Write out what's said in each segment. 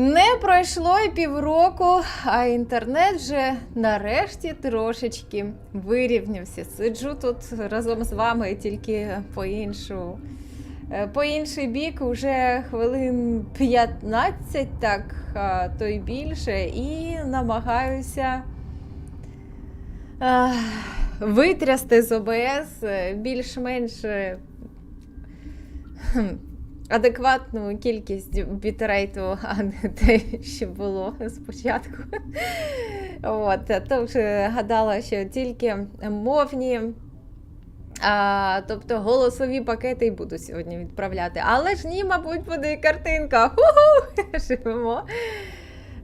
Не пройшло і півроку, а інтернет вже нарешті трошечки вирівнявся. Сиджу тут разом з вами, тільки по інший бік, уже хвилин 15, так, то й більше, і намагаюся витрясти з ОБС більш-менш адекватну кількість бітрейту, а не те, що було спочатку. То вже гадала, що тільки мовні, тобто голосові пакети й буду сьогодні відправляти. Але ж ні, мабуть, буде і картинка. Ху-ху! Живемо.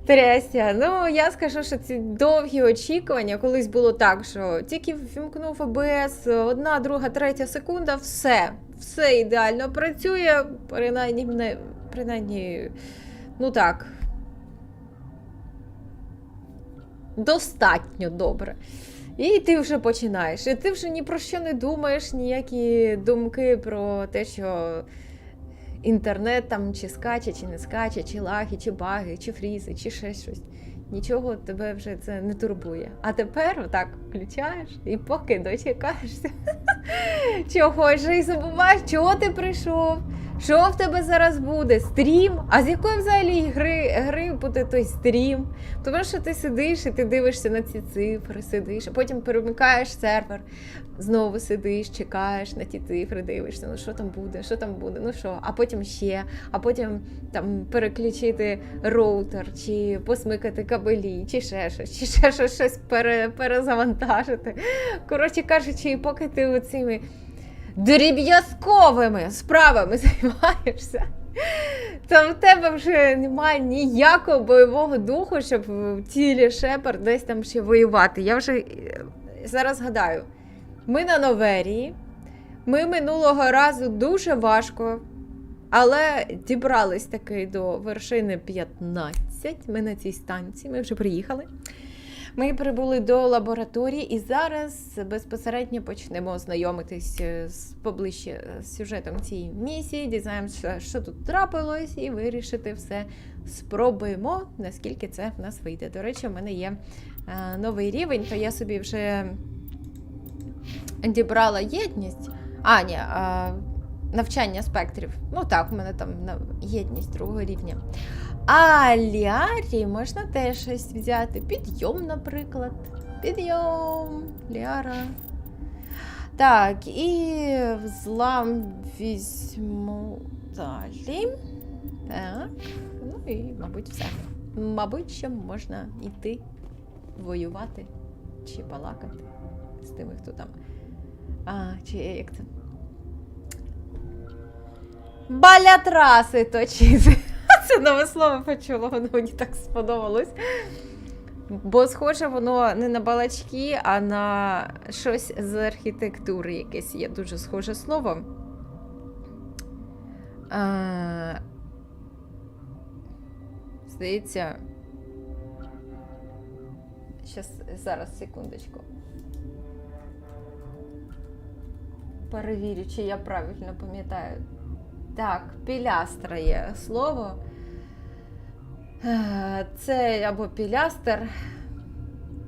Трясся. Ну, я скажу, що ці довгі очікування, колись було так, що тільки вімкнув ОБС, 1, 2, 3 секунда, все ідеально працює, принаймні, ну так, достатньо добре. І ти вже починаєш. І ти вже ні про що не думаєш, ніякі думки про те, що інтернет там чи скаче, чи не скаче, чи лаги, чи баги, чи фрізи, чи ще щось. Нічого тебе вже це не турбує. А тепер отак включаєш і поки дочекаєшся чогось же і забуваєш, чого ти прийшов, що в тебе зараз буде, стрім, а з якої взагалі гри буде той стрім. Тому що ти сидиш і ти дивишся на ці цифри, сидиш, а потім перемикаєш сервер, знову сидиш, чекаєш на ті цифри, дивишся, ну що там буде, ну що, а потім ще, а потім там переключити роутер, чи посмикати кабелі, чи ще щось перезавантажити. Коротше кажучи, і поки ти оцими дріб'язковими справами займаєшся, то в тебе вже немає ніякого бойового духу, щоб в тілі Шепард десь там ще воювати. Я вже зараз гадаю, ми на Новерії, ми минулого разу дуже важко, але дібрались таки до вершини 15, ми на цій станції, ми вже приїхали. Ми прибули до лабораторії і зараз безпосередньо почнемо знайомитись поближче з сюжетом цієї місії, дізнаємося, що тут трапилось, і вирішити все спробуємо, наскільки це в нас вийде. До речі, у мене є новий рівень, то я собі вже дібрала єдність, навчання спектрів. Ну так, у мене там єдність 2-го рівня. А Ліарі можна теж щось взяти. Підйом, наприклад. Підйом, Ліара. Так, і взлам візьму далі. Так, ну і, мабуть, все. Мабуть, що можна йти воювати чи балакати з тими, хто там. Чи як це? Балятраси точити. Це нове слово почула, воно мені так сподобалось. Бо схоже воно не на балачки, а на щось з архітектури. Якесь є дуже схоже слово. Здається. Зараз, секундочку. Перевірю, чи я правильно пам'ятаю. Так, пілястра є слово. Це або пілястер,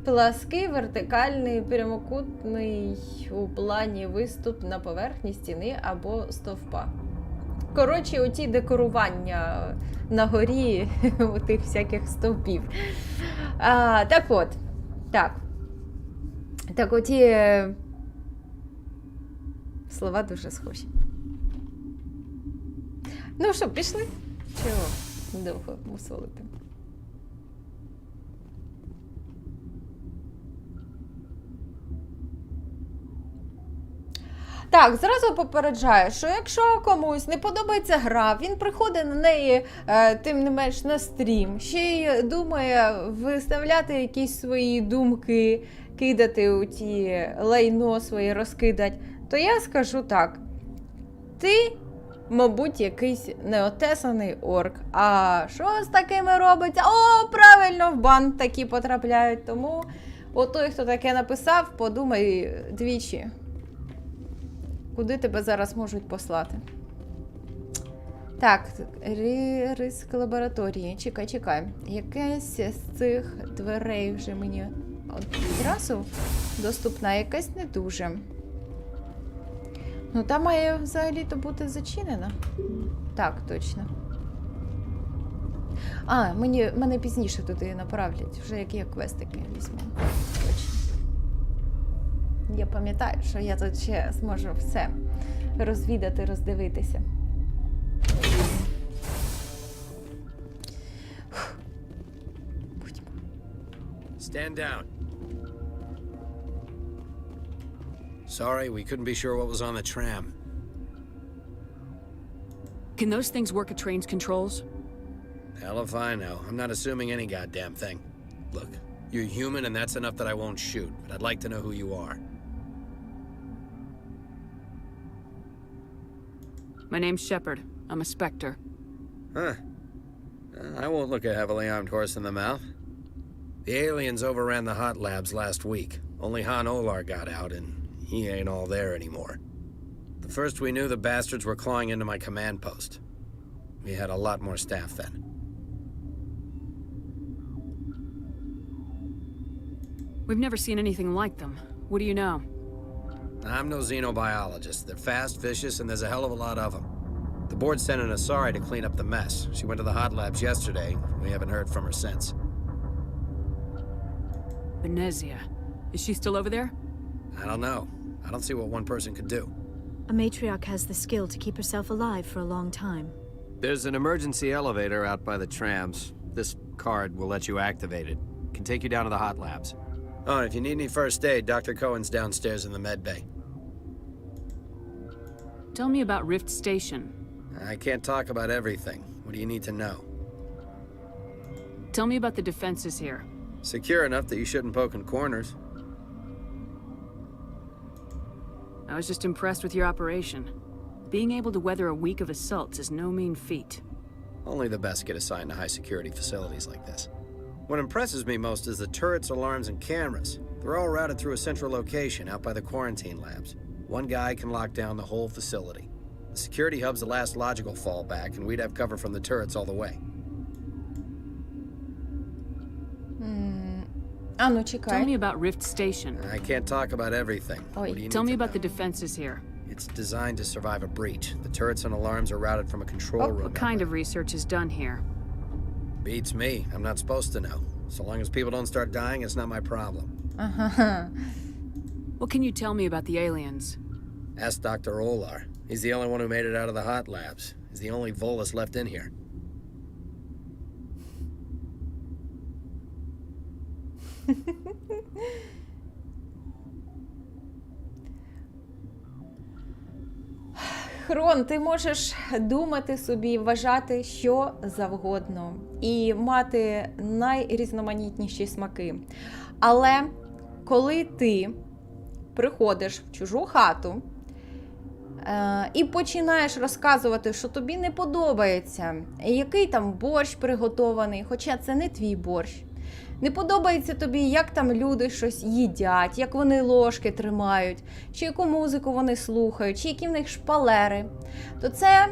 плаский, вертикальний, прямокутний у плані виступ на поверхні стіни або стовпа. Коротше, оті декорування на горі у тих всяких стовпів. Так оті слова дуже схожі. Ну що, пішли? Чого довго мусолити? Так, зразу попереджаю, що якщо комусь не подобається гра, він приходить на неї, тим не менш, на стрім, ще й думає виставляти якісь свої думки, кидати у ті лайно своє розкидать, то я скажу так. Ти, мабуть, якийсь неотесаний орк. А що з такими робиться? О, правильно, в бан такі потрапляють. Тому той, хто таке написав, подумай двічі. Куди тебе зараз можуть послати? Так, риск лабораторії. Чекай. Якась з цих дверей вже мені одразу доступна, якась не дуже. Ну, там має взагалі-то бути зачинена. Так, точно. А, мене пізніше туди направлять. Вже як є квестики візьму. Точно. Я пам'ятаю, що я тут ще зможу все розвідати, роздивитися. Будьмо. Stand down. Sorry, we couldn't be sure what was on the tram. Can those things work at train's controls? Hell if I know. I'm not assuming any goddamn thing. Look, you're human and that's enough that I won't shoot, but I'd like to know who you are. My name's Shepard. I'm a Spectre. Huh. I won't look a heavily armed horse in the mouth. The aliens overran the hot labs last week. Only Han Olar got out, and he ain't all there anymore. The first we knew, the bastards were clawing into my command post. We had a lot more staff then. We've never seen anything like them. What do you know? I'm no xenobiologist. They're fast, vicious, and there's a hell of a lot of them. The board sent an Asari to clean up the mess. She went to the hot labs yesterday. We haven't heard from her since. Venezia. Is she still over there? I don't know. I don't see what one person could do. A matriarch has the skill to keep herself alive for a long time. There's an emergency elevator out by the trams. This card will let you activate it. Can take you down to the hot labs. Oh, and if you need any first aid, Dr. Cohen's downstairs in the med bay. Tell me about Rift Station. I can't talk about everything. What do you need to know? Tell me about the defenses here. Secure enough that you shouldn't poke in corners. I was just impressed with your operation. Being able to weather a week of assaults is no mean feat. Only the best get assigned to high-security facilities like this. What impresses me most is the turrets, alarms, and cameras. They're all routed through a central location out by the quarantine labs. One guy can lock down the whole facility. The security hub's the last logical fallback, and we'd have cover from the turrets all the way. А ну, Tell me чекай. about Rift Station. I can't talk about everything. Oi. What do you Tell need me to about the know? defenses here. It's designed to survive a breach. The turrets and alarms are routed from a control room. What kind of research is done here? Beats me. I'm not supposed to know. So long as people don't start dying, it's not my problem. Ага. What can you tell me about the aliens? Ask Dr. Olar. He's the only one who made it out of the hot labs. He's the only Volus left in here. Хрон, ти можеш думати собі, вважати що завгодно і мати найрізноманітніші смаки. Але коли ти приходиш в чужу хату і починаєш розказувати, що тобі не подобається, який там борщ приготований, хоча це не твій борщ, не подобається тобі, як там люди щось їдять, як вони ложки тримають, чи яку музику вони слухають, чи які в них шпалери, то це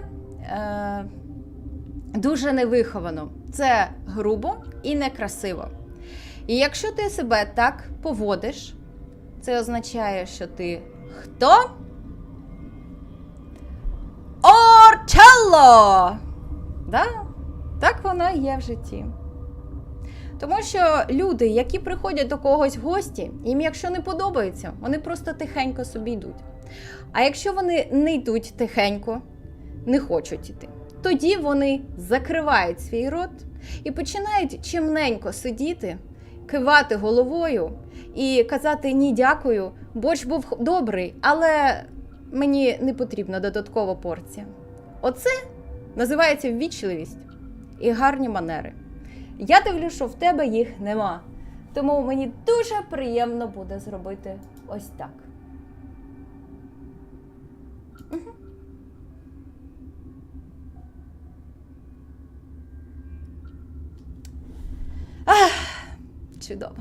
дуже невиховано, це грубо і некрасиво. І якщо ти себе так поводиш, це означає, що ти хто? Орчелло! Да? Так воно і є в житті. Тому що люди, які приходять до когось в гості, їм якщо не подобається, вони просто тихенько собі йдуть. А якщо вони не йдуть тихенько, не хочуть йти, тоді вони закривають свій рот і починають чимненько сидіти, кивати головою і казати «ні, дякую, борщ був добрий, але мені не потрібна додаткова порція». Оце називається ввічливість і гарні манери. Я дивлюсь, що в тебе їх нема. Тому мені дуже приємно буде зробити ось так. Угу. Ах, чудово.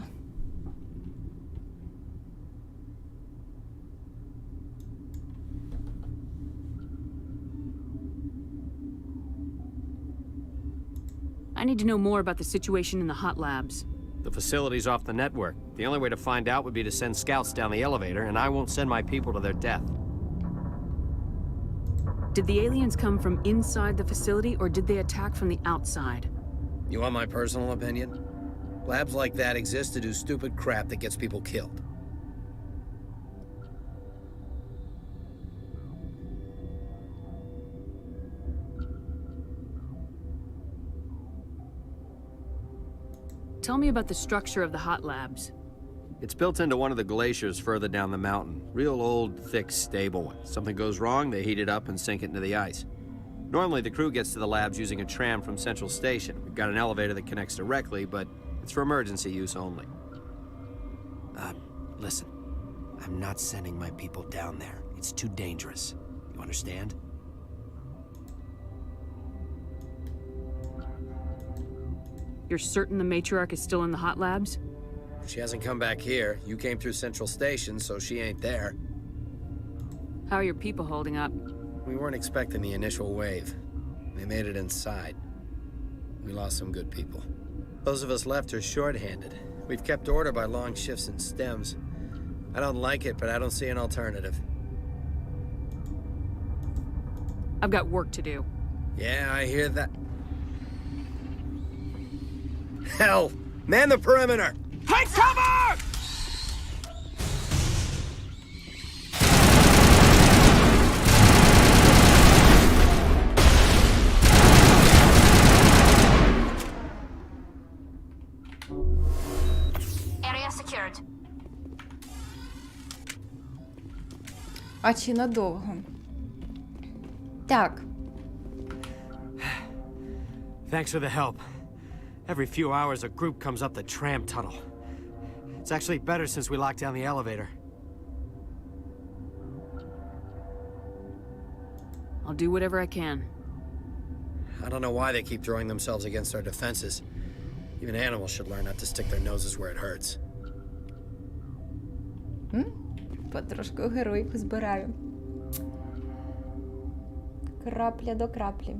need to know more about the situation in the hot labs. The facility's off the network. The only way to find out would be to send scouts down the elevator, and I won't send my people to their death. Did the aliens come from inside the facility, or did they attack from the outside? You want my personal opinion? Labs like that exist to do stupid crap that gets people killed. Tell me about the structure of the hot labs. It's built into one of the glaciers further down the mountain. Real old, thick, stable one. Something goes wrong, they heat it up and sink it into the ice. Normally, the crew gets to the labs using a tram from Central Station. We've got an elevator that connects directly, but it's for emergency use only. Listen. I'm not sending my people down there. It's too dangerous. You understand? You're certain the matriarch is still in the hot labs? She hasn't come back here. You came through Central Station, so she ain't there. How are your people holding up? We weren't expecting the initial wave. They made it inside. We lost some good people. Those of us left are short-handed. We've kept order by long shifts and stems. I don't like it, but I don't see an alternative. I've got work to do. Yeah, I hear that. Hell! Man the perimeter! Take cover! Area secured. А чи надовго? Так. Thanks for the help. Every few hours, a group comes up the tram tunnel. It's actually better since we locked down the elevator. I'll do whatever I can. I don't know why they keep throwing themselves against our defenses. Even animals should learn not to stick their noses where it hurts. Потрошку героїку збираю. Крапля до краплі.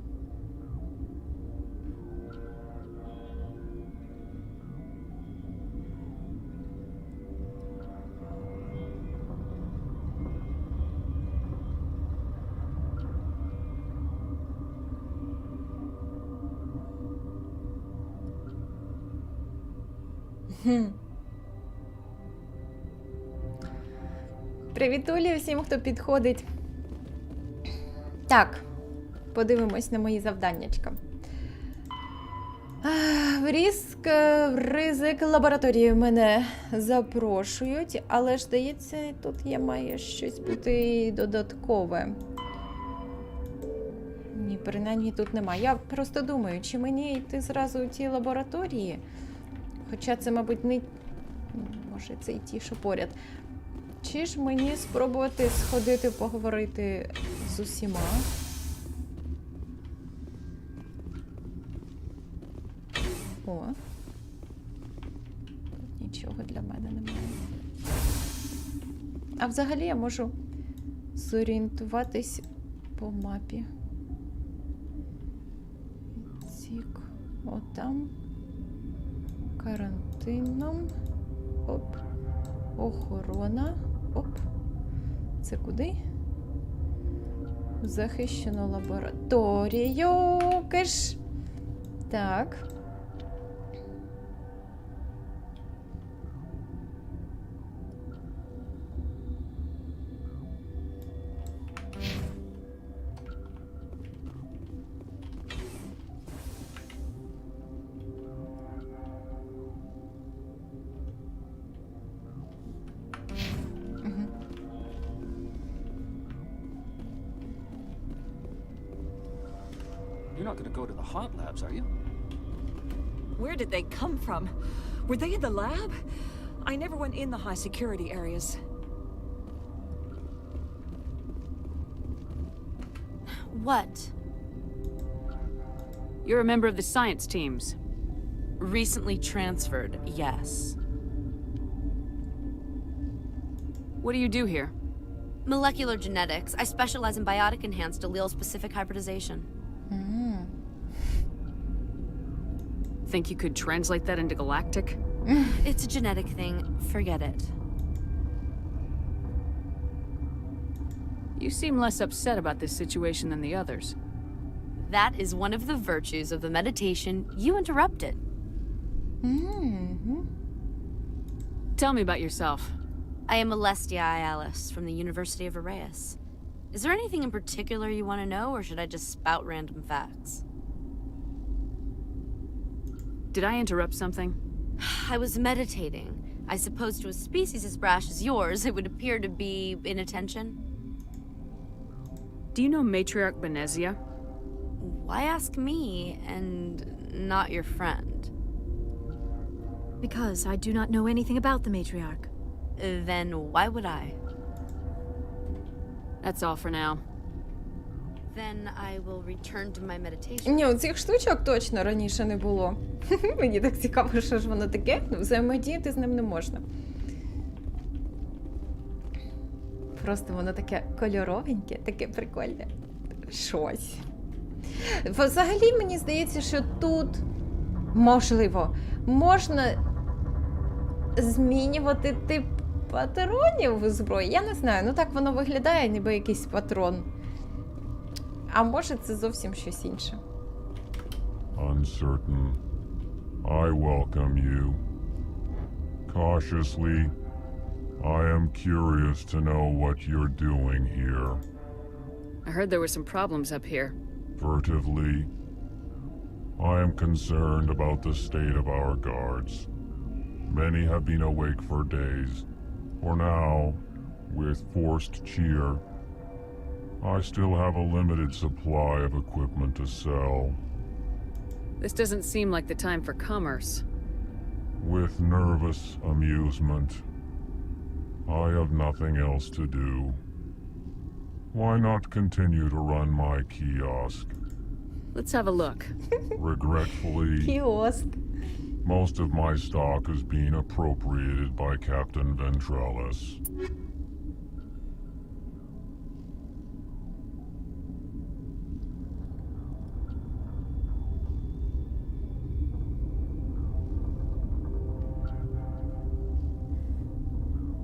Привітулі всім, хто підходить. Так, подивимось на мої завданнячка. В ризик лабораторії мене запрошують, але ж, здається, тут має щось бути додаткове. Ні, принаймні тут немає. Я просто думаю, чи мені йти зразу у ті лабораторії? Хоча це, мабуть, не... Може, це і ті, що поряд. Чи ж мені спробувати сходити, поговорити з усіма? О. Тут нічого для мене немає. А взагалі я можу зорієнтуватись по мапі. Цік. Отам. Карантином. Оп. Охорона. Оп. Це куди? Захищену лабораторію. Киш. Так. You're not going to go to the hot labs, are you? Where did they come from? Were they in the lab? I never went in the high security areas. What? You're a member of the science teams. Recently transferred, yes. What do you do here? Molecular genetics. I specialize in biotic-enhanced allele-specific hybridization. Think you could translate that into galactic? It's a genetic thing. Forget it. You seem less upset about this situation than the others. That is one of the virtues of the meditation you interrupted. Tell me about yourself. I am Alestia Alice from the University of Arraeus. Is there anything in particular you want to know, or should I just spout random facts? Did I interrupt something? I was meditating. I suppose to a species as brash as yours, it would appear to be inattention. Do you know Matriarch Benezia? Why ask me and not your friend? Because I do not know anything about the matriarch. Then why would I? That's all for now. Then I will return to my meditation. Ні, цих штучок точно раніше не було. Мені так цікаво, що ж воно таке. Ну, взаємодіяти з ним не можна. Просто воно таке кольоровеньке, таке прикольне. Щось. Взагалі, мені здається, що тут, можливо, можна змінювати тип патронів у зброї. Я не знаю, ну так воно виглядає, ніби якийсь патрон. А може це зовсім щось інше. Uncertain. I welcome you. Cautiously, I am curious to know what you're doing here. I heard there were some problems up here. Furtively, I am concerned about the state of our guards. Many have been awake for days. For now, with forced cheer, I still have a limited supply of equipment to sell. This doesn't seem like the time for commerce. With nervous amusement, I have nothing else to do. Why not continue to run my kiosk? Let's have a look. Regretfully, Кіоск. most of my stock is being appropriated by Captain Ventrellis.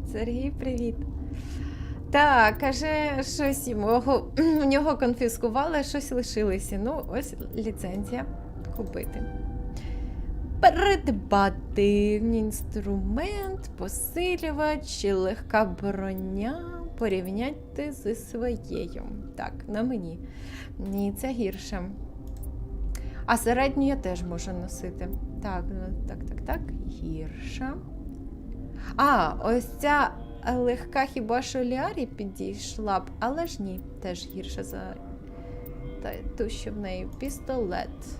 Сергій, привіт. Так, каже, щось у нього конфіскували, щось лишилося. Ну, ось ліцензія. Купити. Придбати інструмент, посилювач, легка броня. Порівняйте зі своєю. Так, на мені. Ні, це гірше. А середню я теж можу носити. Так, так. Гірша. А, ось ця легка хіба що Ліарі підійшла б, але ж ні, теж гірше за ту, що в неї. Пістолет.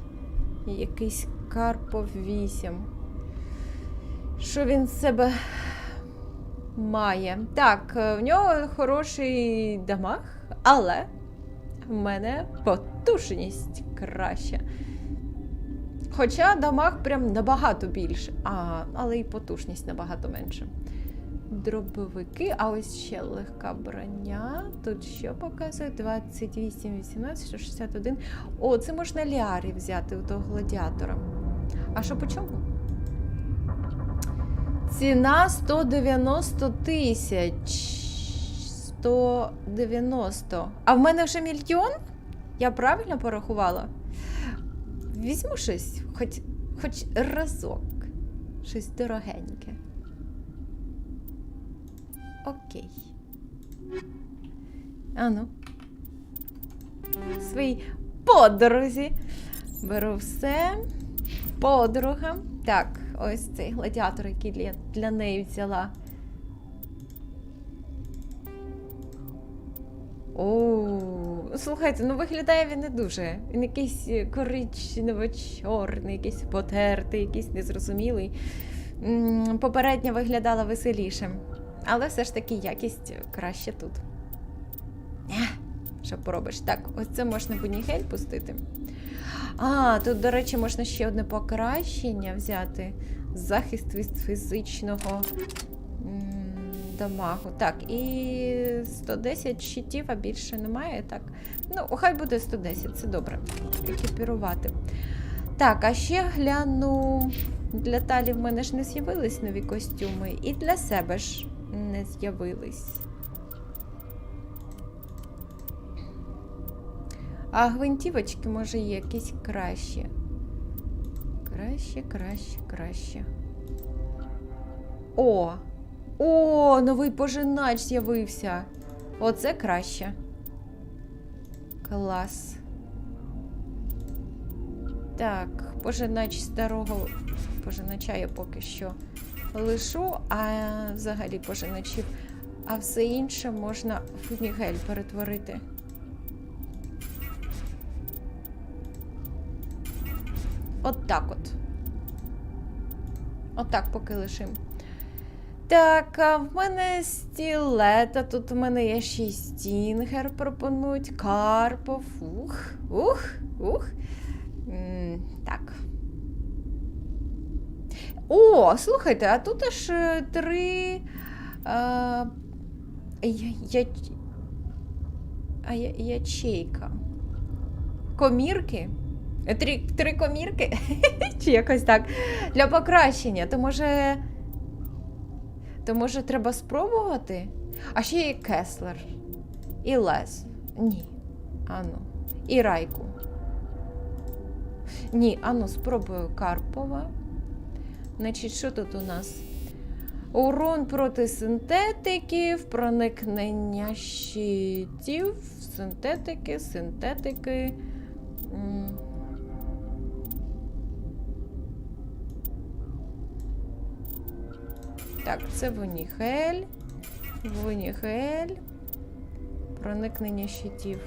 Якийсь Карпов 8. Що він з себе має? Так, в нього хороший дамаг, але в мене потужність краща. Хоча дамаг прям набагато більше, але і потужність набагато менше. Дробовики, а ось ще легка броня. Тут що показує? 28, 18, 161. О, це можна Ліарі взяти у того гладіатора. А що по чому? Ціна 190 тисяч. 190. А в мене вже мільйон? Я правильно порахувала? Візьму щось, хоч разок. Щось дорогеньке. Окей. Ану. Своїй подорозі. Беру все. Подруга. Так, ось цей гладіатор, який я для неї взяла. О, слухайте, ну виглядає він не дуже. Він якийсь коричнево-чорний, якийсь потертий, якийсь незрозумілий. Попередня виглядала веселіше. Але все ж таки якість краще тут. Що поробиш? Так, ось це можна бунігель пустити. А, тут, до речі, можна ще одне покращення взяти. Захист від фізичного дамагу. Так, і 110 щитів, а більше немає. Так, ну, хай буде 110, це добре. Екіпірувати. Так, а ще гляну. Для Талі в мене ж не з'явились нові костюми. І для себе ж не з'явились. А гвинтівочки, може, є якісь кращі. Краще. О! О, новий пожинач з'явився. Оце краще. Клас. Так, пожинач старого пожинача я поки що лишу, а взагалі пожиначів. А все інше можна в Нігель перетворити. От так от. От так поки лишим. Так, а в мене стілета, тут у мене є ще Стінгер пропонують, Карпов, так. О, слухайте, а тут аж 3 ячейка. Комірки? 3 комірки? Чи якось так? Для покращення. То може треба спробувати? А ще є Кеслер. І Лес. Ні. Ану. І Райку. Ні, ану, спробую Карпова. Значить, що тут у нас? Урон проти синтетиків, проникнення щитів, синтетики. Так, це Вунігель. Проникнення щитів.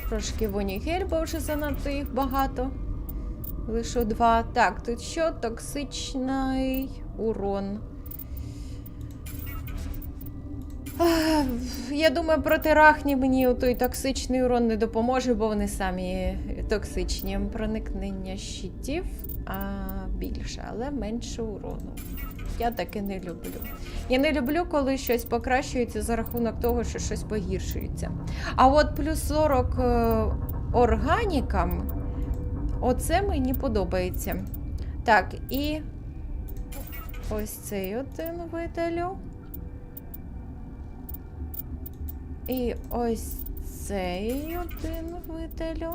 Трошки Вунігель, бо вже занадто їх багато. Лише 2. Так, тут що? Токсичний урон. Я думаю, проти рахні мені той токсичний урон не допоможе, бо вони самі токсичні. Проникнення щитів, більше, але менше урону. Я таке не люблю. Я не люблю, коли щось покращується за рахунок того, що щось погіршується. А от плюс 40 органікам, оце мені подобається. Так, і ось цей один видалю. І ось цей один видалю.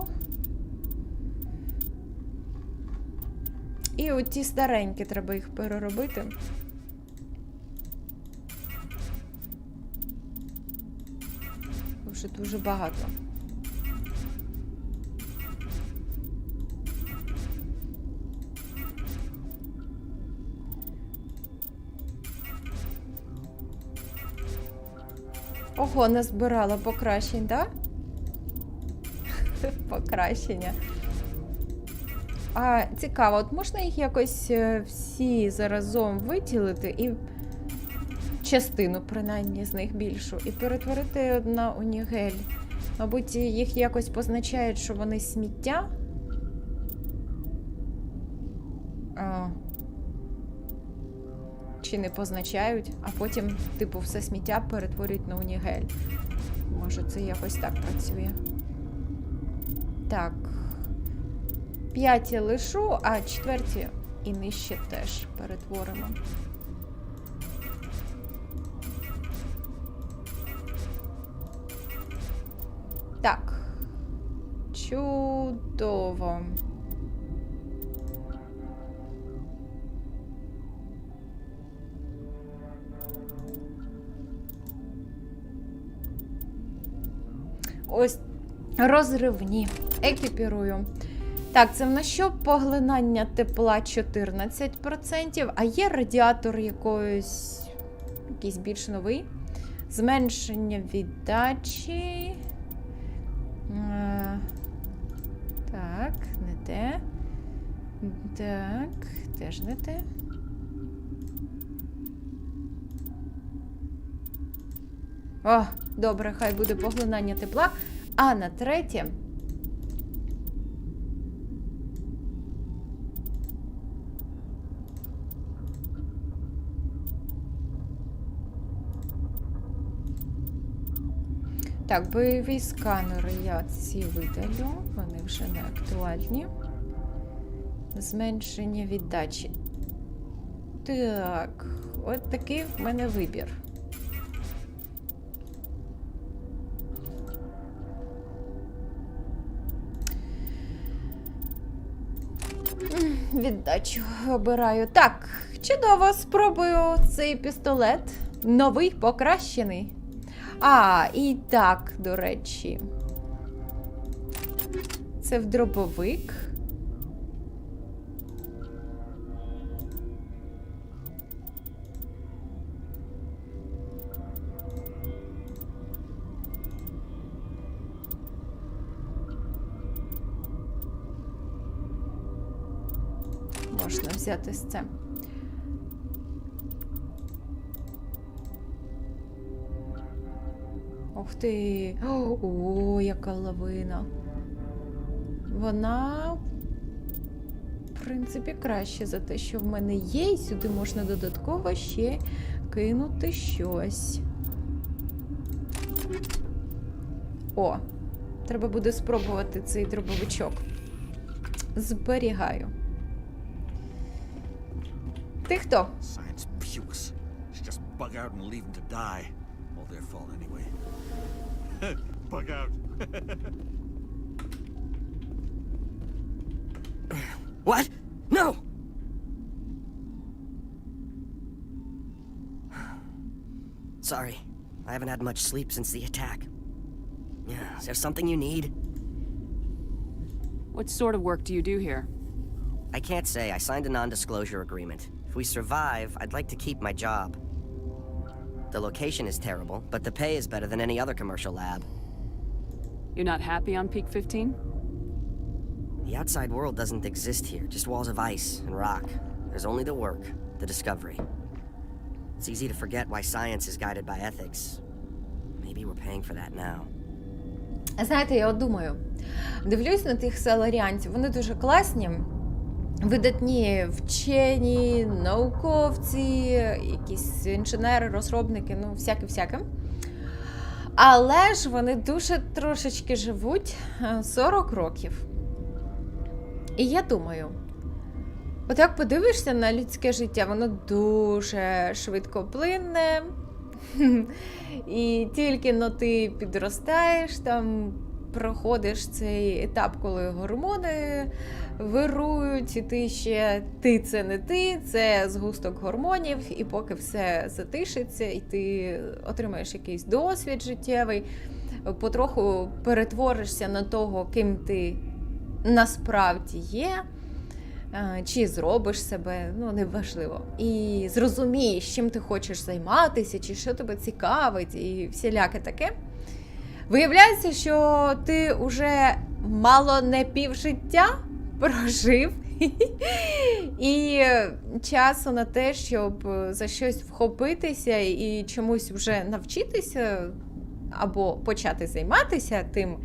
І оті старенькі, треба їх переробити. Вже дуже багато. Ого, назбирала покращень, так? Покращення. А цікаво, от можна їх якось всі заразом виділити і частину, принаймні, з них більшу, і перетворити на Унігель. Мабуть, їх якось позначають, що вони сміття. Чи не позначають, а потім, типу, все сміття перетворюють на Унігель. Може, це якось так працює. Так. 5 я лишу, а 4 і нижче теж перетворимо. Так. Чудово. Ось розривні. Екіпірую. Так, це в нас що? Поглинання тепла 14%, а є радіатор якийсь більш новий. Зменшення віддачі. Так, не те. Так, теж не те. О, добре, хай буде поглинання тепла. А на 3 Так, бойові сканери я ці видалю, вони вже не актуальні. Зменшення віддачі. Так, от такий в мене вибір. Віддачу обираю. Так, чудово, спробую цей пістолет. Новий, покращений. А, і так, до речі. Це в дробовик. Можна взяти з цим. Ух ти! О, яка лавина. Вона, в принципі, краще за те, що в мене є. І сюди можна додатково ще кинути щось. О, треба буде спробувати цей дробовичок. Зберігаю. Ти хто? Science pukes. Just bug out and leave them to die. All their fault anyway. Bug out. What? No! Sorry. I haven't had much sleep since the attack. Is there something you need? What sort of work do you do here? I can't say. I signed a non-disclosure agreement. If we survive, I'd like to keep my job. The location is terrible, but the pay is better than any other commercial lab. You're not happy on Peak 15? The outside world doesn't exist here, just walls of ice and rock. There's only the work, the discovery. It's easy to forget why science is guided by ethics. Maybe we're paying for that now. Знаєте, я от думаю, дивлюсь на тих саларіанців, вони дуже класні, видатні вчені, науковці, якісь інженери, розробники, ну, всяке-всяке. Але ж вони дуже трошечки живуть 40 років. І я думаю, отак подивишся на людське життя, воно дуже швидкоплинне. І тільки но ти підростаєш, там проходиш цей етап, коли гормони вирують, і ти це не ти, це згусток гормонів, і поки все затишиться, і ти отримаєш якийсь досвід життєвий, потроху перетворишся на того, ким ти насправді є, чи зробиш себе, ну, неважливо. І зрозумієш, чим ти хочеш займатися, чи що тебе цікавить, і всіляке таке. Виявляється, що ти вже мало не півжиття прожив, і часу на те, щоб за щось вхопитися і чомусь вже навчитися, або почати займатися тим,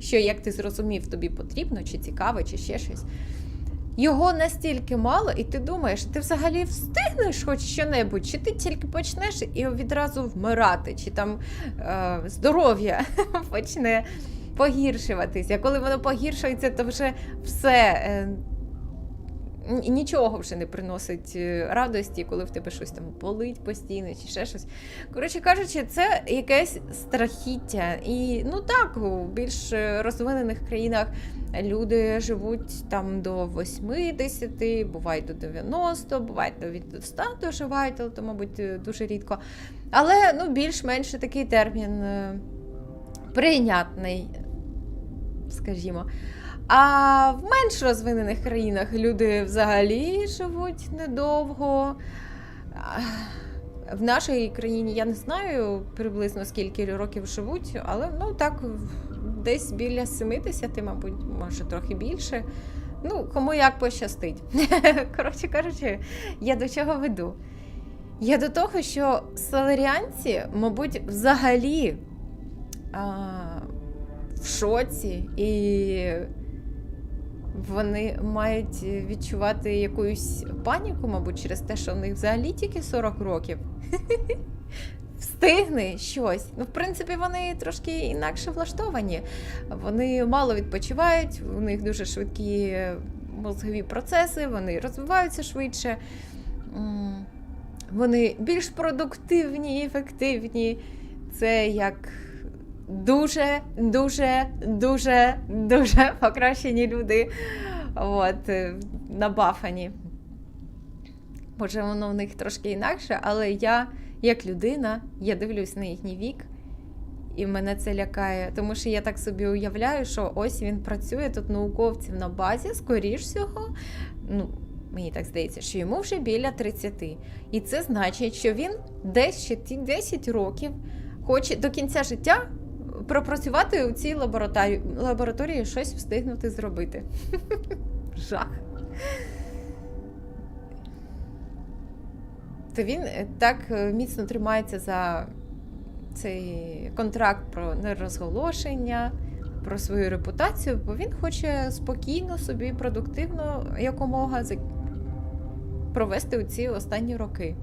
що, як ти зрозумів, тобі потрібно, чи цікаво, чи ще щось. Його настільки мало, і ти думаєш, ти взагалі встигнеш хоч що-небудь, чи ти тільки почнеш і відразу вмирати, чи там здоров'я почне погіршуватися. Коли воно погіршується, то вже все, нічого вже не приносить радості, коли в тебе щось там болить постійно, чи ще щось. Коротше кажучи, це якесь страхіття. І, ну так, у більш розвинених країнах люди живуть там до 80, бувають до 90, бувають навіть до 100 доживають, але то, мабуть, дуже рідко. Але, ну, більш-менш такий термін прийнятний, скажімо. А в менш розвинених країнах люди взагалі живуть недовго. В нашій країні я не знаю приблизно скільки років живуть, але, ну, так, десь біля 70, мабуть, може трохи більше. Ну, кому як пощастить. Коротше кажучи, я до чого веду? Я до того, що саларіанці, мабуть, взагалі в шоці, і вони мають відчувати якусь паніку, мабуть, через те, що в них взагалі тільки 40 років. встигни щось. Ну, в принципі, вони трошки інакше влаштовані. Вони мало відпочивають, у них дуже швидкі мозгові процеси, вони розвиваються швидше. Вони більш продуктивні, ефективні. Це як дуже покращені люди. От, набафані. Може, воно в них трошки інакше, але я, як людина, я дивлюсь на їхній вік, і мене це лякає. Тому що я так собі уявляю, що ось він працює тут науковців на базі, скоріш всього, ну, мені так здається, що йому вже біля 30. І це значить, що він десь ще 10 років хоче до кінця життя пропрацювати у цій лабораторії, щось встигнути зробити. Жах. То він так міцно тримається за цей контракт про нерозголошення, про свою репутацію, бо він хоче спокійно собі, продуктивно, якомога провести у ці останні роки.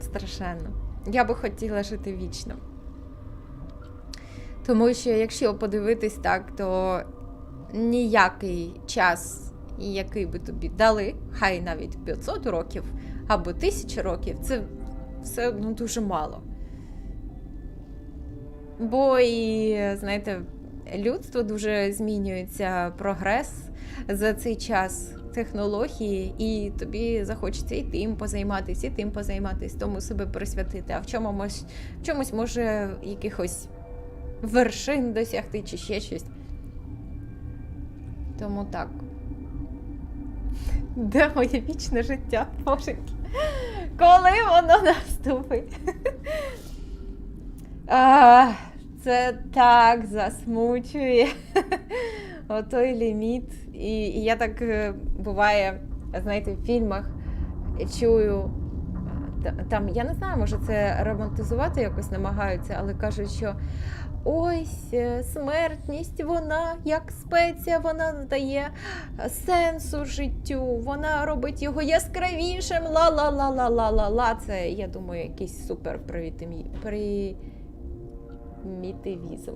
Страшенно. Я би хотіла жити вічно. Тому що, якщо подивитись так, то ніякий час, який би тобі дали, хай навіть 500 років або 1000 років, це все одно дуже мало. Бо і, знаєте, людство дуже змінюється, прогрес за цей час, технології, і тобі захочеться і тим позайматися, тому себе присвятити, а в чомусь може якихось вершин досягти чи ще щось. Тому так. Де моє вічне життя, боженьки? Коли воно наступить? Це так засмучує. Отой ліміт. І я так, буває, знаєте, в фільмах чую, там, я не знаю, може це романтизувати якось намагаються, але кажуть, що ось смертність, вона як спеція, вона надає сенсу життю, вона робить його яскравішим, ла-ла-ла-ла-ла-ла-ла. Це, я думаю, якийсь супер примітивізм.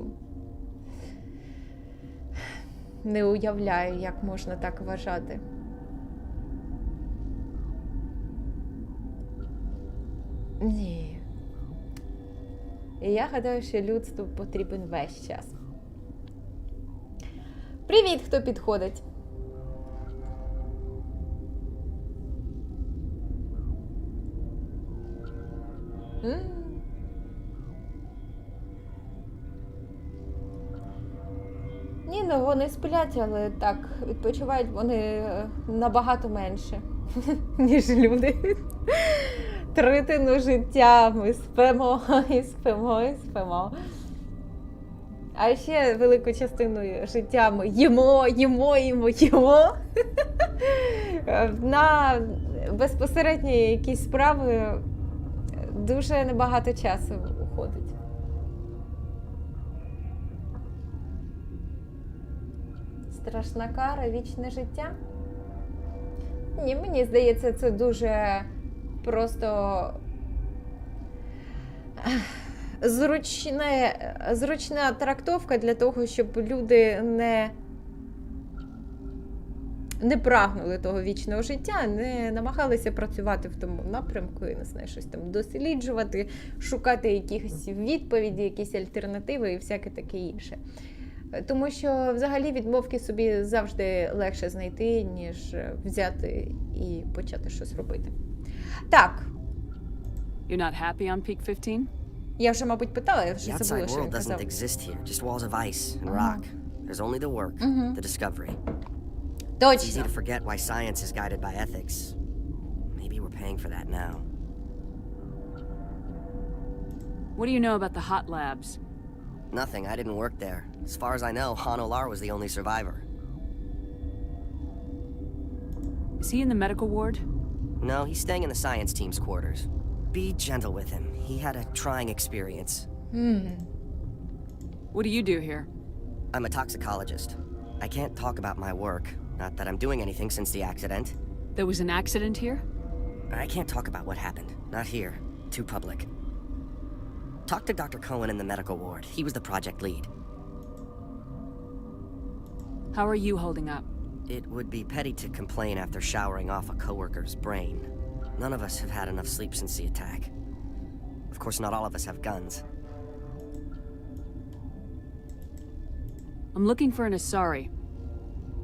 Не уявляю, як можна так вважати. Ні. І я гадаю, що людству потрібен весь час. Привіт, хто підходить. Ні, ну вони сплять, але так, відпочивають вони набагато менше, ніж люди. Третину життя ми спимо, і спимо, і спимо. А ще велику частину життя ми їмо. На безпосередні якісь справи дуже небагато часу уходить. Страшна кара, вічне життя? Ні, мені здається, це дуже просто зручна трактовка для того, щоб люди не прагнули того вічного життя, не намагалися працювати в тому напрямку і, не знаю, щось там досліджувати, шукати якісь відповіді, якісь альтернативи і всяке таке інше. Тому що взагалі відмовки собі завжди легше знайти, ніж взяти і почати щось робити. Так. You're not happy on Peak 15? Я вже, мабуть, питала, я вже The забула, outside що він world казав. doesn't exist here, just walls of ice and rock. There's only the work, the discovery. It's easy Точно. to forget why science is guided by ethics. Maybe we're paying for that now. What do you know about the hot labs? Nothing, I didn't work there. As far as I know, Han Olar was the only survivor. Is he in the medical ward? No, he's staying in the science team's quarters. Be gentle with him. He had a trying experience. What do you do here? I'm a toxicologist. I can't talk about my work. Not that I'm doing anything since the accident. There was an accident here? I can't talk about what happened. Not here. Too public. Talk to Dr. Cohen in the medical ward. He was the project lead. How are you holding up? It would be petty to complain after showering off a coworker's brain. None of us have had enough sleep since the attack. Of course, not all of us have guns. I'm looking for an Asari.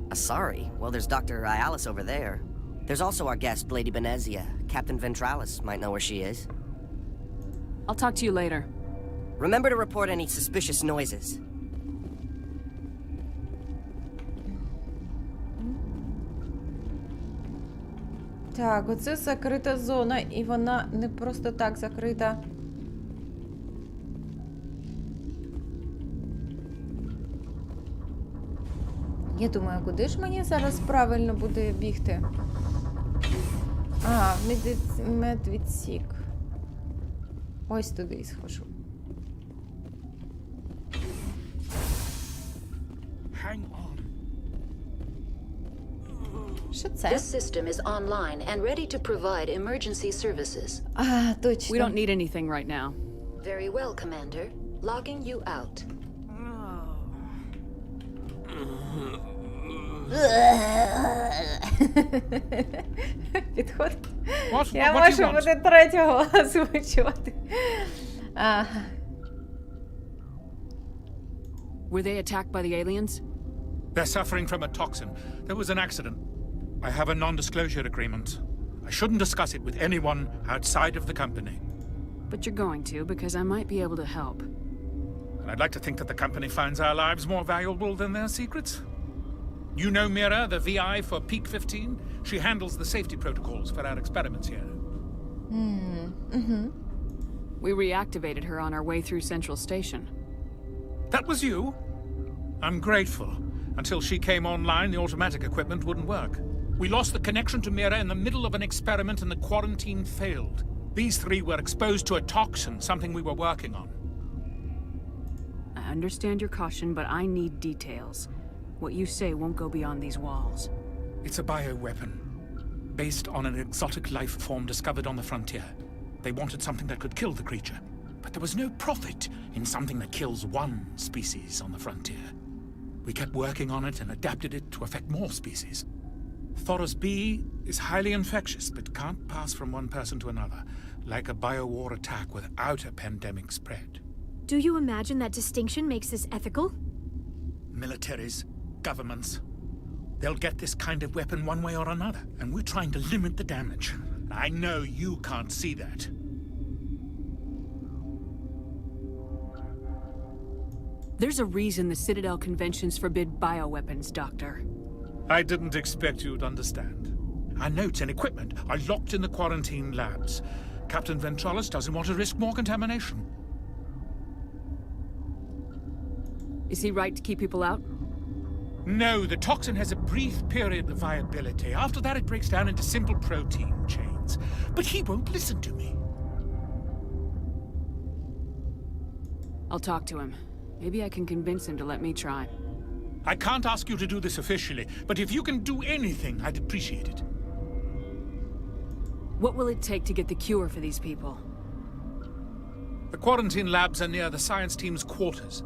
Asari? Well, there's Dr. Ialis over there. There's also our guest, Lady Benezia. Captain Ventralis might know where she is. I'll talk to you later. Remember to report any suspicious noises. Так, оце закрита зона, і вона не просто так закрита. Я думаю, куди ж мені зараз правильно буде бігти? А, в медвідсік. Ось туди і схожу. Hang on. Що це? This system is online and ready to provide emergency services. А, точно. We don't need anything right now. Very well, Commander. Logging you out. Підходить. What? Я What do you можу want? бути третього озвучувати. Ага. Were they attacked by the aliens? They're suffering from a toxin. There was an accident. I have a non-disclosure agreement. I shouldn't discuss it with anyone outside of the company. But you're going to, because I might be able to help. And I'd like to think that the company finds our lives more valuable than their secrets. You know Mira, the VI for Peak 15? She handles the safety protocols for our experiments here. We reactivated her on our way through Central Station. That was you? I'm grateful. Until she came online, the automatic equipment wouldn't work. We lost the connection to Mira in the middle of an experiment and the quarantine failed. These three were exposed to a toxin, something we were working on. I understand your caution, but I need details. What you say won't go beyond these walls. It's a bioweapon, based on an exotic life form discovered on the frontier. They wanted something that could kill the creature, but there was no profit in something that kills one species on the frontier. We kept working on it and adapted it to affect more species. Thoros B is highly infectious, but can't pass from one person to another, like a biowar attack without a pandemic spread. Do you imagine that distinction makes this ethical? Militaries, governments, they'll get this kind of weapon one way or another, and we're trying to limit the damage. I know you can't see that. There's a reason the Citadel conventions forbid bioweapons, Doctor. I didn't expect you'd understand. Our notes and equipment are locked in the quarantine labs. Captain Ventralis doesn't want to risk more contamination. Is he right to keep people out? No, the toxin has a brief period of viability. After that, it breaks down into simple protein chains. But he won't listen to me. I'll talk to him. Maybe I can convince him to let me try. I can't ask you to do this officially, but if you can do anything, I'd appreciate it. What will it take to get the cure for these people? The quarantine labs are near the science team's quarters.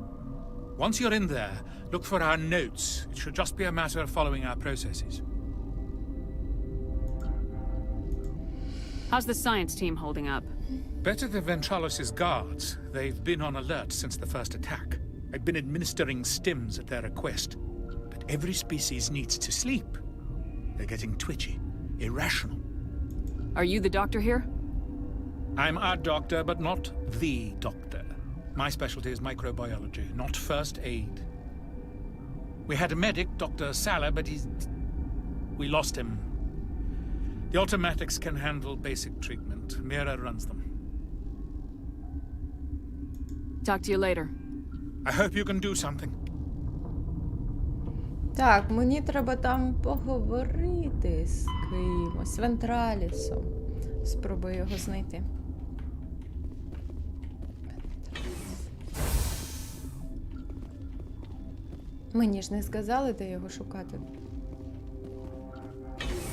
Once you're in there, look for our notes. It should just be a matter of following our processes. How's the science team holding up? Better than Ventralis' guards. They've been on alert since the first attack. I've been administering stims at their request. But every species needs to sleep. They're getting twitchy, irrational. Are you the doctor here? I'm a doctor, but not the doctor. My specialty is microbiology, not first aid. We had a medic, Dr. Salah, but we lost him. The automatics can handle basic treatment. Mira runs them. Talk to you later. I hope you can do something. Так, мені треба там поговорити з кимось, Вентралісом. Спробую його знайти. Мені ж не сказали, де його шукати.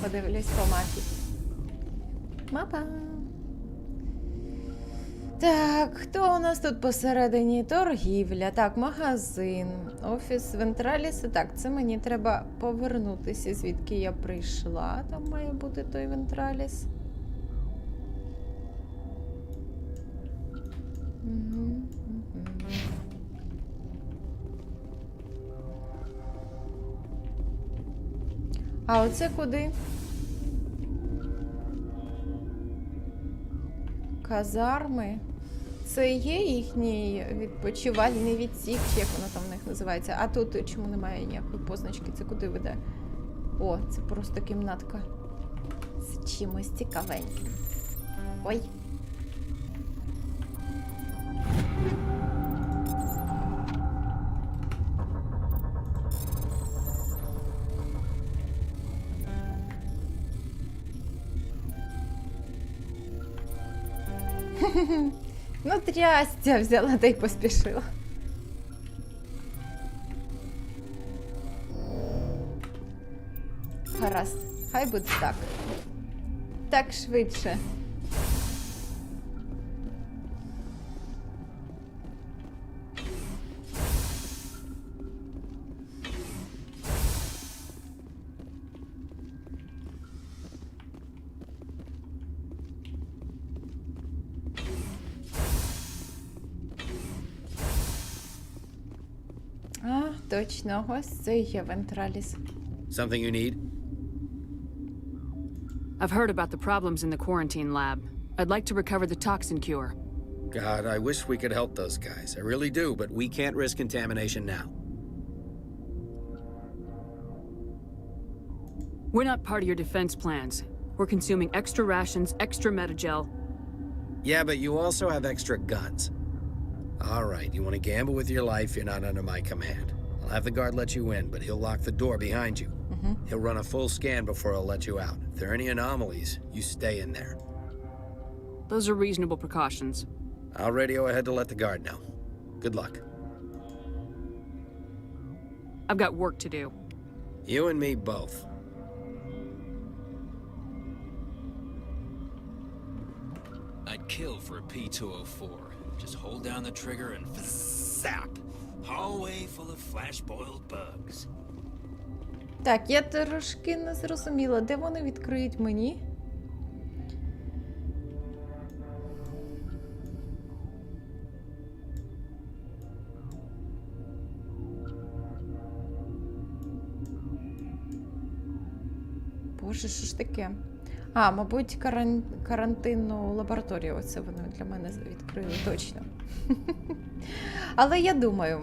Подивлюсь по мапі. Мапа. Так, хто у нас тут посередині? Торгівля. Так, магазин. Офіс Вентраліса. Так, це мені треба повернутися, звідки я прийшла. Там має бути той Вентраліс. А оце куди? Казарми. Це є їхній відпочивальний відсік, чи як воно там в них називається. А тут чому немає ніякої позначки? Це куди веде? О, це просто кімнатка. З чимось цікавеньким. Ой. Ну, трястя взяла та й поспішила. Гаразд, хай буде так. Так швидше. А, точно, ось це є Вентраліс. Something you need? I've heard about the problems in the quarantine lab. I'd like to recover the toxin cure. God, I wish we could help those guys. I really do, but we can't risk contamination now. We're not part of your defense plans. We're consuming extra rations, extra metagel. Yeah, but you also have extra guns. All right, you want to gamble with your life, you're not under my command. I'll have the guard let you in, but he'll lock the door behind you. He'll run a full scan before he'll let you out. If there are any anomalies, you stay in there. Those are reasonable precautions. I'll radio ahead to let the guard know. Good luck. I've got work to do. You and me both. I'd kill for a P204. Just hold down the trigger and zap. Hallway full of flash-boiled bugs. Так, я трошки не зрозуміла, де вони відкриють мені? Боже, що ж таке? А, мабуть, карантинну лабораторію оце вони для мене відкрили, точно. Але я думаю,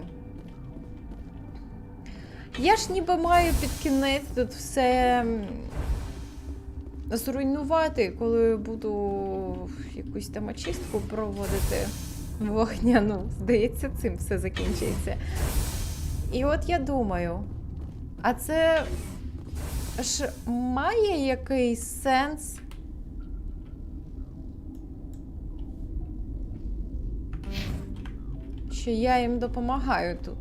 я ж ніби маю під кінець тут все зруйнувати, коли буду якусь там очистку проводити вогняну. Здається, цим все закінчується. І от я думаю, а це ж має якийсь сенс? Що я їм допомагаю тут?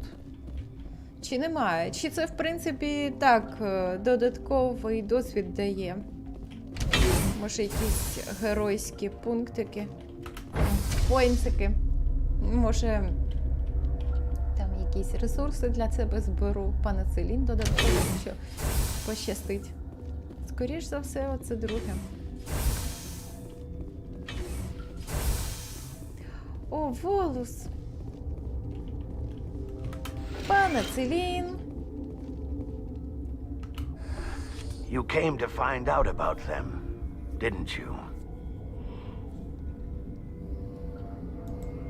Чи немає? Чи це, в принципі, так, додатковий досвід дає? Може, якісь геройські пунктики? Поінтики? Може, там якісь ресурси для себе зберу? Паницилін додатково, якщо пощастить. Скоріш за все, оце друге. О, волос! Паницилін! You came to find out about them, didn't you?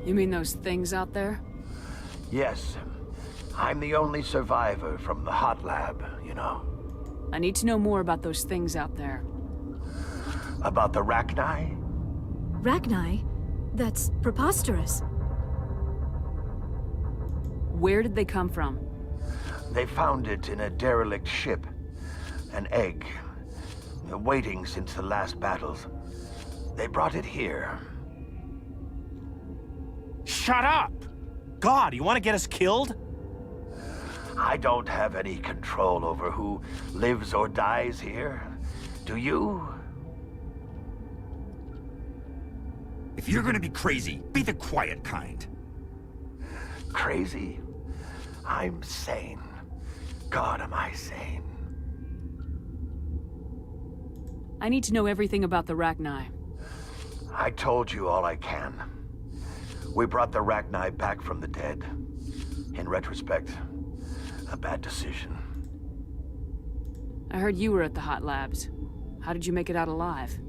You mean those things out there? Yes. I'm the only survivor from the hot lab, you know. I need to know more about those things out there. About the rachni? Rachni? That's preposterous. Where did they come from? They found it in a derelict ship. An egg. Waiting since the last battles. They brought it here. Shut up! God, you want to get us killed? I don't have any control over who lives or dies here. Do you? If you're gonna be crazy, be the quiet kind. Crazy? I'm sane. God, am I sane. I need to know everything about the Rachni. I told you all I can. We brought the Rachni back from the dead. In retrospect, a bad decision. I heard you were at the hot labs. How did you make it out alive?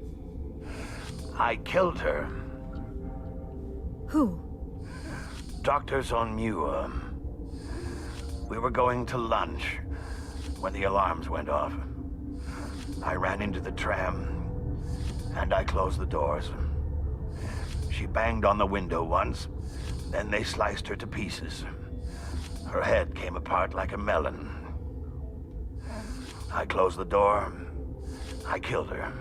I killed her. Who? Doctors on Muir. We were going to lunch when the alarms went off. I ran into the tram, and I closed the doors. She banged on the window once, then they sliced her to pieces. Her head came apart like a melon. I closed the door. I killed her.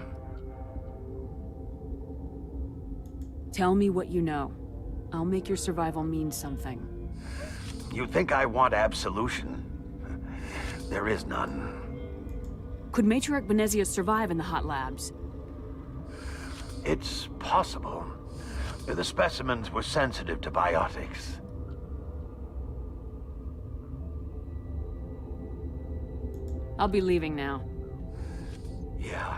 Tell me what you know. I'll make your survival mean something. You think I want absolution? There is none. Could Matriarch Benezia survive in the hot labs? It's possible. The specimens were sensitive to biotics. I'll be leaving now. Yeah.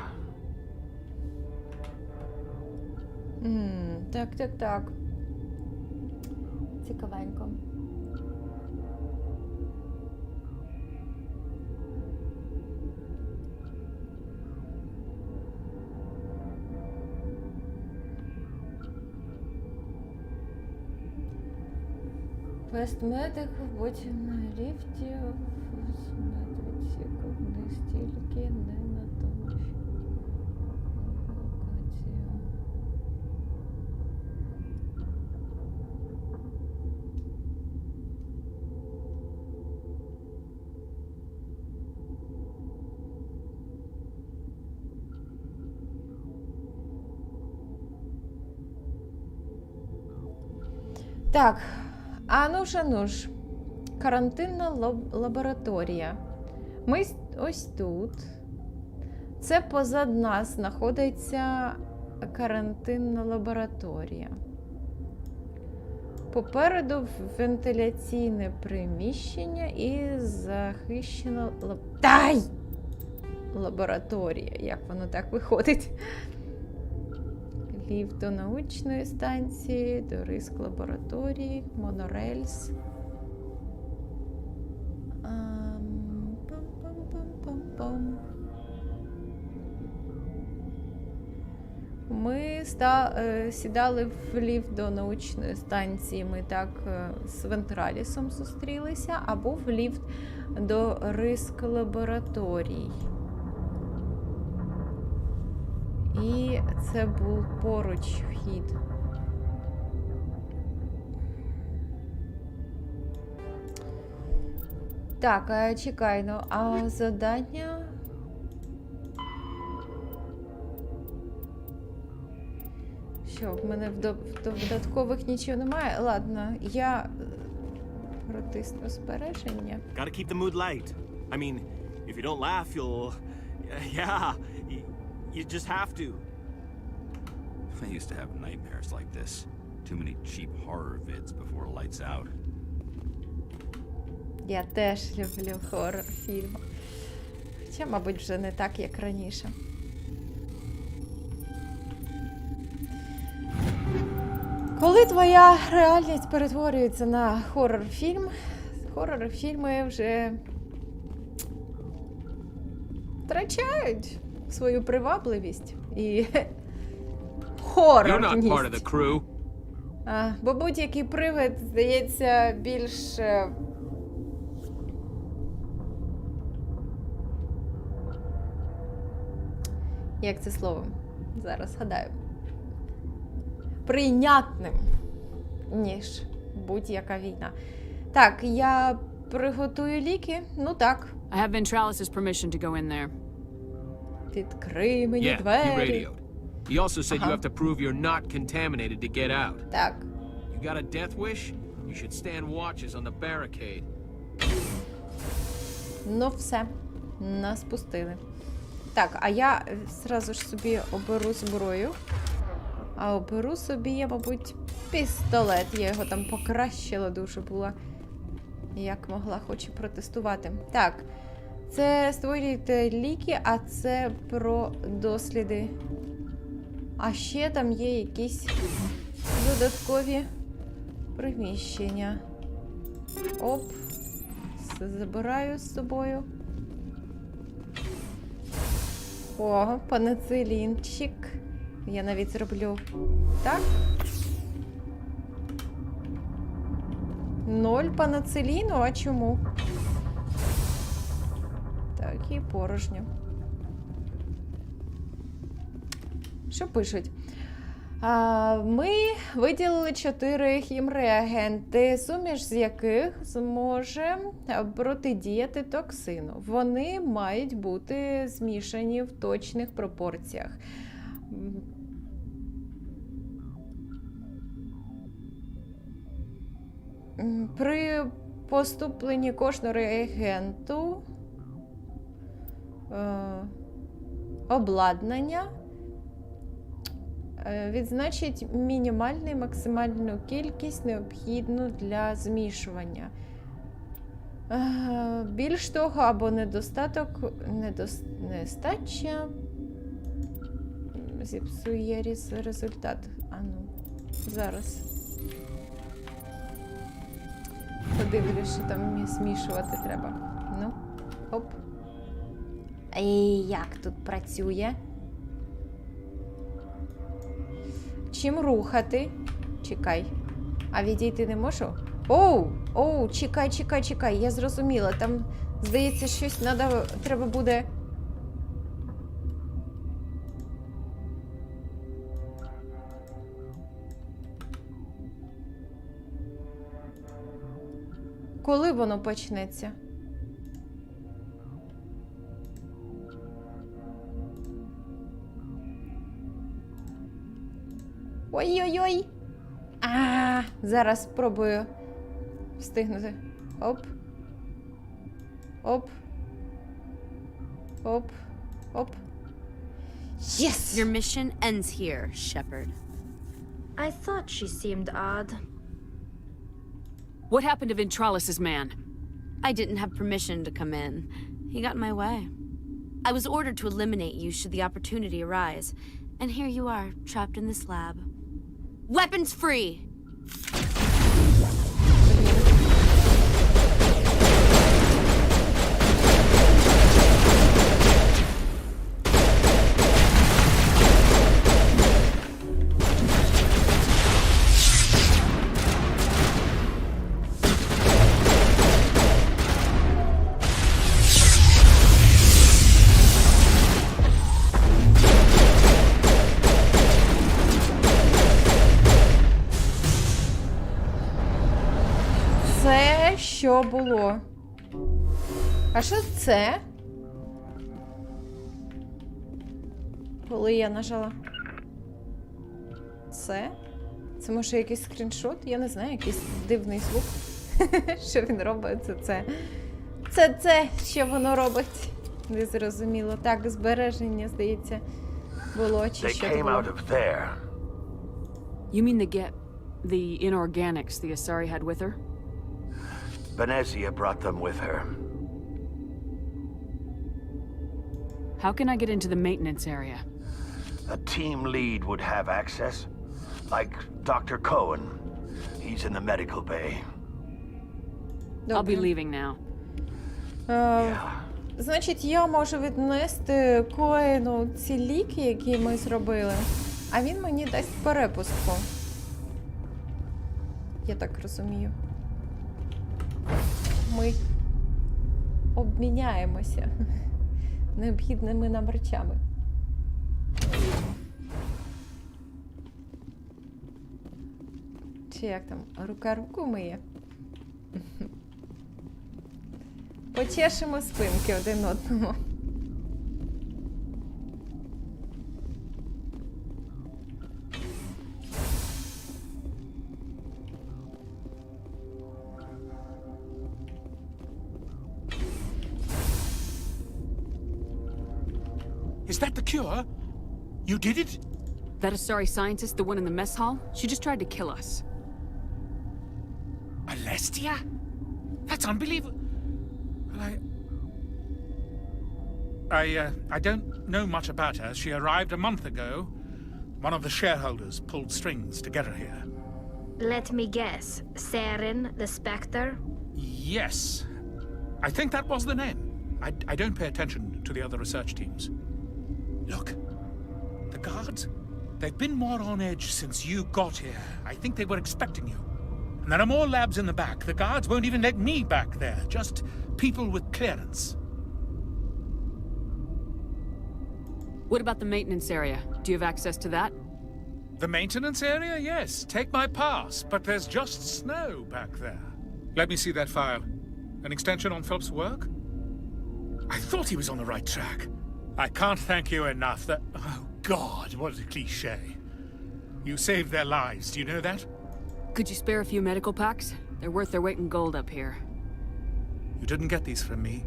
Так. Цікавенько. Вестмедик, потім на ліфті, вестмедик, куди стільки не на тому ж локацію. Так. Ну ж, карантинна лабораторія. Ми ось тут. Це позад нас знаходиться карантинна лабораторія. Попереду вентиляційне приміщення і захищена лабораторія. Як воно так виходить? Ліфт до научної станції, до риск лабораторії, монорельс. Ми сідали в ліфт до научної станції, ми так з Вентралісом зустрілися, або в ліфт до риск лабораторій. І це був поруч вхід. Так, чекай, ну, а завдання? Що, в мене в додаткових нічого немає? Ладно, я протисну збереження. Gotta keep the mood light. I mean, if you don't laugh, you'll... Yeah, you just have to. I used to have nightmares like this. Too many cheap horror vids before lights out. Я теж люблю хоррор-фільми. Хоча, мабуть, вже не так, як раніше. Коли твоя реальність перетворюється на хоррор-фільм, хоррор-фільми вже втрачають свою привабливість і хорорність. Бо будь-який привид здається більш... Як це слово? Зараз згадаю. Прийнятним, ніж будь-яка війна. Так, я приготую ліки. Ну так. I have Ventralis' permission to go in there. Відкрий мені двері. He also said you have to prove you're not contaminated to get out. Так. You got a death wish? You should stand watches on the barricade. Ну все, нас пустили. Так, а я зразу ж собі оберу зброю. А оберу собі я, мабуть, пістолет. Я його там покращила дуже була. Як могла, хочу протестувати. Так, це створюєте ліки, а це про досліди. А ще там є якісь додаткові приміщення. Оп. Забираю з собою. О, пеницилінчик. Я навіть зроблю так. 0 пенициліну, а чому? Так, і порожньо. Що пишуть? Ми виділили 4 хімреагенти, суміш з яких зможе протидіяти токсину. Вони мають бути змішані в точних пропорціях. При поступленні кожного реагенту обладнання відзначить мінімальну і максимальну кількість необхідну для змішування. Більш того, або нестача зіпсує результат. Ану, зараз. Подивлюсь, що там змішувати треба. Ну, оп. Як тут працює? Чим рухати? Чекай. А відійти не можу? Оу, чекай. Я зрозуміла. Там, здається, щось треба буде... Коли воно почнеться? Ой-ой-ой! Зараз спробую встигнути. Оп. Оп. Оп. Оп. Yes! Your mission ends here, Shepard. I thought she seemed odd. What happened to Ventralis's man? I didn't have permission to come in. He got in my way. I was ordered to eliminate you should the opportunity arise. And here you are, trapped in this lab. Weapons free! Що було? А що це? Коли я нажала? Це? Це може якийсь скріншот? Я не знаю, якийсь дивний звук. Що він робить? Це, що воно робить? Не зрозуміло. Так, збереження, здається, було чи що було. You mean the inorganics the Asari had with her? Venezia brought them with her. How can I get into the maintenance area? A team lead would have access. Like Dr. Cohen. He's in the medical bay. I'll be leaving now. Значить, я можу віднести Коену ці ліки, які ми зробили, а він мені дасть перепустку. Я так розумію. Ми обміняємося необхідними нам речами. Чи як там? Рука руку миє? Почешемо спинки один одному. Is that the cure? You did it? That Asari scientist, the one in the mess hall? She just tried to kill us. Alestia? That's unbelievable. Well, I don't know much about her. She arrived a month ago. One of the shareholders pulled strings to get her here. Let me guess. Saren, the Spectre? Yes. I think that was the name. I don't pay attention to the other research teams. Look, the guards, they've been more on edge since you got here. I think they were expecting you. And there are more labs in the back. The guards won't even let me back there. Just people with clearance. What about the maintenance area? Do you have access to that? The maintenance area? Yes. Take my pass. But there's just snow back there. Let me see that file. An extension on Phelps' work? I thought he was on the right track. I can't thank you enough. That... Oh, God, what a cliché. You saved their lives. Do you know that? Could you spare a few medical packs? They're worth their weight in gold up here. You didn't get these from me.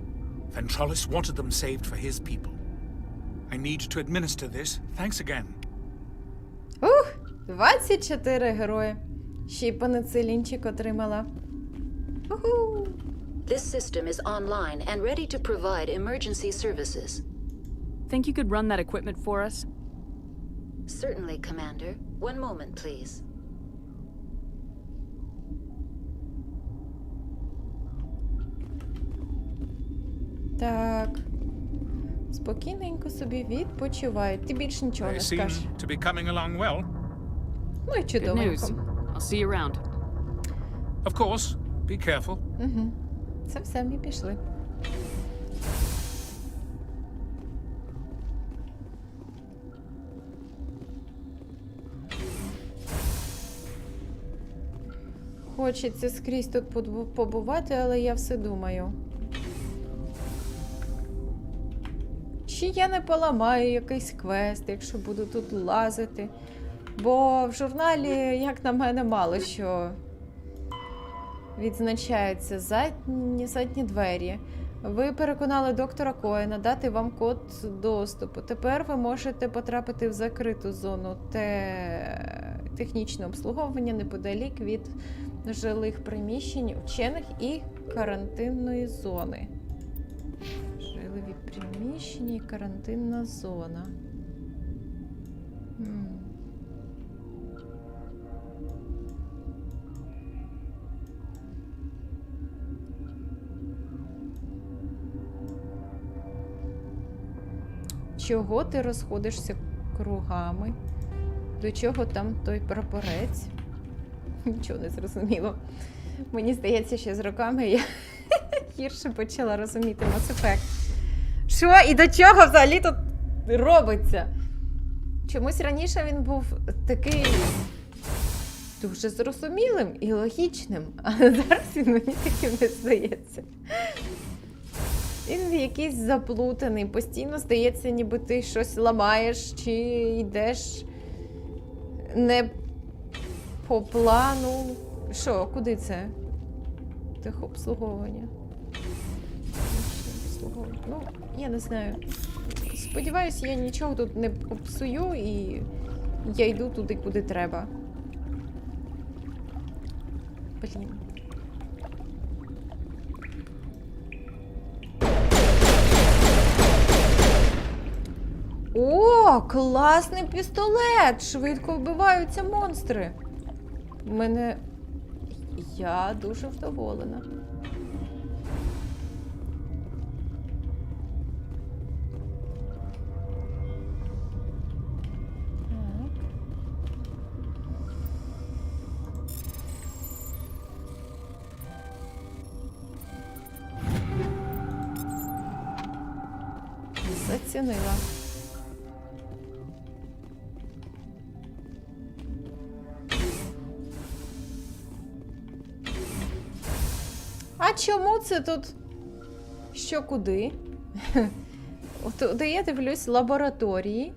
Ventrolis wanted them saved for his people. I need to administer this. Thanks again. 24 герої. Ще й пеницилінчик отримала. Уху! This system is online and ready to provide emergency services. Think you could run that equipment for us? Certainly, Commander. One moment, please. Так. Спокійненько собі відпочивай. Ти більш нічого They не seem скажеш. to be coming along well. Ну і Good чудовенько. news. I'll see you around. Of course. Be careful. Угу. Це все, ми пішли. Хочеться скрізь тут побувати, але я все думаю. Чи я не поламаю якийсь квест, якщо буду тут лазити? Бо в журналі, як на мене, мало що відзначається. Задні двері. Ви переконали доктора Коена дати вам код доступу. Тепер ви можете потрапити в закриту зону технічного обслуговування неподалік від жилих приміщень, вчених і карантинної зони. Жилові приміщення і карантинна зона. Чого ти розходишся кругами? До чого там той прапорець? Нічого не зрозуміло. Мені здається, що з роками я гірше почала розуміти Mass Effect. Що і до чого взагалі тут робиться? Чомусь раніше він був такий дуже зрозумілим і логічним, а зараз він мені таким не здається. Він якийсь заплутаний, постійно здається, ніби ти щось ламаєш, чи йдеш не по плану. Що, куди це? Техобслуговування. Ну, я не знаю. Сподіваюсь, я нічого тут не попсую і я йду туди, куди треба. Блін. О, класний пістолет! Швидко вбиваються монстри. Я дуже вдоволена. Зацінила. А чому це тут? Що куди? От я дивлюсь лабораторії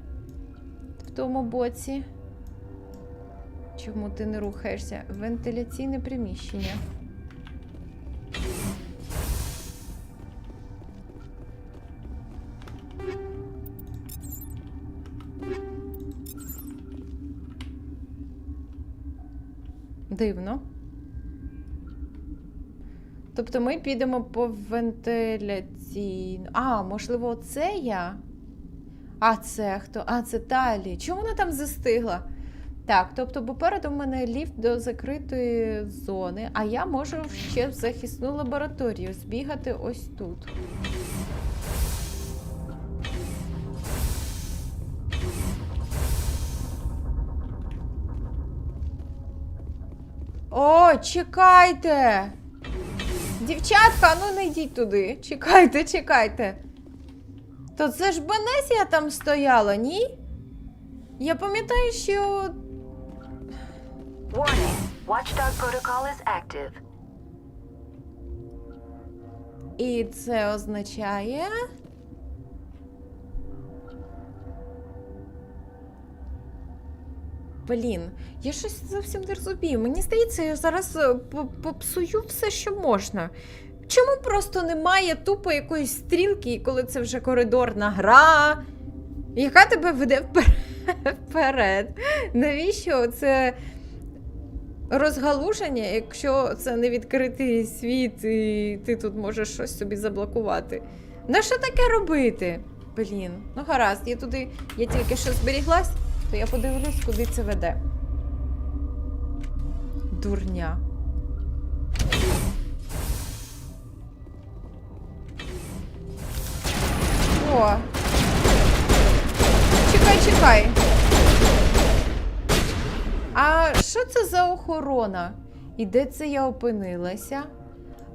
в тому боці. Чому ти не рухаєшся? Вентиляційне приміщення. Дивно. Тобто ми підемо по вентиляційну. А, можливо, це я? А це хто? А, це Талі. Чому вона там застигла? Так, тобто попереду в мене ліфт до закритої зони, а я можу ще в захисну лабораторію збігати ось тут. О, чекайте! Дівчатка, ну не йдіть туди. Чекайте, чекайте. То це ж Бенесія там стояла, ні? Я пам'ятаю, що... Warning. Watchdog protocol is active. І це означає... Блін, я щось зовсім не розумію. Мені здається, я зараз попсую все, що можна. Чому просто немає тупо якоїсь стрілки, коли це вже коридорна гра, яка тебе веде вперед? Навіщо це розгалуження, якщо це не відкритий світ і ти тут можеш щось собі заблокувати? На що таке робити? Блін, ну гаразд, я тільки що зберіглась, то я подивлюсь, куди це веде. Дурня. О! Чекай. А що це за охорона? І де це я опинилася?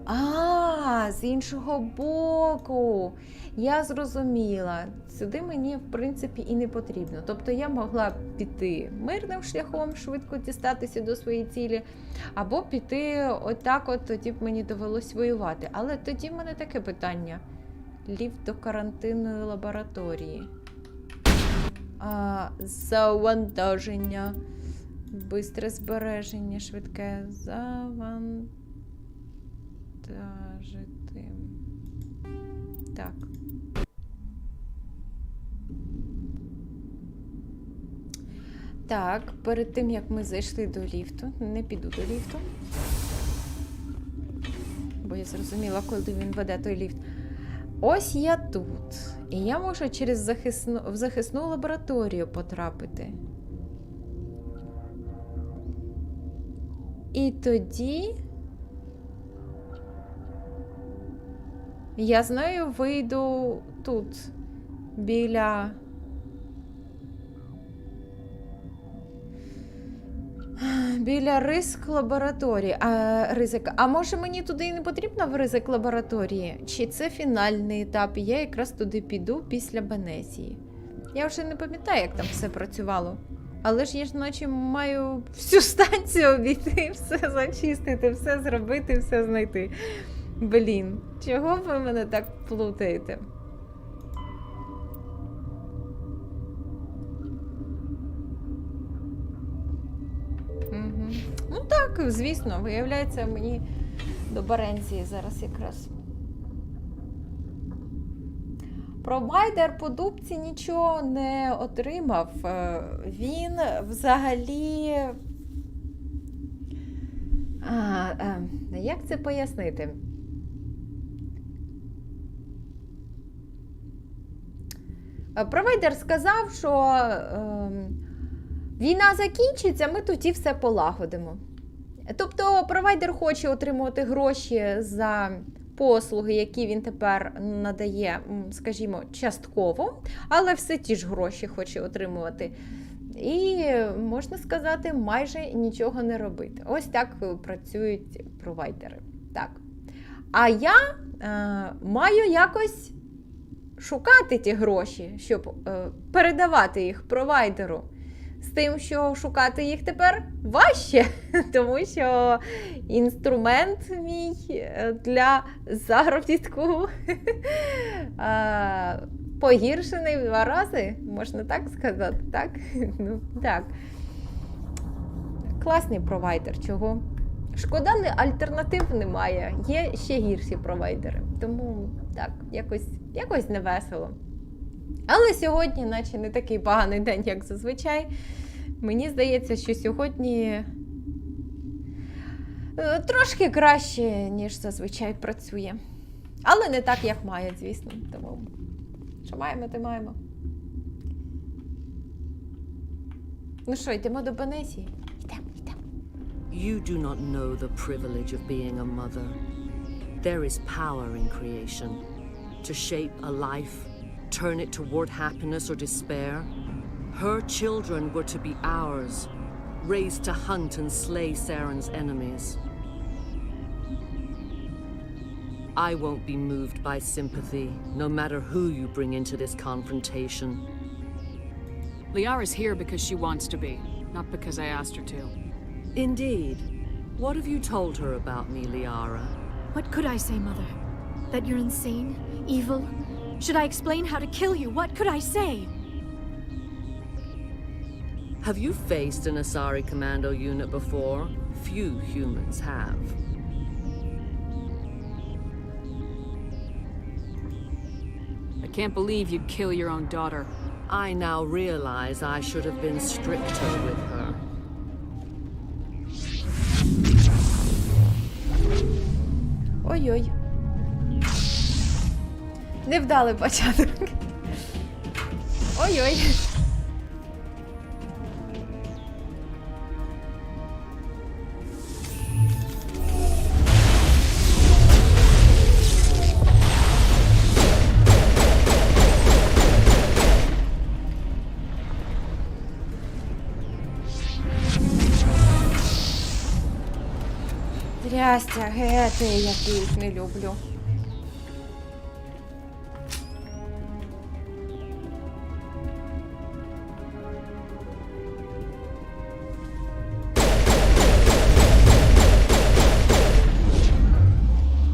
А, з іншого боку. Я зрозуміла. Сюди мені, в принципі, і не потрібно. Тобто я могла піти мирним шляхом, швидко дістатися до своєї цілі, або піти отак, тоді б мені довелось воювати. Але тоді в мене таке питання. Ліфт до карантинної лабораторії. Завантаження. Бистре збереження, швидке завантажити. Так. Так, перед тим, як ми зайшли до ліфту, не піду до ліфту, бо я зрозуміла, коли він веде той ліфт. Ось я тут. І я можу через в захисну лабораторію потрапити. І тоді я з нею вийду тут, біля ризик лабораторії. А може мені туди і не потрібно в ризик лабораторії? Чи це фінальний етап? І я якраз туди піду після Бенесії. Я вже не пам'ятаю, як там все працювало. Але ж я ж наче маю всю станцію обійти, все зачистити, все зробити, все знайти. Блін, чого ви мене так плутаєте? Угу. Ну так, звісно, виявляється, мені до Баренції зараз якраз. Провайдер по дубці нічого не отримав. Він взагалі... Як це пояснити? Провайдер сказав, що війна закінчиться, ми тоді все полагодимо. Тобто провайдер хоче отримувати гроші за послуги, які він тепер надає, скажімо, частково, але все ті ж гроші хоче отримувати. І, можна сказати, майже нічого не робити. Ось так працюють провайдери. Так. А я маю якось шукати ті гроші, щоб передавати їх провайдеру. З тим, що шукати їх тепер важче, тому що інструмент мій для заробітку погіршений в 2 рази, можна так сказати, так? Ну, так. Класний провайдер, чого? Шкода, альтернатив немає, є ще гірші провайдери, тому так, якось невесело. Але сьогодні, наче не такий поганий день, як зазвичай. Мені здається, що сьогодні Трошки краще, ніж зазвичай працює. Але не так, як має, звісно. Тому, що маємо, то маємо. Ну що, йдемо до Бенесії? Йдемо. You do not know the privilege of being a mother. There is power in creation. To shape a life, turn it toward happiness or despair. Her children were to be ours, raised to hunt and slay Saren's enemies. I won't be moved by sympathy, no matter who you bring into this confrontation. Liara's here because she wants to be, not because I asked her to. Indeed. What have you told her about me, Liara? What could I say, Mother? That you're insane? Evil? Should I explain how to kill you? What could I say? Have you faced an Asari commando unit before? Few humans have. I can't believe you'd kill your own daughter. I now realize I should have been stricter with her. Ой-ой. Невдалий початок. Ой-ой. Трястя, гети, яких не люблю.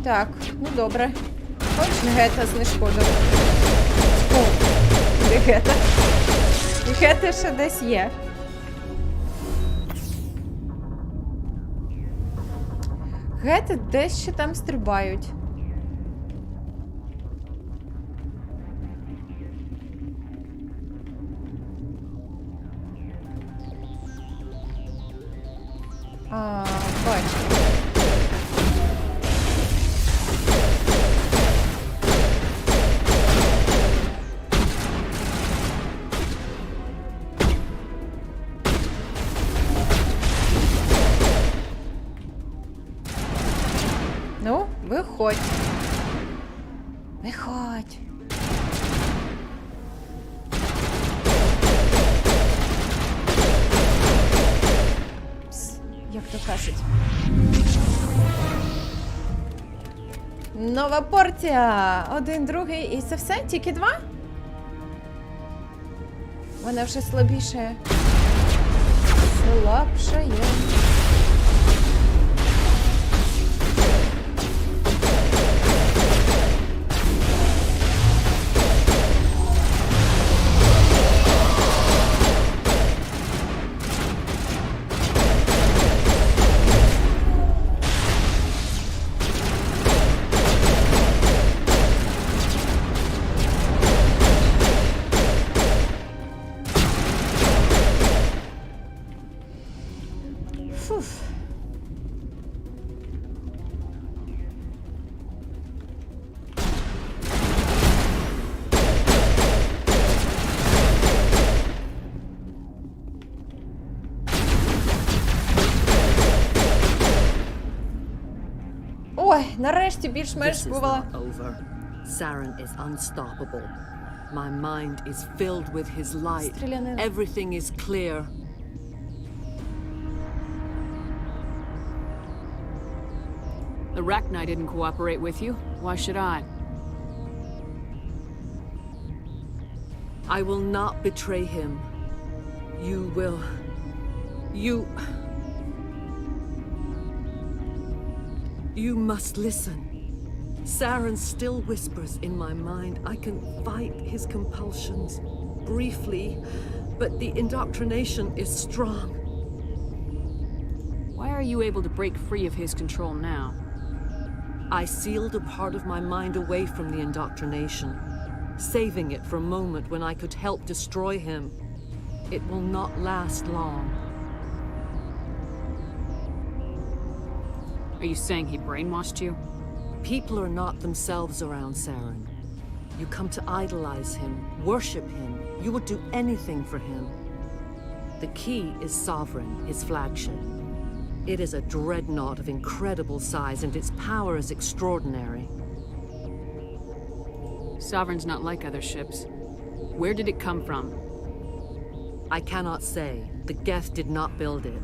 Так, ну добре. Хоч гета знешкодив. О, де гета? Гета ще десь є. Гети десь ще там стрибають. Бачу. Ну, виходь. Виходь. Пс, як то кажуть. Нова порція. 1, 2 і це все? Тільки 2? Вона вже слабіше. Слабшає. Ой, нарешті більш-менш бувала. Saren is unstoppable. My mind is filled with his light. Everything is clear. The Rachni didn't cooperate with you. Why should I? I will not betray him. You will. You must listen. Saren still whispers in my mind. I can fight his compulsions briefly, but the indoctrination is strong. Why are you able to break free of his control now? I sealed a part of my mind away from the indoctrination, saving it for a moment when I could help destroy him. It will not last long. Are you saying he brainwashed you? People are not themselves around Saren. You come to idolize him, worship him. You would do anything for him. The key is Sovereign, his flagship. It is a dreadnought of incredible size, and its power is extraordinary. Sovereign's not like other ships. Where did it come from? I cannot say. The Geth did not build it.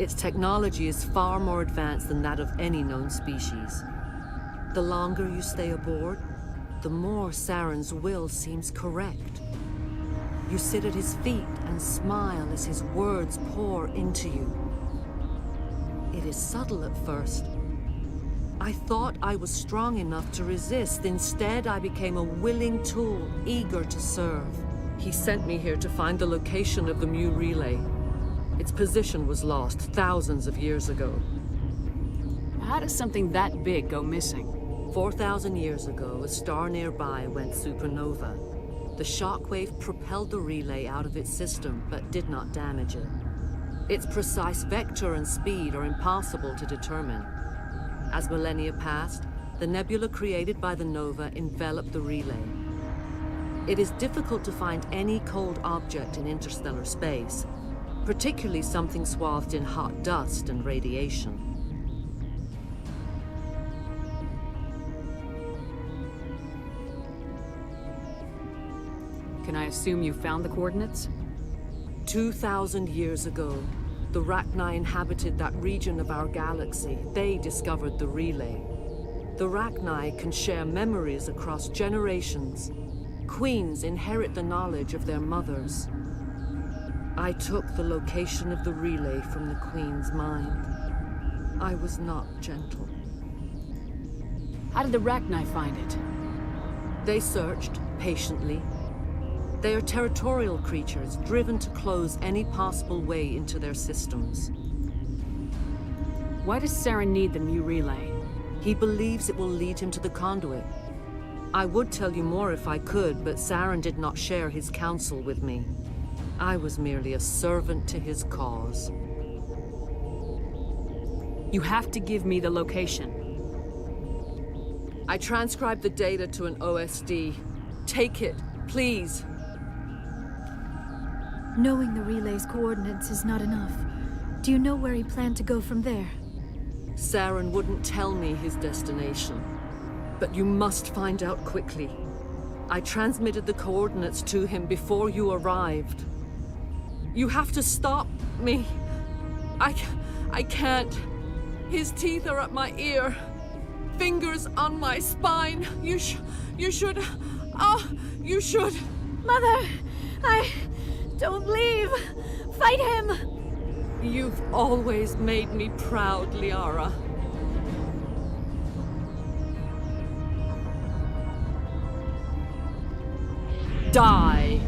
Its technology is far more advanced than that of any known species. The longer you stay aboard, the more Saren's will seems correct. You sit at his feet and smile as his words pour into you. It is subtle at first. I thought I was strong enough to resist. Instead, I became a willing tool, eager to serve. He sent me here to find the location of the Mu relay. Its position was lost thousands of years ago. How does something that big go missing? 4,000 years ago, a star nearby went supernova. The shockwave propelled the relay out of its system, but did not damage it. Its precise vector and speed are impossible to determine. As millennia passed, the nebula created by the nova enveloped the relay. It is difficult to find any cold object in interstellar space, particularly something swathed in hot dust and radiation. Can I assume you found the coordinates? 2,000 years ago, the Rachni inhabited that region of our galaxy. They discovered the relay. The Rachni can share memories across generations. Queens inherit the knowledge of their mothers. I took the location of the relay from the Queen's mind. I was not gentle. How did the Rachni find it? They searched, patiently. They are territorial creatures, driven to close any possible way into their systems. Why does Saren need the Mu relay? He believes it will lead him to the conduit. I would tell you more if I could, but Saren did not share his counsel with me. I was merely a servant to his cause. You have to give me the location. I transcribed the data to an OSD. Take it, please. Knowing the relay's coordinates is not enough. Do you know where he planned to go from there? Saren wouldn't tell me his destination. But you must find out quickly. I transmitted the coordinates to him before you arrived. You have to stop me. I can't. His teeth are at my ear. Fingers on my spine. You should. You should. Mother! Don't leave! Fight him! You've always made me proud, Liara. Die!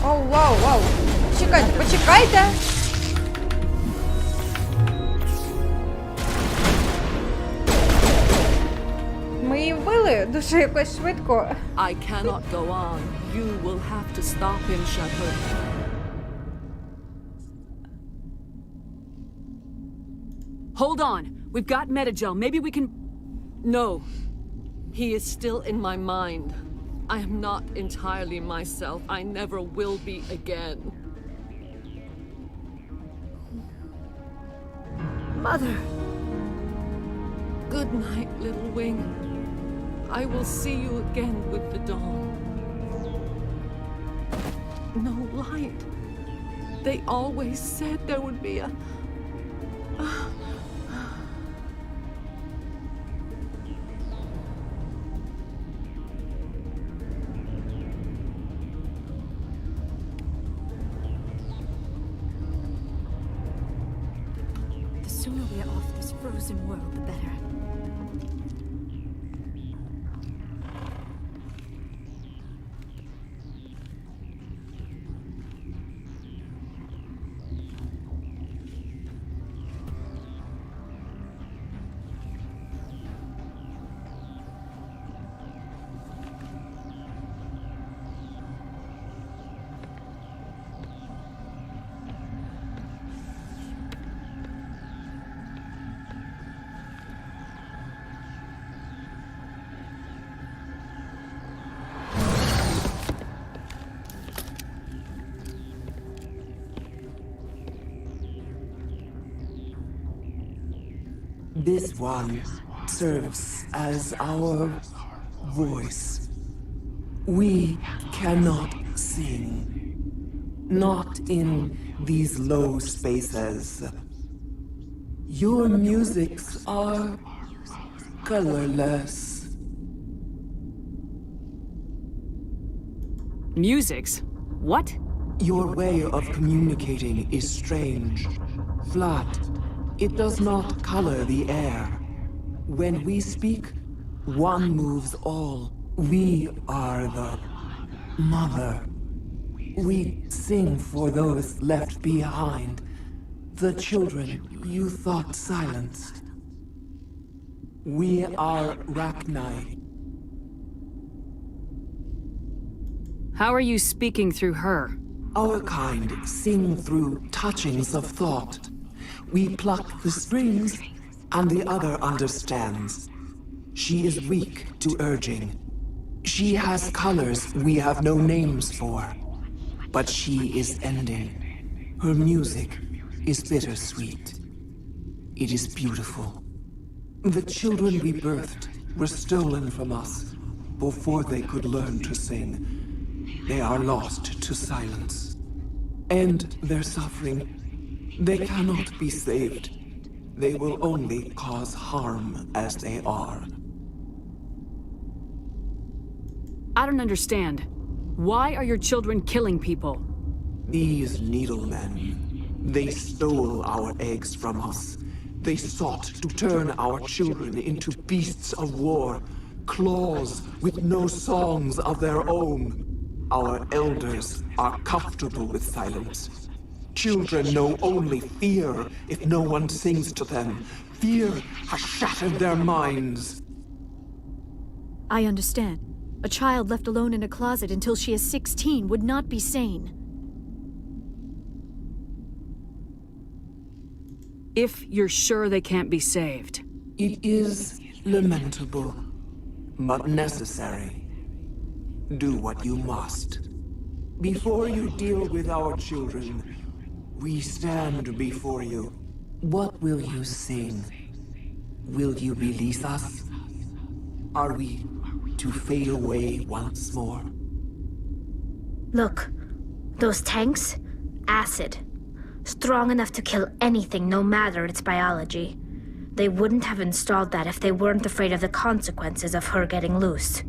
Оу, вау, вау. Почекайте. Ми її вбили дуже якось швидко. I cannot go on. You will have to stop him, Shepard. Hold on. We've got Metagel. Maybe we can... No. He is still in my mind. I am not entirely myself. I never will be again. Mother! Good night, little wing. I will see you again with the dawn. No light. They always said there would be a... The sooner we are off this frozen world, the better. This one serves as our voice. We cannot sing. Not in these low spaces. Your musics are colorless. Musics? What? Your way of communicating is strange, flat. It does not color the air. When we speak, one moves all. We are the mother. We sing for those left behind, the children you thought silenced. We are rachní. How are you speaking through her? Our kind sing through touchings of thought. We pluck the strings, and the other understands. She is weak to urging. She has colors we have no names for. But she is ending. Her music is bittersweet. It is beautiful. The children we birthed were stolen from us before they could learn to sing. They are lost to silence. And their suffering, they cannot be saved. They will only cause harm as they are. I don't understand. Why are your children killing people? These needlemen, they stole our eggs from us. They sought to turn our children into beasts of war, claws with no songs of their own. Our elders are comfortable with silence. Children know only fear if no one sings to them. Fear has shattered their minds. I understand. A child left alone in a closet until she is 16 would not be sane. If you're sure they can't be saved. It is lamentable, but necessary. Do what you must. Before you deal with our children, we stand before you. What will you sing? Will you release us? Are we to fade away once more? Look, those tanks? Acid. Strong enough to kill anything, no matter its biology. They wouldn't have installed that if they weren't afraid of the consequences of her getting loose.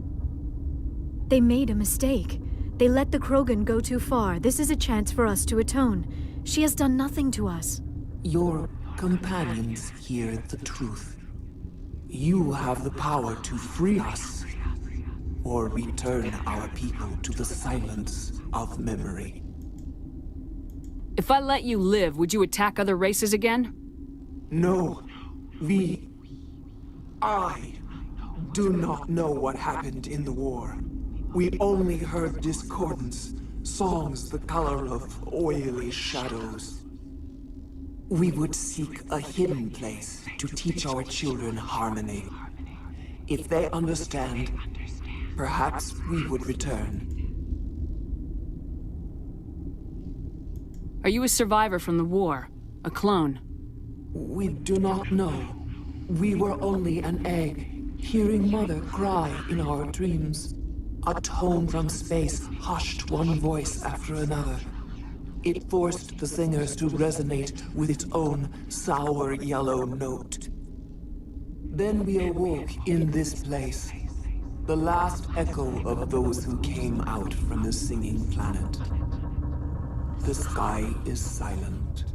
They made a mistake. They let the Krogan go too far. This is a chance for us to atone. She has done nothing to us. Your companions hear the truth. You have the power to free us, or return our people to the silence of memory. If I let you live, would you attack other races again? No. I do not know what happened in the war. We only heard discordance, songs the color of oily shadows. We would seek a hidden place to teach our children harmony. If they understand, perhaps we would return. Are you a survivor from the war? A clone? We do not know. We were only an egg, hearing Mother cry in our dreams. A tone from space hushed one voice after another. It forced the singers to resonate with its own sour yellow note. Then we awoke in this place, the last echo of those who came out from the singing planet. The sky is silent.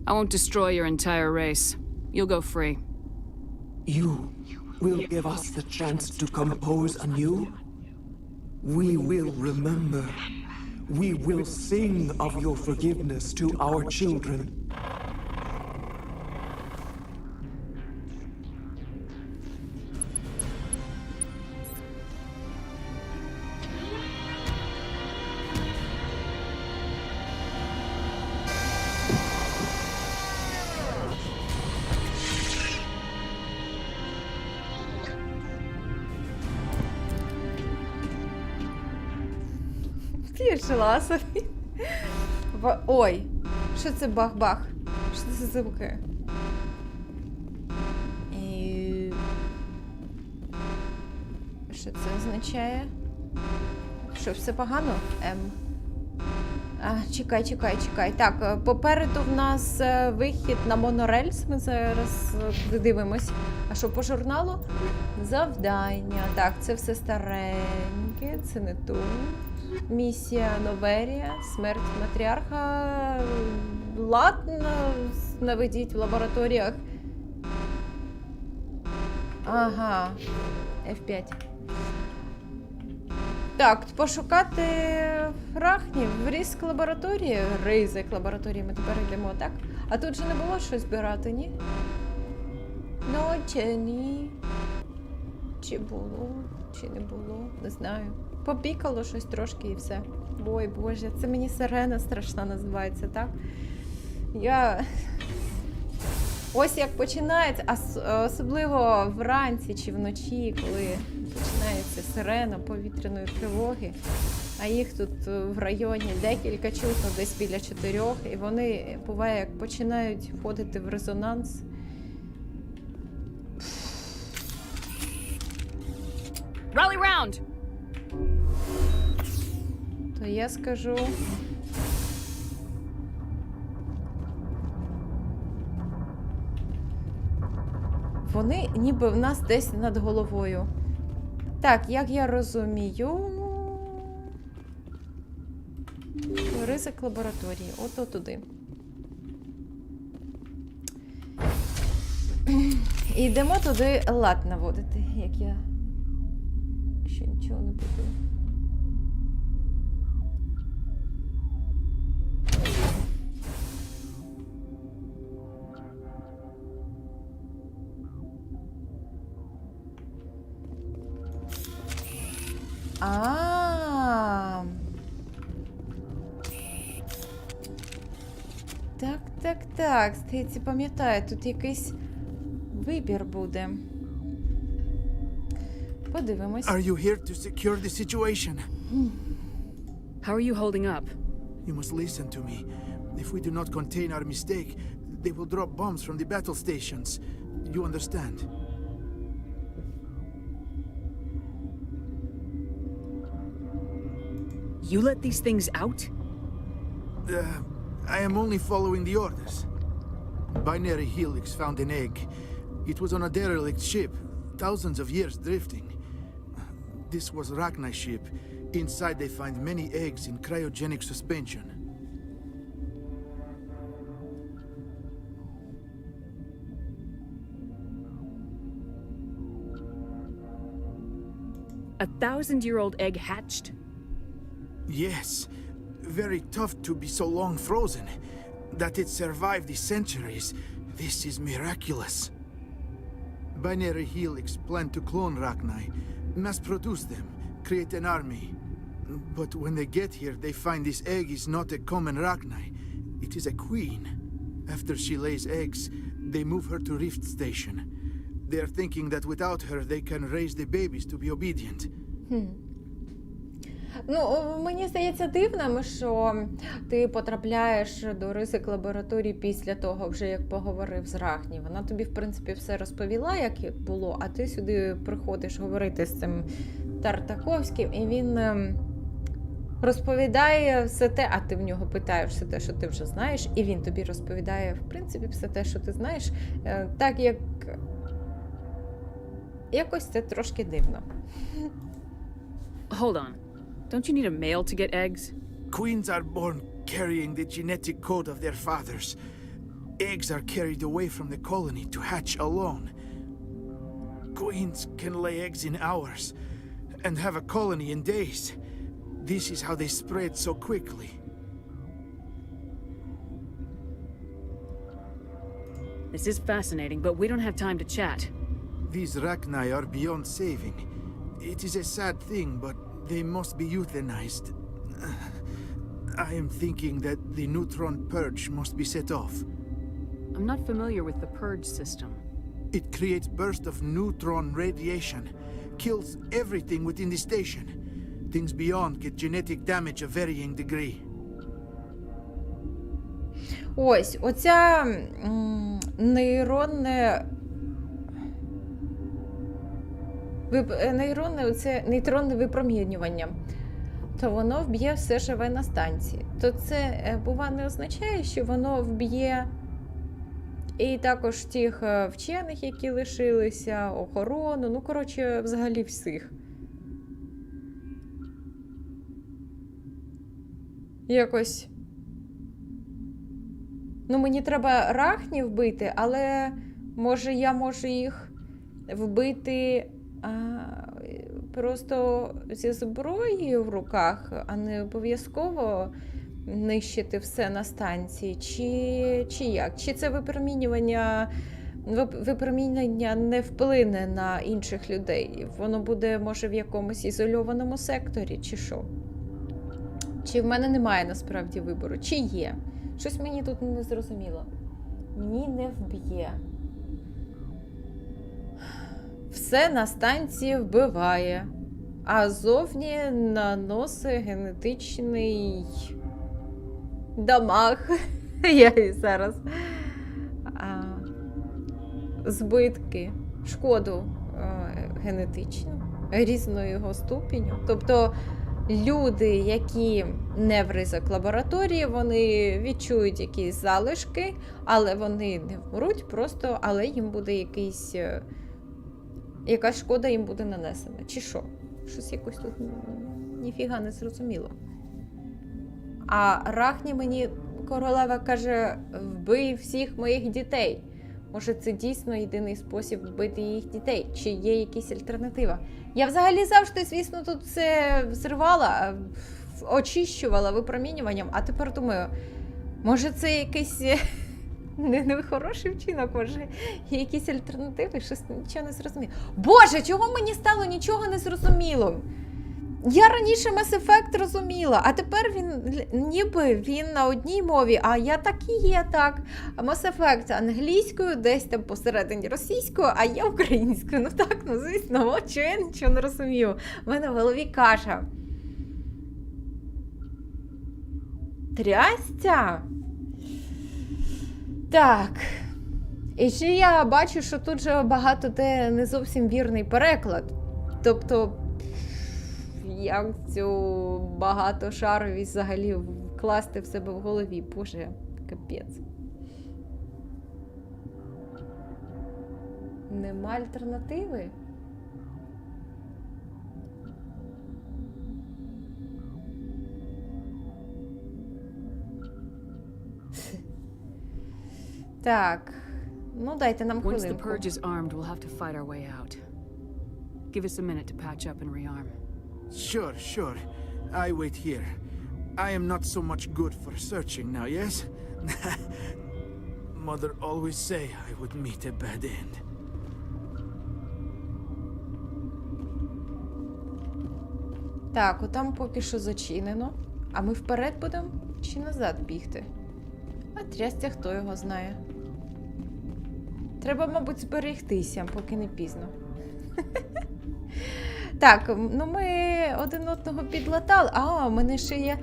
I won't destroy your entire race. You'll go free. You will give us the chance to compose anew? We will remember. We will sing of your forgiveness to our children. Пішла собі. Ой, що це бах-бах? Що це за звуки? Що це означає? Що, все погано? Чекай. Так, попереду в нас вихід на монорельс. Ми зараз дивимось. А що по журналу? Завдання. Так, це все стареньке, це не тут. Місія Новерія, смерть матріарха. Ладно, наведіть в лабораторіях. Ага, F5. Так, пошукати рахні в ризик лабораторії. Ризик лабораторії ми тепер йдемо, так? А тут же не було щось збирати, ні? Ну, чи ні? Чи було, чи не було, не знаю. Попікало щось трошки і все. Ой, Боже, це мені сирена страшна називається, так? Ось як починається, особливо вранці чи вночі, коли починається сирена повітряної тривоги, а їх тут в районі декілька чутно, десь біля 4, і вони, буває, як починають входити в резонанс. Rally round! То я скажу... Вони ніби в нас десь над головою. Так, як я розумію... Ризик лабораторії. Ото туди. І йдемо туди лад наводити, як я... Ще нічого не буду. Так, здається, пам'ятаю, тут якийсь вибір буде. Подивимось. Are you here to secure the situation? How are you holding up? You must listen to me. If we do not contain our mistake, they will drop bombs from the battle stations. You understand? You let these things out? I am only following the orders. Binary Helix found an egg. It was on a derelict ship, thousands of years drifting. This was Rachni's ship. Inside they find many eggs in cryogenic suspension. A 1,000-year-old egg hatched? Yes. Very tough to be so long frozen. That it survived the centuries. This is miraculous. Binary Helix planned to clone Rachni, mass-produce them, create an army. But when they get here, they find this egg is not a common Rachni. It is a queen. After she lays eggs, they move her to Rift Station. They are thinking that without her, they can raise the babies to be obedient. Ну, мені здається дивним, що ти потрапляєш до ризик лабораторії після того, вже як поговорив з Рахні. Вона тобі, в принципі, все розповіла, як було, а ти сюди приходиш говорити з цим Тартаковським, і він розповідає все те, а ти в нього питаєш все те, що ти вже знаєш, і він тобі розповідає, в принципі, все те, що ти знаєш, так як... Якось це трошки дивно. Hold on. Don't you need a male to get eggs? Queens are born carrying the genetic code of their fathers. Eggs are carried away from the colony to hatch alone. Queens can lay eggs in hours and have a colony in days. This is how they spread so quickly. This is fascinating, but we don't have time to chat. These Rachni are beyond saving. It is a sad thing, but they must be euthanized. I am thinking that the neutron purge must be set off. I'm not familiar with the purge system. It creates bursts of neutron radiation, kills everything within the station. Things beyond get genetic damage of varying degree. Ось, оця оце нейтронне випромінювання, то воно вб'є все живе на станції. То це, бува, не означає, що воно вб'є і також тих вчених, які лишилися, охорону, ну, коротше, взагалі всіх. Якось. Ну, мені треба рахні вбити, але може я можу їх вбити просто зі зброєю в руках, а не обов'язково нищити все на станції, чи як? Чи це випромінення не вплине на інших людей? Воно буде, може, в якомусь ізольованому секторі, чи що? Чи в мене немає насправді вибору? Чи є? Щось мені тут не зрозуміло. Ні, не вб'є. Все на станції вбиває, а зовні наносить генетичний дамаг. Я і зараз. Збитки, шкоду генетичну, різного його ступеню. Тобто люди, які не в ризик лабораторії, вони відчують якісь залишки, але вони не вмруть, просто, але їм буде якась шкода їм буде нанесена. Чи що? Щось якось тут ніфіга не зрозуміло. А рахні мені королева каже, вбий всіх моїх дітей. Може, це дійсно єдиний спосіб вбити їх дітей? Чи є якась альтернатива? Я взагалі завжди, звісно, тут все зривала, очищувала випромінюванням, а тепер думаю, може це якийсь не хороший вчинок, може є якісь альтернативи, щось нічого не зрозуміло. Боже, чого мені стало нічого не зрозуміло? Я раніше Mass Effect розуміла, а тепер він на одній мові, а я так і є, так. Mass Effect англійською, десь там посередині російською, а я українською. Ну так, ну звісно, от що я нічого не розумію. У мене в голові каша. Трястя? Так. І ще я бачу, що тут же багато де не зовсім вірний переклад. Тобто, як цю багатошаровість взагалі вкласти в себе в голові? Боже, капець. Нема альтернативи? Так. Ну, дайте нам Once the хвилинку. purge is armed, we'll have to fight our way out. Give us a minute to patch up and rearm. Sure. I wait here. I am not so much good for searching now, yes? Mother always say I would meet a bad end. Так, отам поки що зачинено. А ми вперед будемо чи назад бігти? А трястя хто його знає. Треба, мабуть, зберегтися, поки не пізно. Так, ну ми один одного підлатали. А, у мене ще є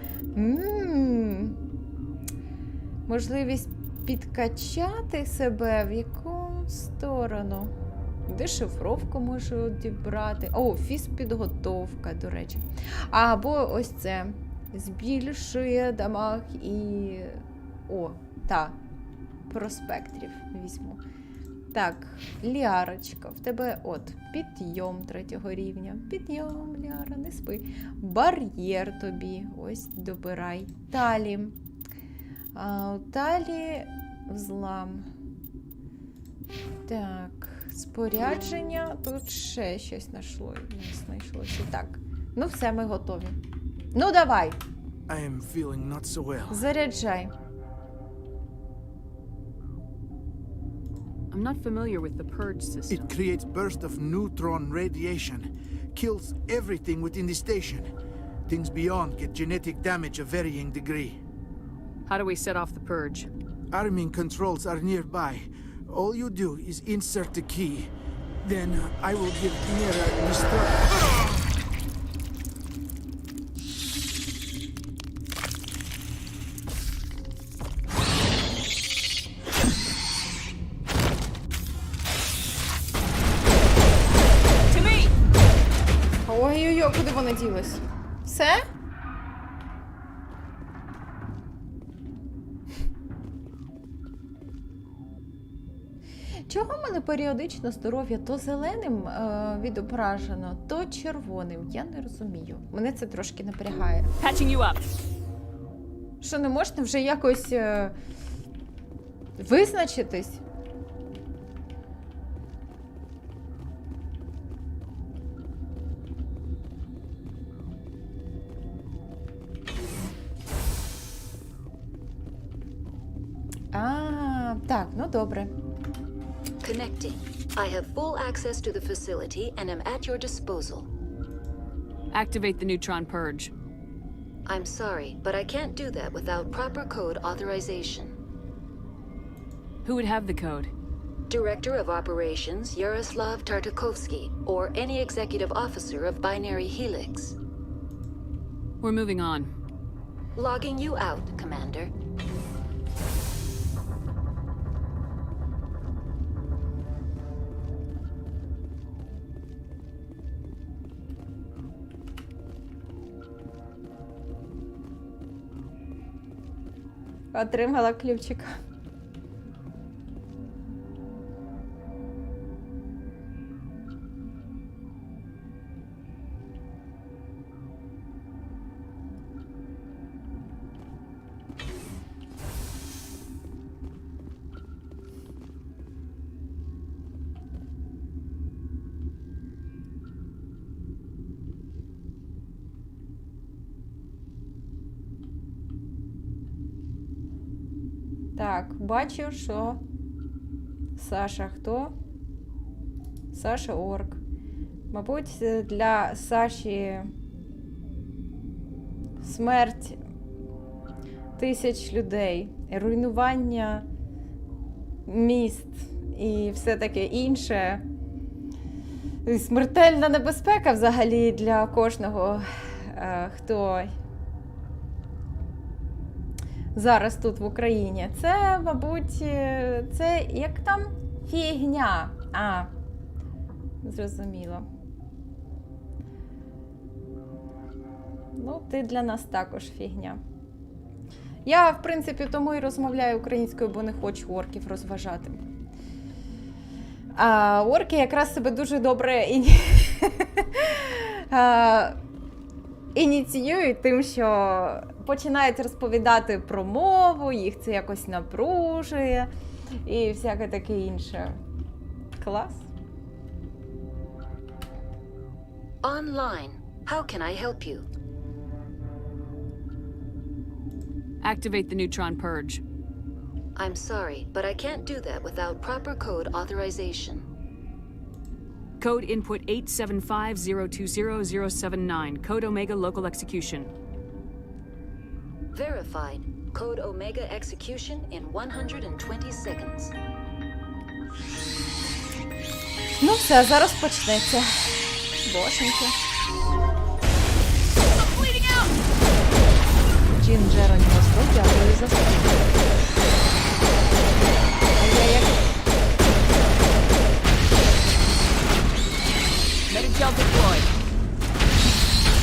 можливість підкачати себе в яку сторону. Дешифровку можу дібрати. О, фізпідготовка, до речі. Або ось це. Збільшує дамаг і... О, та. Проспектрів візьму. Так, Ліарочка, в тебе от підйом 3-го рівня. Підйом, Ліара, не спи. Бар'єр тобі, ось, добирай. Талі. У Талі взлам. Так, спорядження. Тут ще щось знайшлося. Так, ну все, ми готові. Ну, давай. I am feeling not so well. Заряджай. I'm not familiar with the purge system. It creates burst of neutron radiation. Kills everything within the station. Things beyond get genetic damage of varying degree. How do we set off the purge? Arming controls are nearby. All you do is insert the key. Then I will give Mira Що, куди воно ділось? Все? Чого в мене періодично здоров'я то зеленим відображено, то червоним? Я не розумію. Мене це трошки напрягає. Patching you up. Що, не можна вже якось визначитись? Так, ну добре. Connecting. I have full access to the facility and am at your disposal. Activate the neutron purge. I'm sorry, but I can't do that without proper code authorization. Who would have the code? Director of Operations Yaroslav Tartakovsky, or any executive officer of Binary Helix. We're moving on. Logging you out, Commander. Отримала ключик. Так, бачу, що Саша хто? Саша Орк. Мабуть, для Саші смерть тисяч людей, руйнування міст і все таке інше. Смертельна небезпека взагалі для кожного, хто зараз тут в Україні. Це, мабуть, це як там фігня. Зрозуміло. Ну, ти для нас також фігня. Я, в принципі, тому і розмовляю українською, бо не хочу орків розважати. А орки якраз себе дуже добре ініціюють тим, що починають розповідати про мову, їх це якось напружує і всяке таке інше. Клас. Online. How can I help you? Activate the neutron purge. I'm sorry, but I can't do that without proper code authorization. Code input 875020079. Code Omega local execution. Verified. Code Omega execution in 120 seconds. Ну все, зараз почнеться. Бошеньки. Джинджеронь мосту, дякую за спину. А я як...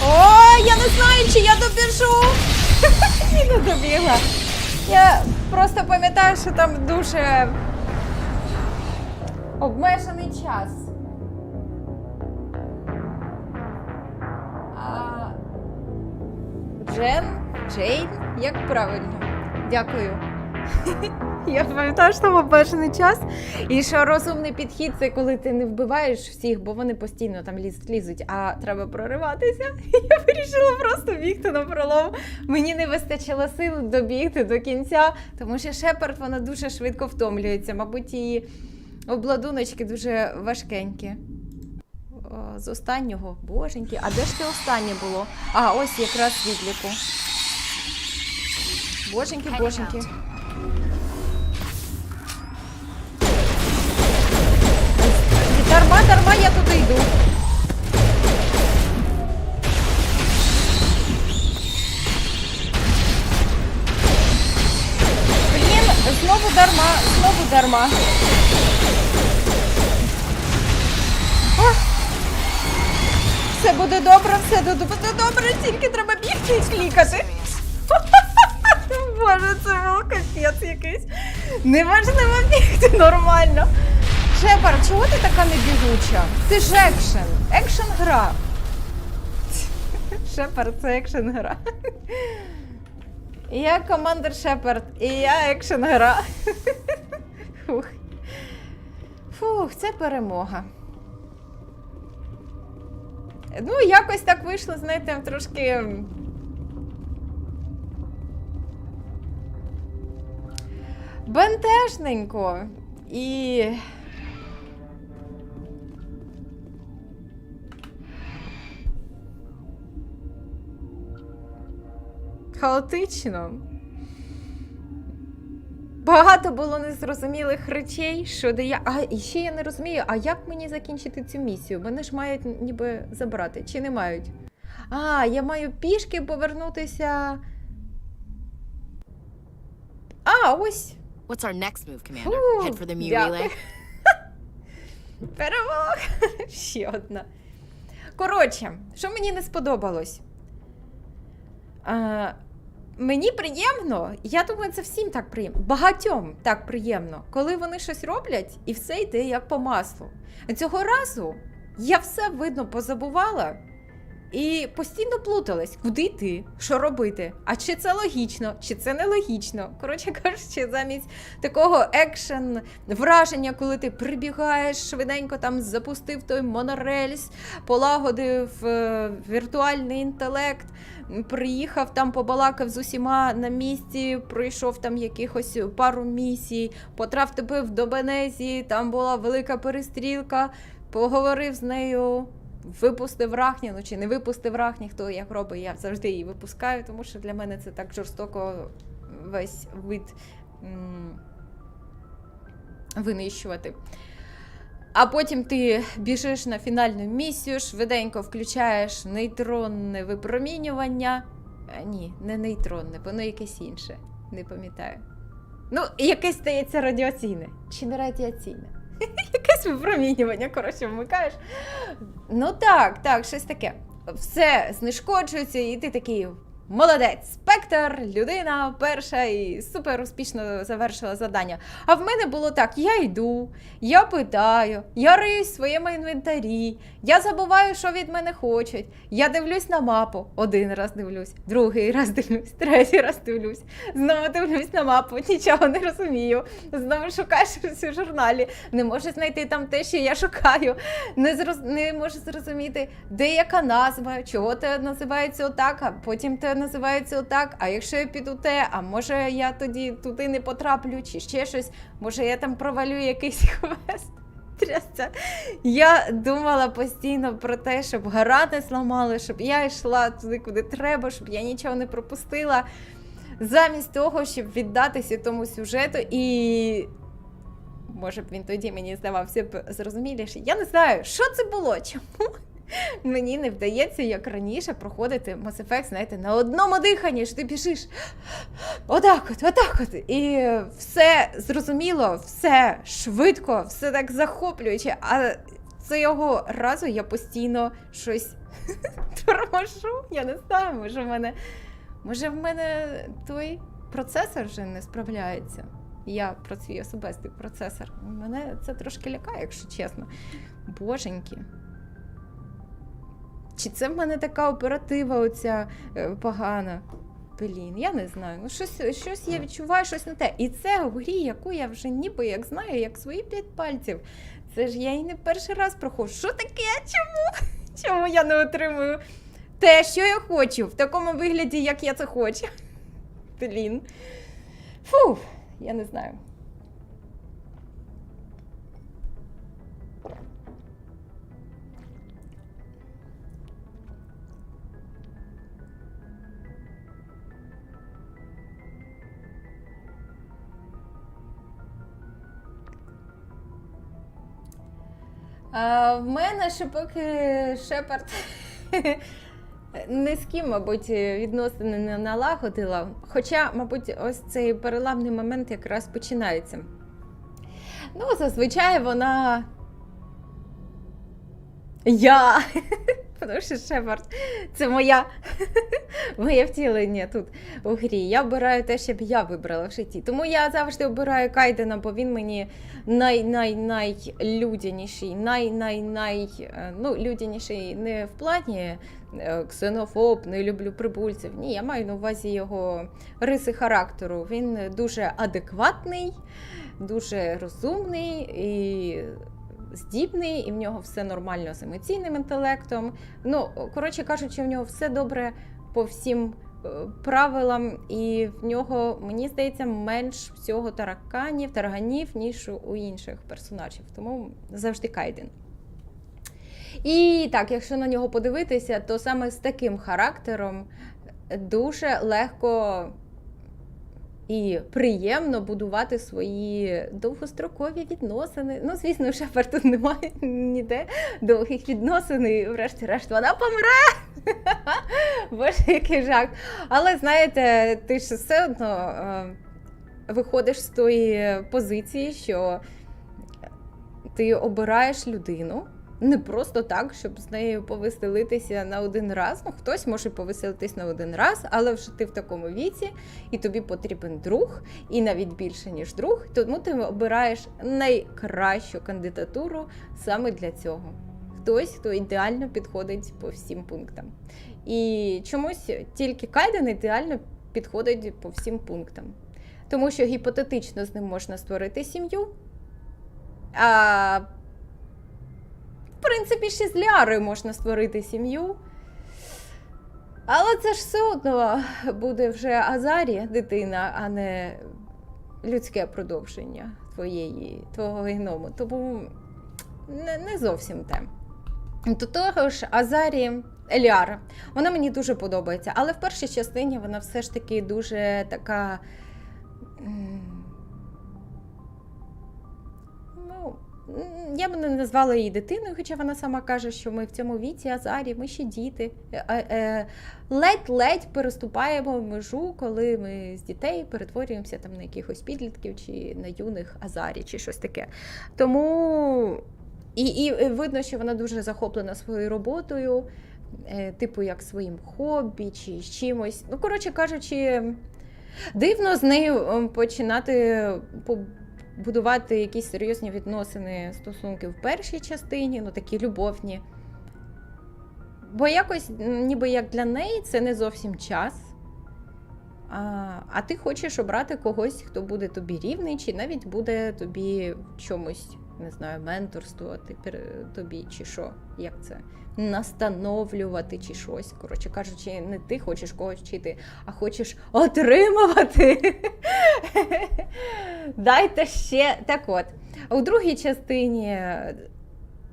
О, я не знаю, чи я добіжу. Ні, не добігла. Я просто пам'ятаю, що там дуже обмежений час. Джейн, як правильно? Дякую. Я пам'ятаю, що там обмежений час. І що розумний підхід – це коли ти не вбиваєш всіх, бо вони постійно там лізуть, а треба прориватися. Я вирішила просто бігти напролом. Мені не вистачило сил добігти до кінця, тому що Шепард, вона дуже швидко втомлюється. Мабуть, її обладуночки дуже важкенькі. З останнього, боженьки. А де ж ти останнє було? А, ось якраз відліку. Боженьки, боженьки. Дарма я туди йду. Блін, знову дарма. Все, буде добре, все буде добре, тільки треба бігти і клікати. Боже, це був капець якийсь. Неможливо бігти нормально. Шепард, чого ти така небігуча? Ти ж екшен. Екшен-гра. Шепард, це екшен-гра. Я командир Шепард, і я екшен-гра. Фух. Фух, це перемога. Ну, якось так вийшло, знаєте, трошки... бентежненько. І... хаотично. Багато було незрозумілих речей, що де я... А, і ще я не розумію, а як мені закінчити цю місію? Мене ж мають ніби забрати, чи не мають? А, я маю пішки повернутися... А, ось. What's our next move, Commander? Head for the Mew relay? Перемог! Ще одна. Коротше, що мені не сподобалось? Мені приємно, я думаю, це всім так приємно, багатьом так приємно, коли вони щось роблять і все йде як по маслу. Цього разу я все, видно, позабувала і постійно плуталась, куди йти, що робити, а чи це логічно, чи це нелогічно. Коротше кажучи, замість такого екшен враження, коли ти прибігаєш, швиденько там запустив той монорельс, полагодив віртуальний інтелект, приїхав там, побалакав з усіма на місці, пройшов там якихось пару місій, потрапив до Бенезії, там була велика перестрілка, поговорив з нею, випустив рахні, ну чи не випустив рахні, хто як робить, я завжди її випускаю, тому що для мене це так жорстоко весь вид винищувати. А потім ти біжиш на фінальну місію, швиденько включаєш нейтронне випромінювання. Ні, не нейтронне, воно якесь інше, не пам'ятаю. Ну, якесь стається радіаційне, чи не радіаційне. Якесь випромінювання, коротше, вмикаєш. Ну так, щось таке. Все знешкоджується, і ти такий молодець, спектр, людина перша і супер успішно завершила завдання. А в мене було так, я йду, я питаю, я риюсь в своєму інвентарі, я забуваю, що від мене хочуть, я дивлюсь на мапу, один раз дивлюсь, другий раз дивлюсь, третій раз дивлюсь, знову дивлюсь на мапу, нічого не розумію, знову шукаю щось у журналі, не можу знайти там те, що я шукаю, не можу зрозуміти, де яка назва, чого те називається отак, а потім те називається отак, а якщо я піду те, а може я тоді туди не потраплю, чи ще щось, може я там провалю якийсь квест. Трясця. Я думала постійно про те, щоб гора не зламали, щоб я йшла туди, куди треба, щоб я нічого не пропустила, замість того, щоб віддатися тому сюжету і... Може б він тоді мені здавався б зрозуміліше. Я не знаю, що це було, чому мені не вдається, як раніше, проходити Mass Effect, знаєте, на одному диханні, що ти біжиш отак от, і все зрозуміло, все швидко, все так захоплююче, а цього разу я постійно щось торможу, я не знаю, може в мене той процесор вже не справляється. Я про свій особистий процесор. Мене це трошки лякає, якщо чесно. Боженьки. Чи це в мене така оператива оця погана? Блін, я не знаю. Ну, щось я відчуваю, щось не те. І це в грі, яку я вже ніби як знаю, як свої 5 пальців. Це ж я і не перший раз проходжу. Що таке? Чому? Чому я не отримую те, що я хочу? В такому вигляді, як я це хочу. Блін. Фух. Я не знаю. В мене ще поки Шепард не з ким, мабуть, відносини не налагодила. Хоча, мабуть, ось цей переламний момент якраз починається. Ну, зазвичай вона... Тому що Шепард – це моє втілення тут у грі. Я обираю те, що б я вибрала в житті. Тому я завжди обираю Кайдена, бо він мені людяніший, людяніший не в плані ксенофоб, не люблю прибульців. Ні, я маю на увазі його риси характеру. Він дуже адекватний, дуже розумний і здібний, і в нього все нормально з емоційним інтелектом. Ну, коротше кажучи, в нього все добре по всім правилам, і в нього, мені здається, менш всього тараганів, ніж у інших персонажів. Тому завжди Кайден. І так, якщо на нього подивитися, то саме з таким характером дуже легко і приємно будувати свої довгострокові відносини. Ну, звісно, Шепард тут немає ніде довгих відносин, і врешті-решт вона помре. Боже, який жах. Але, знаєте, ти ж все одно виходиш з тої позиції, що ти обираєш людину, не просто так, щоб з нею повеселитися на один раз. Ну, хтось може повеселитись на один раз, але вже ти в такому віці, і тобі потрібен друг, і навіть більше, ніж друг. Тому ти обираєш найкращу кандидатуру саме для цього. Хтось, хто ідеально підходить по всім пунктам. І чомусь тільки Кайден ідеально підходить по всім пунктам. Тому що гіпотетично з ним можна створити сім'ю, а в принципі, ще з Лярою можна створити сім'ю. Але це ж все одно буде вже Азарі, дитина, а не людське продовження твого геному. Тому не зовсім те. До того ж, Азарі, Ляра, вона мені дуже подобається. Але в першій частині вона все ж таки дуже така... Я б не назвала її дитиною, хоча вона сама каже, що ми в цьому віці, Азарі, ми ще діти. Ледь-ледь переступаємо межу, коли ми з дітей перетворюємося там на якихось підлітків чи на юних Азарі, чи щось таке. Тому і видно, що вона дуже захоплена своєю роботою, типу як своїм хобі чи чимось. Ну, коротше кажучи, дивно з нею починати будувати якісь серйозні відносини, стосунки в першій частині, ну такі любовні. Бо якось, ніби як для неї, це не зовсім час. А ти хочеш обрати когось, хто буде тобі рівний, чи навіть буде тобі в чомусь, не знаю, менторствувати тобі, чи що, як це, настановлювати, чи щось. Коротше кажучи, не ти хочеш когось вчити, а хочеш отримувати. Дайте ще. Так от, у другій частині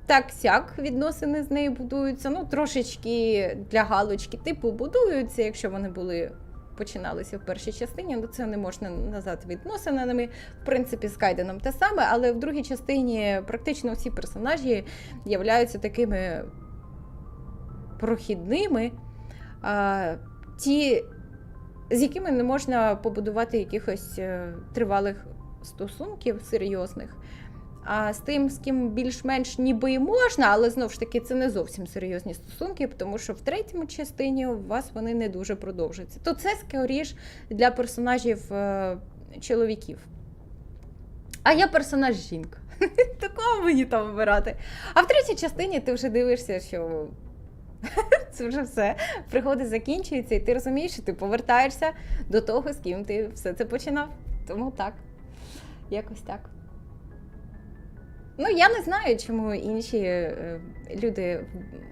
так-сяк відносини з нею будуються, ну, трошечки для галочки, типу, будуються, якщо вони починалися в першій частині, ну це не можна назвати відносинами. В принципі, з Кайденом те саме, але в другій частині практично всі персонажі являються такими прохідними, ті, з якими не можна побудувати якихось тривалих стосунків серйозних. А з тим, з ким більш-менш ніби і можна, але знову ж таки це не зовсім серйозні стосунки, тому що в третьому частині у вас вони не дуже продовжуються. То це скоріш для персонажів чоловіків. А я персонаж жінка. Такого мені там обирати. А в третій частині ти вже дивишся, що це вже все. Пригоди закінчуються, і ти розумієш, що ти повертаєшся до того, з ким ти все це починав. Тому так. Якось так. Ну, я не знаю, чому інші люди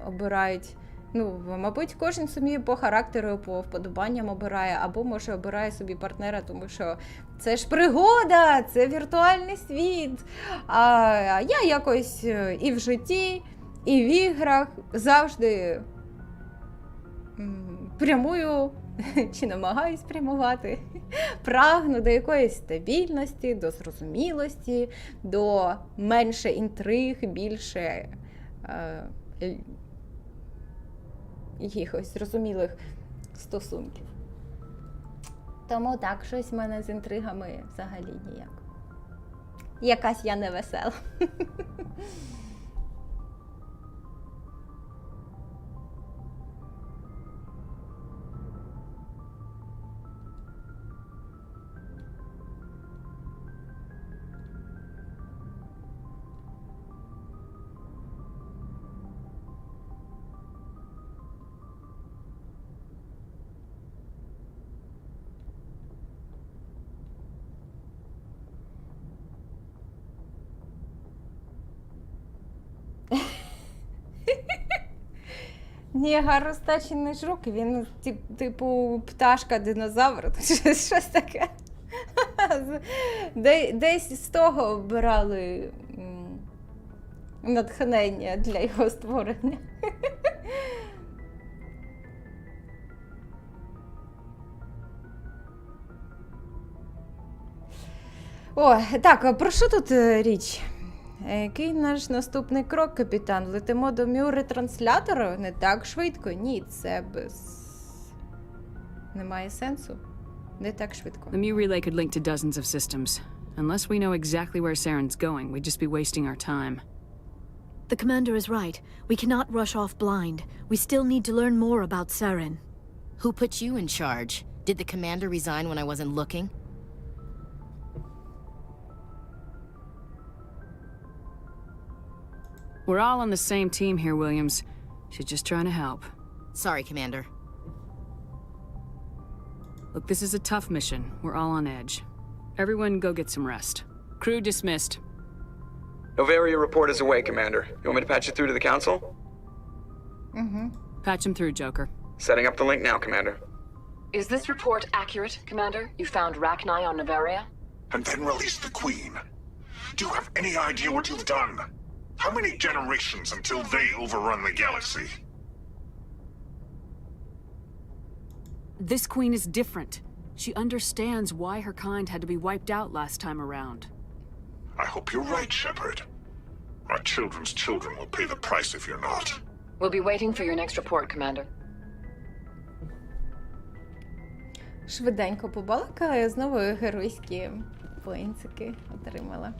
обирають. Ну, мабуть, кожен собі по характеру, по вподобанням обирає, або, може, обирає собі партнера, тому що це ж пригода, це віртуальний світ. А я якось і в житті, і в іграх завжди прямую, чи намагаюсь прямувати, прагну до якоїсь стабільності, до зрозумілості, до менше інтриг, більше якихось зрозумілих стосунків. Тому так, щось в мене з інтригами взагалі ніяк. Якась я невесела. Ніагар стачений жук, він типу пташка-динозавр, щось таке. Десь з того брали натхнення для його створення. О, так, про що тут річ? Який наш наступний крок, капітан? Летимо до мю-ретранслятору? Не так швидко? Ні, це немає сенсу. Не так швидко. The Mew relay could link to dozens of systems. Unless we know exactly where Saren's going, we'd just be wasting our time. The commander is right. We cannot rush off blind. We still need to learn more about Saren. Who put you in charge? Did the commander resign when I wasn't looking? We're all on the same team here, Williams. She's just trying to help. Sorry, Commander. Look, this is a tough mission. We're all on edge. Everyone go get some rest. Crew dismissed. Novaria report is away, Commander. You want me to patch it through to the Council? Mm-hmm. Patch him through, Joker. Setting up the link now, Commander. Is this report accurate, Commander? You found Rachni on Novaria? And then released the Queen. Do you have any idea what you've done? How many generations until they overrun the galaxy? This queen is different. She understands why her kind had to be wiped out last time around. I hope you're right, Shepard. Our children's children will pay the price if you're not. We'll be waiting for your next report, Commander. Швиденько побалакала, знову геройські поінцики отримала.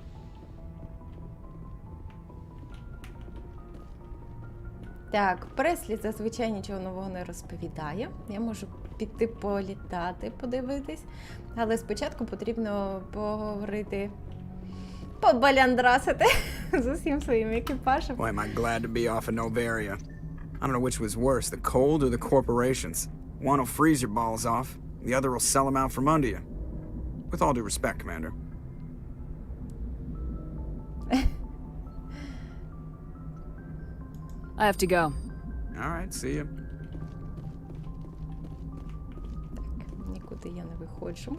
Так, Преслі зазвичай нічого нового не розповідає. Я можу піти політати, подивитись. Але спочатку потрібно поговорити, побаляндрасити з усім своїм екіпажем. Boy, am I glad to be off of Novaria. I don't know which was worse, the cold or the corporations. One will freeze your balls off, the other will sell them out from under you. With all due respect, Commander. I have to go. All right, see you. Так, нікуди я не виходжу.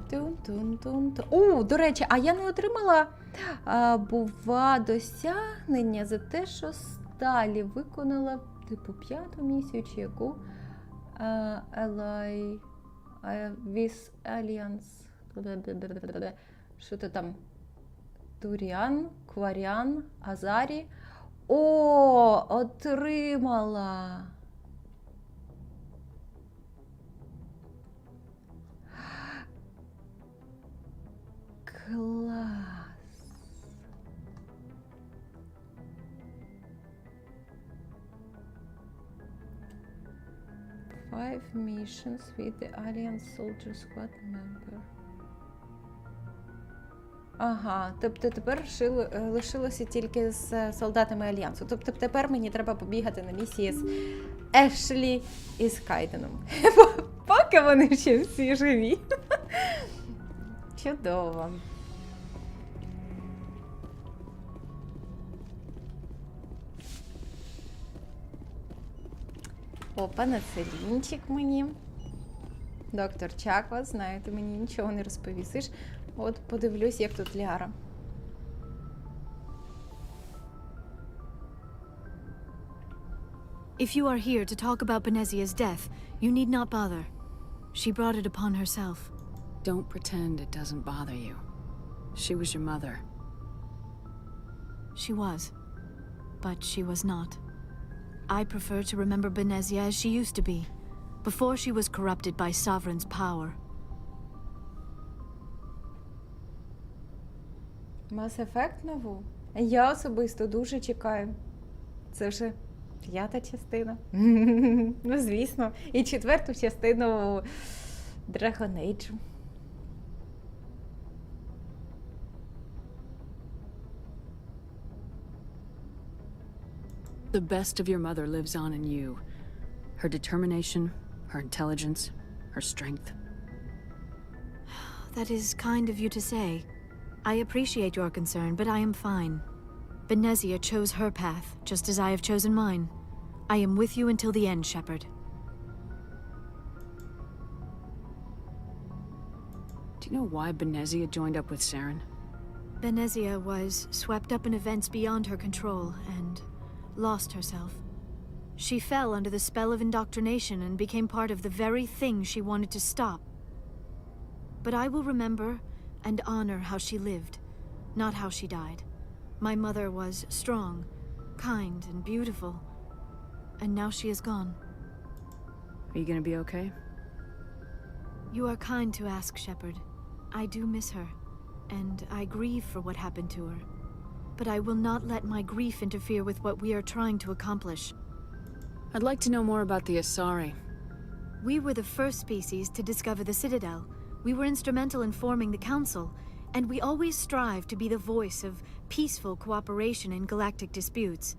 Тун-тун-тун-тун. До речі, а я не отримала бува досягнення за те, що Сталі виконала, типу, 5-ту місію чи яку? Ally with Alliance. Що то там? Туріан, Кваріан, Азарі. О, отримала! Клас! Five missions with the Alliance Soldier Squad member. Ага, тобто тепер лишилося тільки з солдатами Альянсу. Тобто тепер мені треба побігати на місії з Ешлі і з Кайденом. Поки вони ще всі живі. Чудово. Опа, на целінчик мені. Доктор Чаква, знаю, ти мені нічого не розповісиш. От подивлюсь, як тут Ліара. If you are here to talk about Benezia's death, you need not bother. She brought it upon herself. Don't pretend it doesn't bother you. She was your mother. She was. But she was not. I prefer to remember Benezia as she used to be, before she was corrupted by Sovereign's power. Mass Effect нову? Я особисто дуже чекаю. Це вже 5-та частина. Ну, звісно. І 4-ту частину Dragon Age. The best of your mother lives on in you. Her determination, her intelligence, her strength. That is kind of you to say. I appreciate your concern, but I am fine. Benezia chose her path, just as I have chosen mine. I am with you until the end, Shepard. Do you know why Benezia joined up with Saren? Benezia was swept up in events beyond her control and lost herself. She fell under the spell of indoctrination and became part of the very thing she wanted to stop. But I will remember and honor how she lived, not how she died. My mother was strong, kind, and beautiful, and now she is gone. Are you gonna be okay? You are kind to ask, Shepard. I do miss her, and I grieve for what happened to her. But I will not let my grief interfere with what we are trying to accomplish. I'd like to know more about the Asari. We were the first species to discover the Citadel. We were instrumental in forming the Council, and we always strive to be the voice of peaceful cooperation in galactic disputes.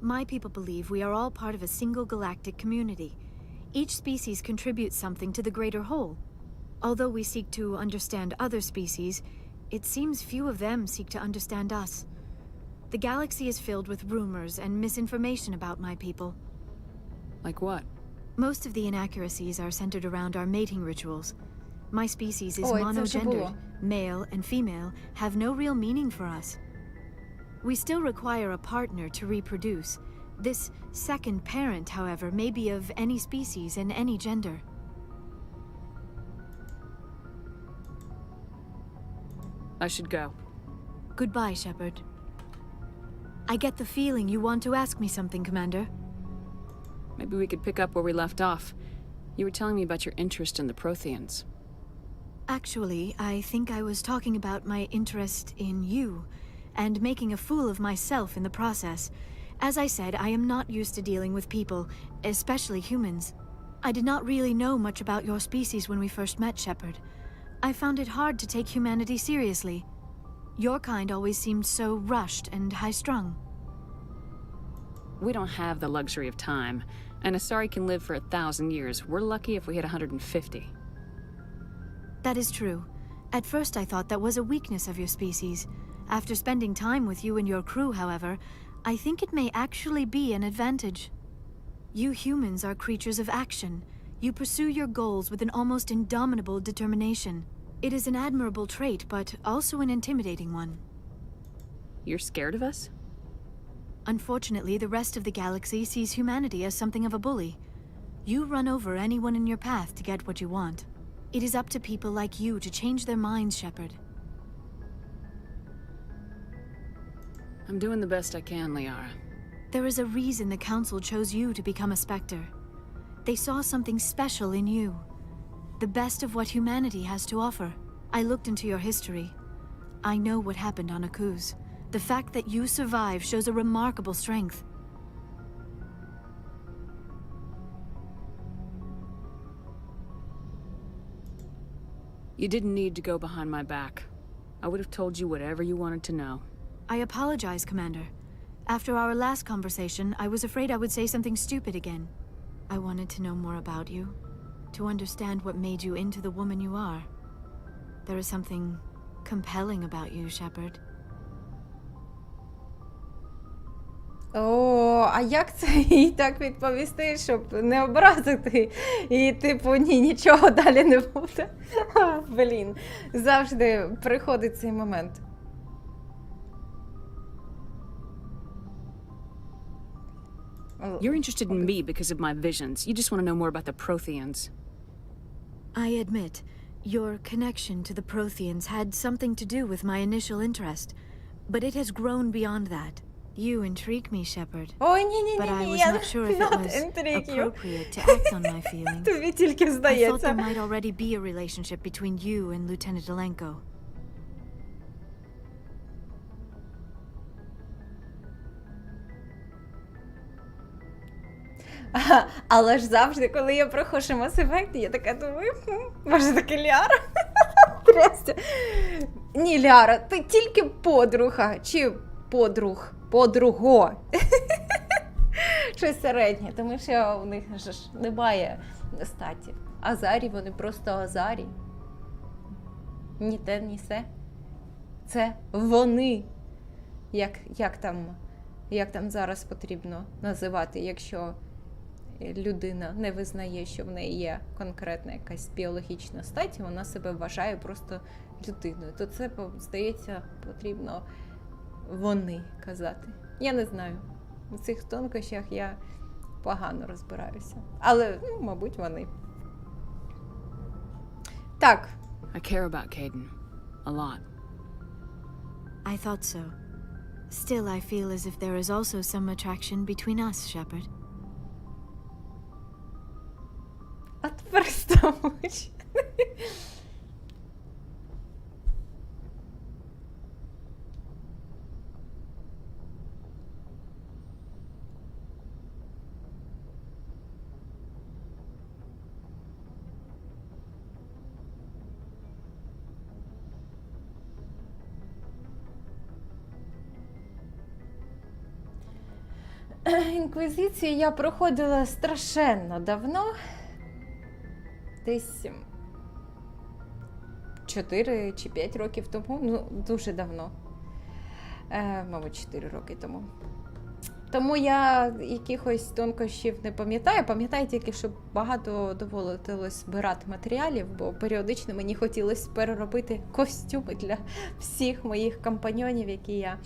My people believe we are all part of a single galactic community. Each species contributes something to the greater whole. Although we seek to understand other species, it seems few of them seek to understand us. The galaxy is filled with rumors and misinformation about my people. Like what? Most of the inaccuracies are centered around our mating rituals. My species is monogendered. Male and female have no real meaning for us. We still require a partner to reproduce. This second parent, however, may be of any species and any gender. I should go. Goodbye, Shepard. I get the feeling you want to ask me something, Commander. Maybe we could pick up where we left off. You were telling me about your interest in the Protheans. Actually, I think I was talking about my interest in you, and making a fool of myself in the process. As I said, I am not used to dealing with people, especially humans. I did not really know much about your species when we first met, Shepard. I found it hard to take humanity seriously. Your kind always seemed so rushed and high-strung. We don't have the luxury of time. An Asari can live for 1,000 years. We're lucky if we hit 150. That is true. At first I thought that was a weakness of your species. After spending time with you and your crew, however, I think it may actually be an advantage. You humans are creatures of action. You pursue your goals with an almost indomitable determination. It is an admirable trait, but also an intimidating one. You're scared of us? Unfortunately, the rest of the galaxy sees humanity as something of a bully. You run over anyone in your path to get what you want. It is up to people like you to change their minds, Shepard. I'm doing the best I can, Liara. There is a reason the Council chose you to become a Spectre. They saw something special in you. The best of what humanity has to offer. I looked into your history. I know what happened on Akuz. The fact that you survived shows a remarkable strength. You didn't need to go behind my back. I would have told you whatever you wanted to know. I apologize, Commander. After our last conversation, I was afraid I would say something stupid again. I wanted to know more about you, to understand what made you into the woman you are. There is something compelling about you, Shepard. О, а як це їй так відповісти, щоб не образити? І типу, ні, нічого далі не буде. Блін, завжди приходить цей момент. You're interested in me because of my visions. You just want to know more about the Protheans. I admit, your connection to the Protheans had something to do with my initial interest, but it has grown beyond that. You intrigue me, Shepard. Ой, ні, But I was я not sure if it was intrigue you. appropriate to act on my feelings. Тобі тільки I thought there здається. might already be a relationship between you and Lieutenant Alenko. Але ж завжди, коли я проходжу Mass Effect, я така думаю, може таки Ляра? Трясся. Ні, Ляра, ти тільки подруга, чи подруго. Щось середнє, тому що у них ж немає статі. Азарі, вони просто азарі. Ні те, ні се. Це вони. як там зараз потрібно називати, якщо людина не визнає, що в неї є конкретна якась біологічна стать, і вона себе вважає просто людиною. То це, здається, потрібно вони казати. Я не знаю. У цих тонкощах я погано розбираюся. Але, мабуть, вони. Так. I care about Caden. A lot. I thought so. Still, I feel as if there is also some attraction between us, Shepard. От перестануть. Інквізицію я проходила страшенно давно. Десь 4 чи 5 років тому. Дуже давно. Мабуть, 4 роки тому. Тому я якихось тонкощів не пам'ятаю. Пам'ятаю тільки, що багато доводилось збирати матеріалів, бо періодично мені хотілося переробити костюми для всіх моїх компаньйонів, які я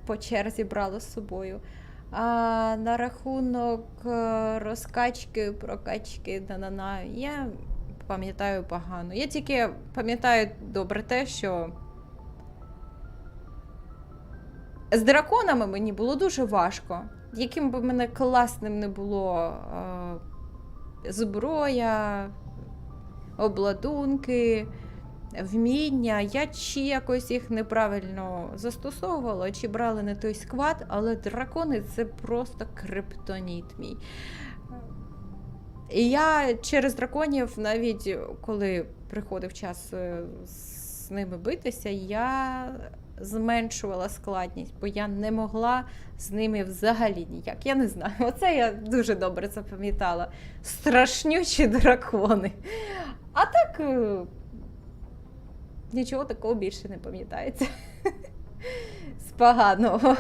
по черзі брала з собою. А на рахунок розкачки, прокачки, я пам'ятаю погано. Я тільки пам'ятаю добре те, що з драконами мені було дуже важко. Яким би мене класним не було зброя, обладунки, вміння, я чи якось їх неправильно застосовувала, чи брали не той склад, але дракони – це просто криптоніт мій. І я через драконів, навіть коли приходив час з ними битися, я зменшувала складність, бо я не могла з ними взагалі ніяк. Я не знаю, оце я дуже добре запам'ятала. Страшнючі дракони. А так, нічого такого більше не пам'ятається. З поганого.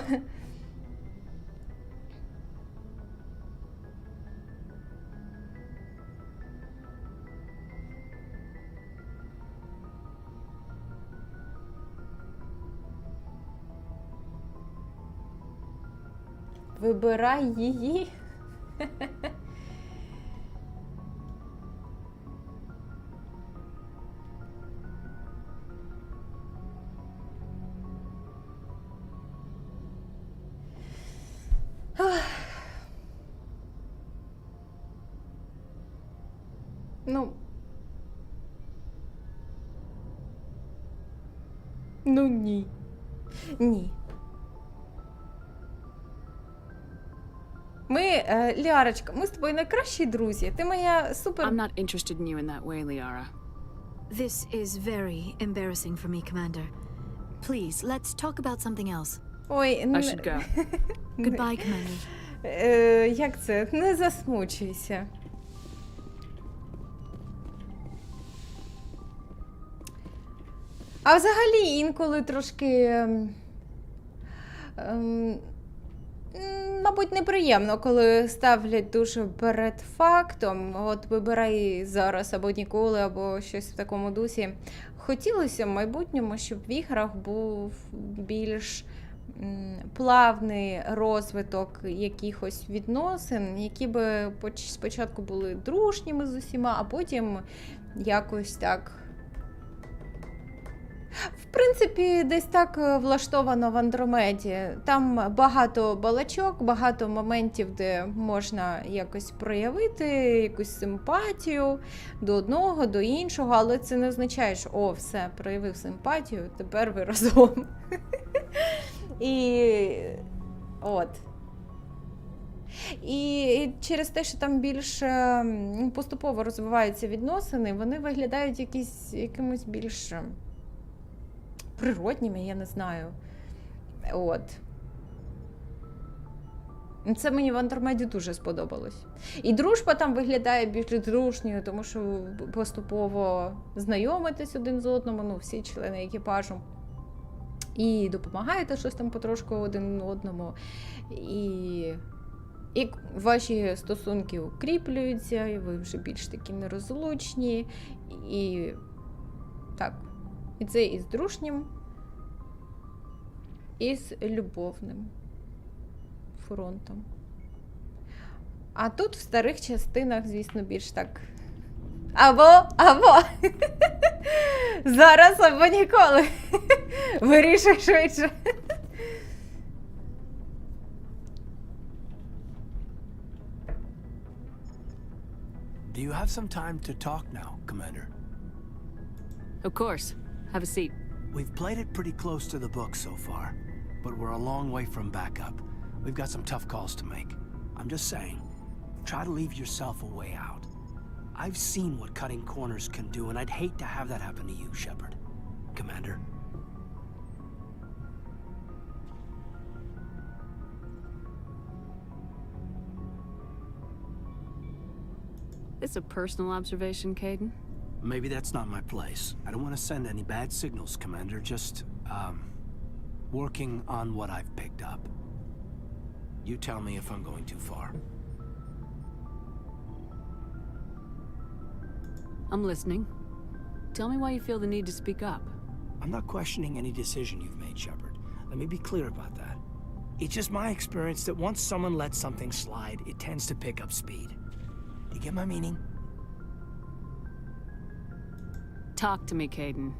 Вибирай її. Ну, ні. Ні. Ліарочка, ми з тобою найкращі друзі. Ти моя супер... I'm not interested in you in that way, Liara. This is very embarrassing for me, Commander. Please, let's talk about something else. Ой, I should go. Goodbye, Commander. Як це? Не засмучуйся. А взагалі інколи трошки... мабуть, неприємно, коли ставлять дуже перед фактом, от вибирай зараз або ніколи, або щось в такому дусі. Хотілося в майбутньому, щоб в іграх був більш плавний розвиток якихось відносин, які би спочатку були дружніми з усіма, а потім якось так... В принципі, десь так влаштовано в Андромеді. Там багато балачок, багато моментів, де можна якось проявити якусь симпатію до одного, до іншого, але це не означає, що о, все, проявив симпатію, тепер ви разом. І от. І через те, що там більш поступово розвиваються відносини, вони виглядають якимось більш природніми, я не знаю. От. Це мені в Андромеді дуже сподобалось. І дружба там виглядає більш дружньою, тому що поступово знайомитись один з одним, всі члени екіпажу. і допомагаєте щось там потрошку один одному, і ваші стосунки укріплюються, і ви вже більш такі нерозлучні, і так, і це і з дружнім, і з любовним фронтом. А тут в старих частинах, звісно, більш так або зараз, або ніколи. Вирішуй швидше. Do you have some time to talk now, Commander? Of course. Have a seat. We've played it pretty close to the book so far, but we're a long way from backup. We've got some tough calls to make. I'm just saying, try to leave yourself a way out. I've seen what cutting corners can do, and I'd hate to have that happen to you, Shepard. Commander. This a personal observation, Caden? Maybe that's not my place. I don't want to send any bad signals, Commander. Just, working on what I've picked up. You tell me if I'm going too far. I'm listening. Tell me why you feel the need to speak up. I'm not questioning any decision you've made, Shepard. Let me be clear about that. It's just my experience that once someone lets something slide, it tends to pick up speed. You get my meaning? Talk to me, Caden.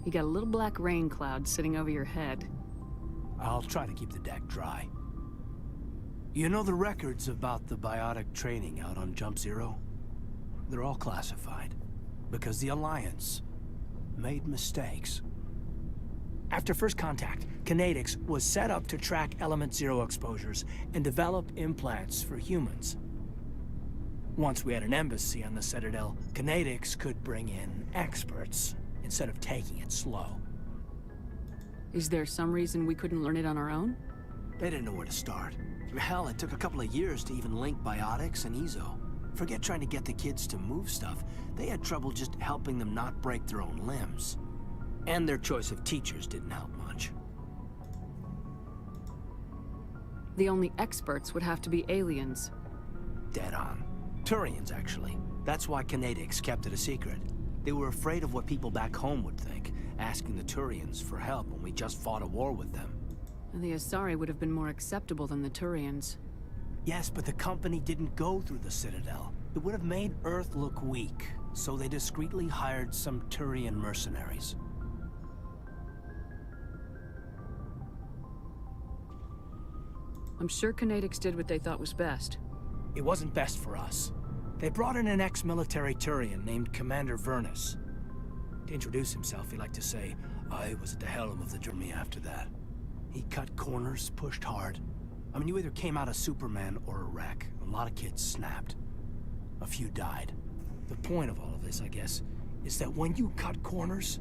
You got a little black rain cloud sitting over your head. I'll try to keep the deck dry. You know the records about the biotic training out on Jump Zero? They're all classified, because the Alliance made mistakes. After first contact, Kinetics was set up to track Element Zero exposures and develop implants for humans. Once we had an embassy on the Citadel, Kinetics could bring in experts instead of taking it slow. Is there some reason we couldn't learn it on our own? They didn't know where to start. Hell, it took a couple of years to even link biotics and EZO. Forget trying to get the kids to move stuff. They had trouble just helping them not break their own limbs. And their choice of teachers didn't help much. The only experts would have to be aliens. Dead on. Turians, actually. That's why Kinetics kept it a secret. They were afraid of what people back home would think, asking the Turians for help when we just fought a war with them. The Asari would have been more acceptable than the Turians. Yes, but the company didn't go through the Citadel. It would have made Earth look weak, so they discreetly hired some Turian mercenaries. I'm sure Kinetics did what they thought was best. It wasn't best for us. They brought in an ex-military Turian named Commander Vernus. To introduce himself, he liked to say, I was at the helm of the journey after that. He cut corners, pushed hard. I mean, you either came out a Superman or a wreck. A lot of kids snapped. A few died. The point of all of this, I guess, is that when you cut corners,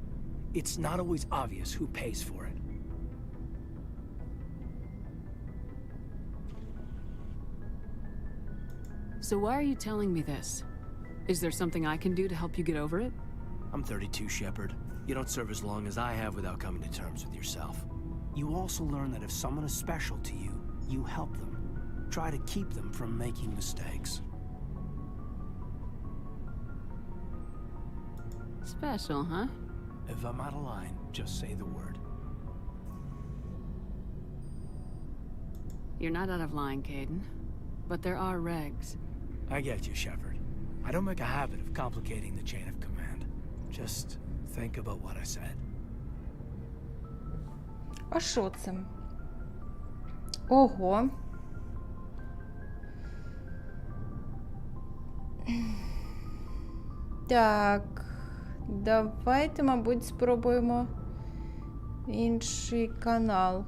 it's not always obvious who pays for it. So why are you telling me this? Is there something I can do to help you get over it? I'm 32, Shepard. You don't serve as long as I have without coming to terms with yourself. You also learn that if someone is special to you, you help them. Try to keep them from making mistakes. Special, huh? If I'm out of line, just say the word. You're not out of line, Caden. But there are regs. I get you, Shepard. I don't make a habit of complicating the chain of command. Just think about what I said. А що це? Ого. Так. Давайте, мабуть, спробуємо інший канал.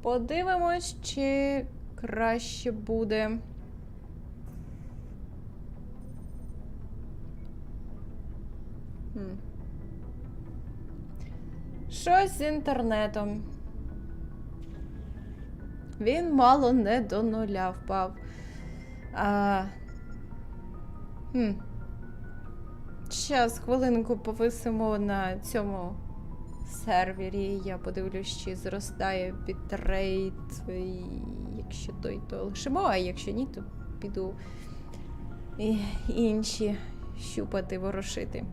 Подивимось, чи краще буде. Щось з інтернетом. Він мало не до нуля впав. Щас, хвилинку повисимо на цьому сервері. Я подивлюсь, чи зростає бітрейт. Якщо той, то лишимо, а якщо ні, то піду інші щупати, ворошити.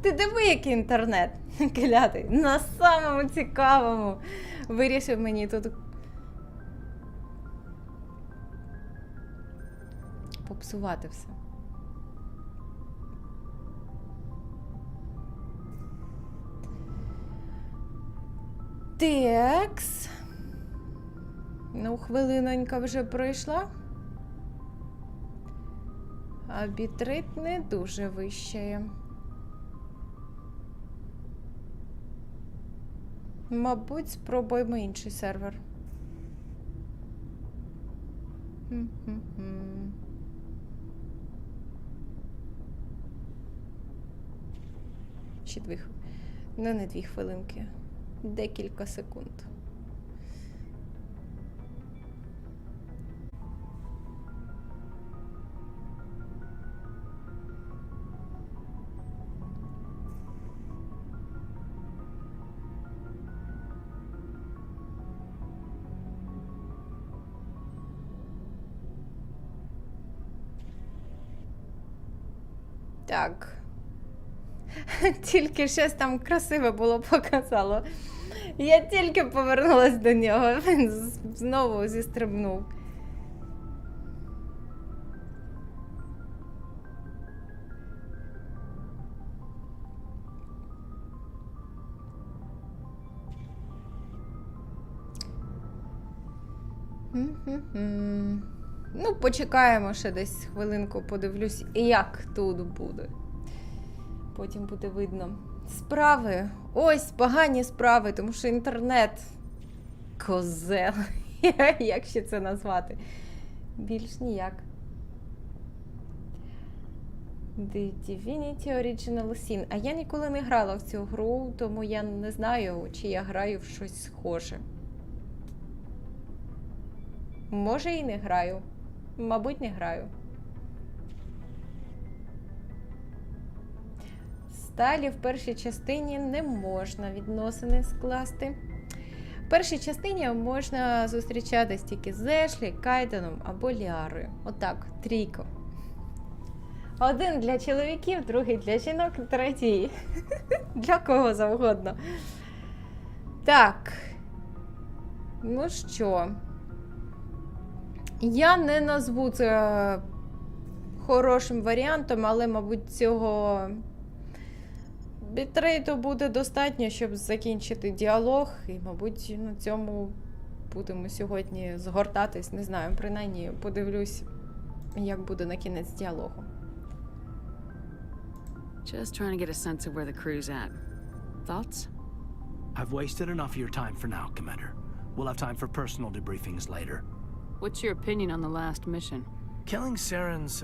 Ти диви, який інтернет, клятий, на самому цікавому. Вирішив мені тут попсувати все. Текс. Ну, хвилинонька вже пройшла. А бітрейт не дуже вищає. Мабуть, спробуємо інший сервер. Ще 2 хвилинки. Ну, не 2 хвилинки. Декілька секунд. Так. Тільки щось там красиве було показало. Я тільки повернулась до нього, він знову зістрибнув. Ну, почекаємо ще десь хвилинку, подивлюсь, як тут буде. Потім буде видно. Справи. Ось погані справи, тому що інтернет. Козел. Як ще це назвати? Більш ніяк. The Divinity Original Sin. А я ніколи не грала в цю гру, тому я не знаю, чи я граю в щось схоже. Може і не граю. Мабуть, не граю. Сталі в першій частині не можна відносини скласти. В першій частині можна зустрічатись тільки з Ешлі, Кайденом або Ліарою. Отак, трійко. Один для чоловіків, другий для жінок, третій для кого завгодно. Так. Ну що? Я не назву це хорошим варіантом, але, мабуть, цього бітрейту буде достатньо, щоб закінчити діалог. І, мабуть, на цьому будемо сьогодні згортатись. Не знаю, принаймні подивлюсь, як буде на кінець діалогу. Just trying to get a sense of where the crew's at. Thoughts? I've wasted enough of your time for now, Commander. We'll have time for personal debriefings later. What's your opinion on the last mission? Killing Saren's,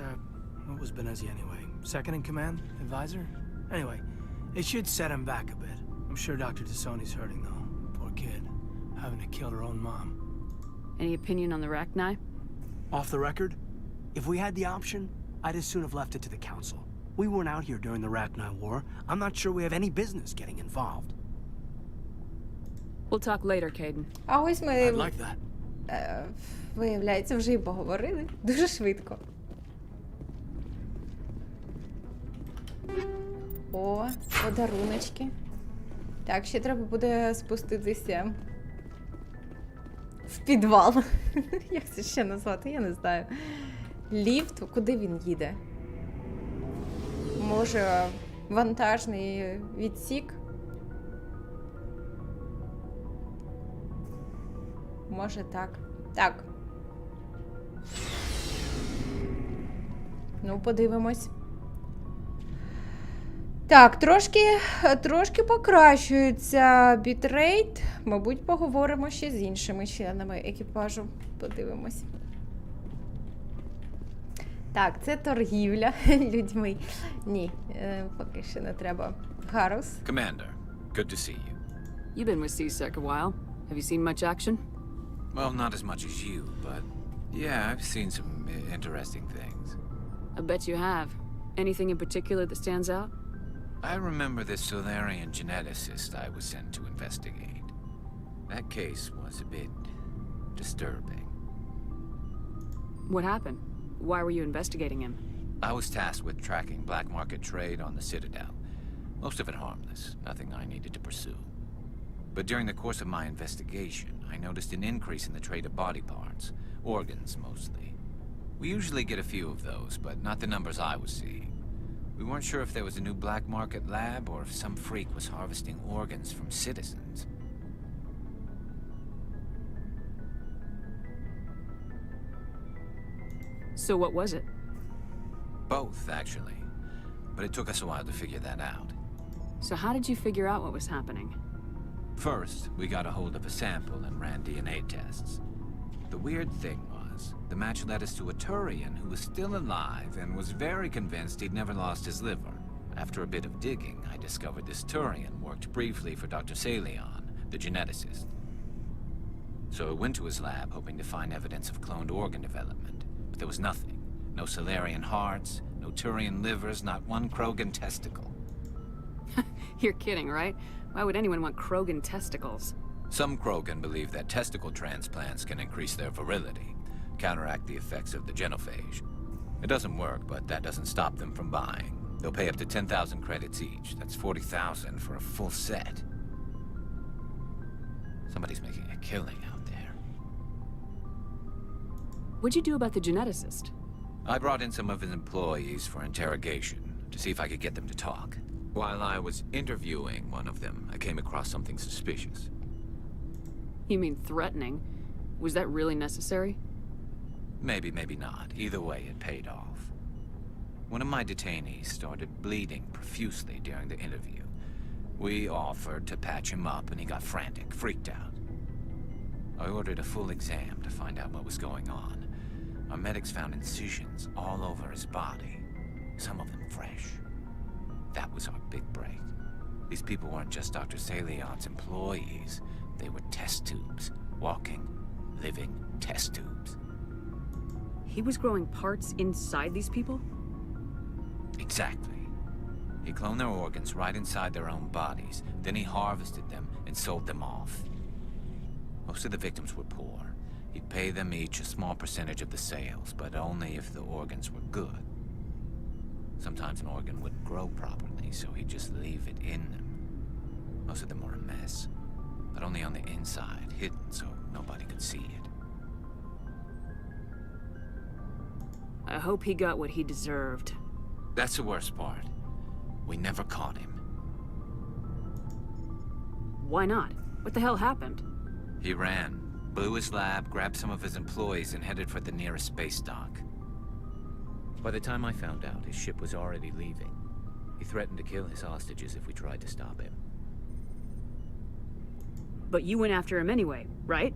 what was Benezi anyway? Second in command? Advisor? Anyway, it should set him back a bit. I'm sure Dr. Tassoni's hurting, though. Poor kid. Having to kill her own mom. Any opinion on the rachni? Off the record, if we had the option, I'd as soon have left it to the Council. We weren't out here during the Rachni War. I'm not sure we have any business getting involved. We'll talk later, Caden. А ось ми, I'd like that. Виявляється, вже і поговорили. Дуже швидко. О, подаруночки. Так, ще треба буде спуститися в підвал. Як це ще назвати? Я не знаю. Ліфт, куди він їде? Може, вантажний відсік? Може так. Так. Ну, подивимось. Так, трошки покращується бітрейт. Мабуть, поговоримо ще з іншими членами екіпажу. Подивимось. Так, це торгівля людьми. Ні, поки що не треба Harus. Commander, good to see you. You've been with CSEC a while. Have you seen much action? Well, not as much as you, but yeah, I've seen some interesting things. I bet you have. Anything in particular that stands out? I remember this Solarian geneticist I was sent to investigate. That case was a bit disturbing. What happened? Why were you investigating him? I was tasked with tracking black market trade on the Citadel. Most of it harmless, nothing I needed to pursue. But during the course of my investigation, I noticed an increase in the trade of body parts, organs mostly. We usually get a few of those, but not the numbers I was seeing. We weren't sure if there was a new black market lab or if some freak was harvesting organs from citizens. So what was it? Both, actually. But it took us a while to figure that out. So how did you figure out what was happening? First, we got a hold of a sample and ran DNA tests. The weird thing was, the match led us to a Turian who was still alive and was very convinced he'd never lost his liver. After a bit of digging, I discovered this Turian worked briefly for Dr. Salion, the geneticist. So I went to his lab hoping to find evidence of cloned organ development, but there was nothing. No Solarian hearts, no Turian livers, not one Krogan testicle. You're kidding, right? Why would anyone want Krogan testicles? Some Krogan believe that testicle transplants can increase their virility, counteract the effects of the genophage. It doesn't work, but that doesn't stop them from buying. They'll pay up to 10,000 credits each. That's 40,000 for a full set. Somebody's making a killing out there. What'd you do about the geneticist? I brought in some of his employees for interrogation, to see if I could get them to talk. While I was interviewing one of them, I came across something suspicious. You mean threatening? Was that really necessary? Maybe, maybe not. Either way, it paid off. One of my detainees started bleeding profusely during the interview. We offered to patch him up, and he got frantic, freaked out. I ordered a full exam to find out what was going on. Our medics found incisions all over his body, some of them fresh. That was our big break. These people weren't just Dr. Salion's employees. They were test tubes. Walking, living test tubes. He was growing parts inside these people? Exactly. He cloned their organs right inside their own bodies. Then he harvested them and sold them off. Most of the victims were poor. He'd pay them each a small percentage of the sales, but only if the organs were good. Sometimes an organ wouldn't grow properly, so he'd just leave it in them. Most of them were a mess, but only on the inside, hidden so nobody could see it. I hope he got what he deserved. That's the worst part. We never caught him. Why not? What the hell happened? He ran, blew his lab, grabbed some of his employees, and headed for the nearest space dock. By the time I found out, his ship was already leaving. He threatened to kill his hostages if we tried to stop him. But you went after him anyway, right?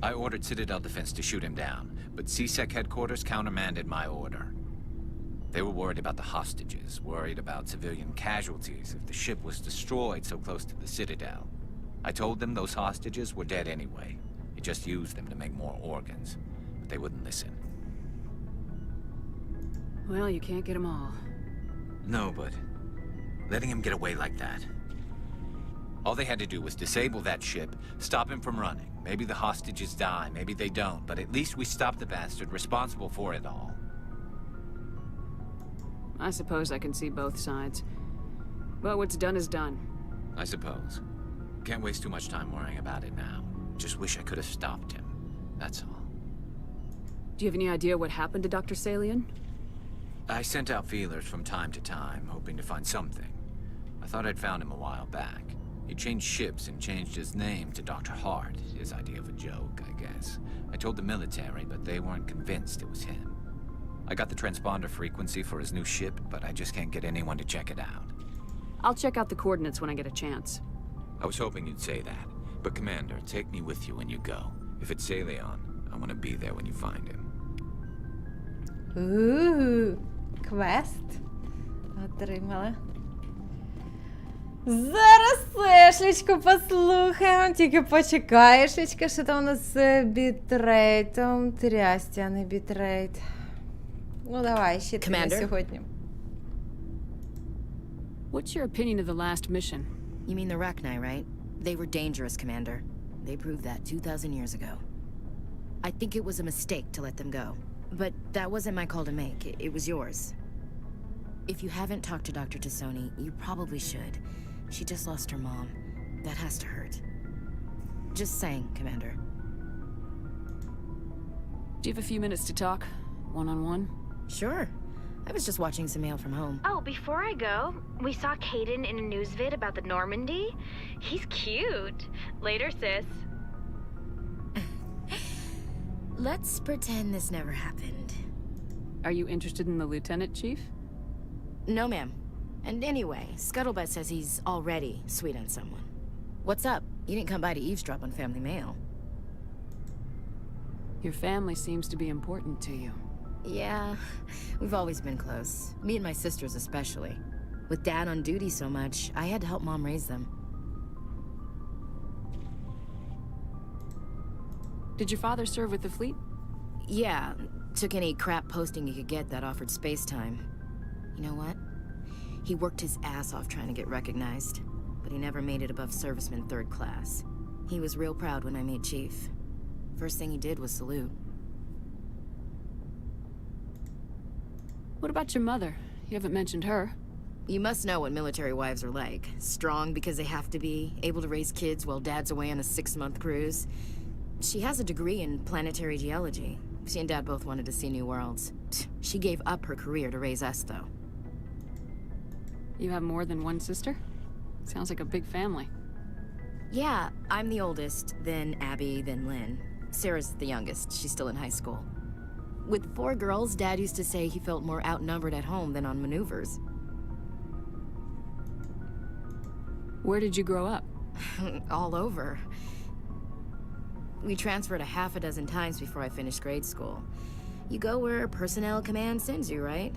I ordered Citadel Defense to shoot him down, but CSEC headquarters countermanded my order. They were worried about the hostages, worried about civilian casualties if the ship was destroyed so close to the Citadel. I told them those hostages were dead anyway. He just used them to make more organs, but they wouldn't listen. Well, you can't get them all. No, but letting him get away like that. All they had to do was disable that ship, stop him from running. Maybe the hostages die, maybe they don't, but at least we stopped the bastard responsible for it all. I suppose I can see both sides. But what's done is done. I suppose. Can't waste too much time worrying about it now. Just wish I could have stopped him. That's all. Do you have any idea what happened to Dr. Salion? I sent out feelers from time to time, hoping to find something. I thought I'd found him a while back. He changed ships and changed his name to Dr. Hart, his idea of a joke, I guess. I told the military, but they weren't convinced it was him. I got the transponder frequency for his new ship, but I just can't get anyone to check it out. I'll check out the coordinates when I get a chance. I was hoping you'd say that. But Commander, take me with you when you go. If it's Salion, I want to be there when you find him. Quest. Отримали. Зараз Сешечку послухаємо, тільки почекаєшечка, що там у нас з бітрейтом. Трястя, а не бітрейт. Ну давай, ще ти на сьогодні. What's your opinion of the last mission? You mean the Rachni, right? They were dangerous, Commander. They proved that 2,000 years ago. I think it was a mistake to let them go. But that wasn't my call to make. It was yours. If you haven't talked to Dr. Tassoni, you probably should. She just lost her mom. That has to hurt. Just saying, Commander. Do you have a few minutes to talk? One-on-one? Sure. I was just watching some mail from home. Oh, before I go, we saw Caden in a news vid about the Normandy. He's cute. Later, sis. Let's pretend this never happened. Are you interested in the lieutenant, Chief? No, ma'am. And anyway, Scuttlebutt says he's already sweet on someone. What's up? You didn't come by to eavesdrop on family mail. Your family seems to be important to you. Yeah, we've always been close. Me and my sisters especially. With Dad on duty so much, I had to help Mom raise them. Did your father serve with the fleet? Yeah, took any crap posting he could get that offered space time. You know what? He worked his ass off trying to get recognized, but he never made it above serviceman 3rd class. He was real proud when I made Chief. First thing he did was salute. What about your mother? You haven't mentioned her. You must know what military wives are like. Strong because they have to be, able to raise kids while Dad's away on a 6-month cruise. She has a degree in planetary geology. She and Dad both wanted to see new worlds. She gave up her career to raise us, though. You have more than one sister? Sounds like a big family. Yeah, I'm the oldest, then Abby, then Lynn. Sarah's the youngest. She's still in high school. With 4 girls, Dad used to say he felt more outnumbered at home than on maneuvers. Where did you grow up? All over. We transferred a half a dozen times before I finished grade school. You go where personnel command sends you, right?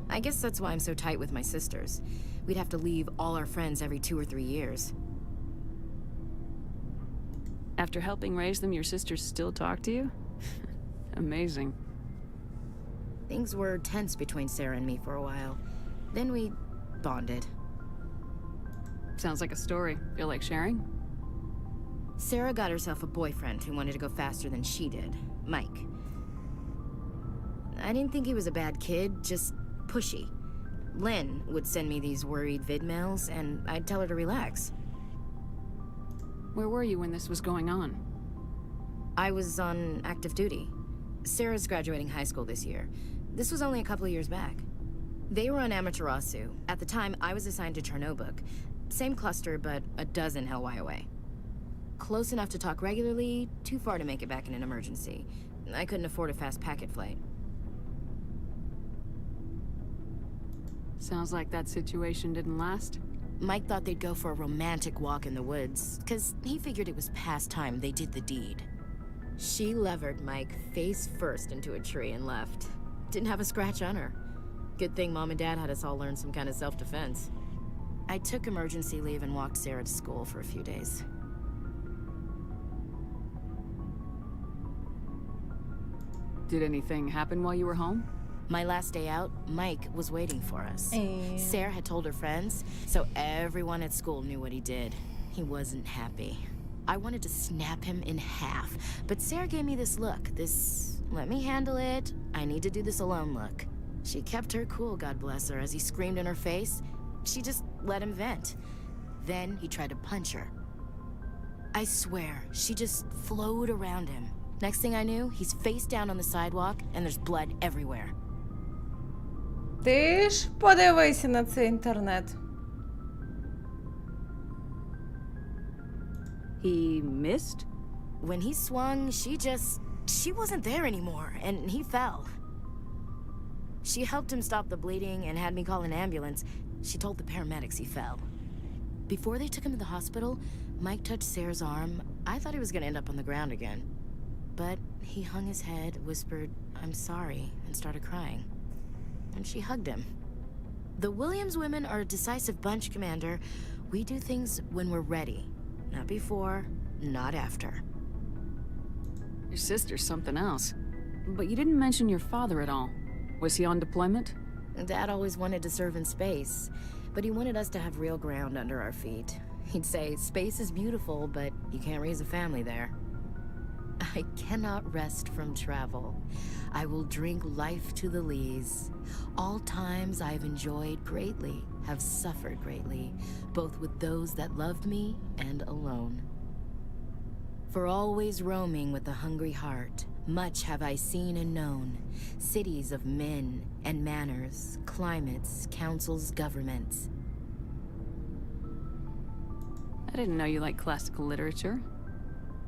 I guess that's why I'm so tight with my sisters. We'd have to leave all our friends every 2 or 3 years. After helping raise them, your sisters still talk to you? Amazing. Things were tense between Sarah and me for a while. Then we bonded. Sounds like a story. Feel like sharing? Sarah got herself a boyfriend who wanted to go faster than she did, Mike. I didn't think he was a bad kid, just pushy. Lynn would send me these worried vid mails, and I'd tell her to relax. Where were you when this was going on? I was on active duty. Sarah's graduating high school this year. This was only a couple of years back. They were on Amaterasu. At the time, I was assigned to Chernobog. Same cluster, but a dozen Hellwire away. Close enough to talk regularly, too far to make it back in an emergency. I couldn't afford a fast packet flight. Sounds like that situation didn't last. Mike thought they'd go for a romantic walk in the woods, because he figured it was past time they did the deed. She levered Mike face first into a tree and left. Didn't have a scratch on her. Good thing Mom and Dad had us all learn some kind of self-defense. I took emergency leave and walked Sarah to school for a few days. Did anything happen while you were home? My last day out, Mike was waiting for us. Sarah had told her friends, so everyone at school knew what he did. He wasn't happy. I wanted to snap him in half, but Sarah gave me this look, this let me handle it, I need to do this alone look. She kept her cool, God bless her, as he screamed in her face. She just let him vent. Then he tried to punch her. I swear, she just flowed around him. Next thing I knew, he's face down on the sidewalk, and there's blood everywhere. Ти ж подивися на цей інтернет. He missed? When he swung, she wasn't there anymore, and he fell. She helped him stop the bleeding and had me call an ambulance. She told the paramedics he fell. Before they took him to the hospital, Mike touched Sarah's arm. I thought he was gonna end up on the ground again. But he hung his head, whispered, "I'm sorry," and started crying. And she hugged him. The Williams women are a decisive bunch, Commander. We do things when we're ready. Not before, not after. Your sister's something else. But you didn't mention your father at all. Was he on deployment? Dad always wanted to serve in space, but he wanted us to have real ground under our feet. He'd say, space is beautiful, but you can't raise a family there. I cannot rest from travel. I will drink life to the lees. All times I've enjoyed greatly, have suffered greatly, both with those that loved me and alone. For always roaming with a hungry heart, much have I seen and known, cities of men and manners, climates, councils, governments. I didn't know you liked classical literature.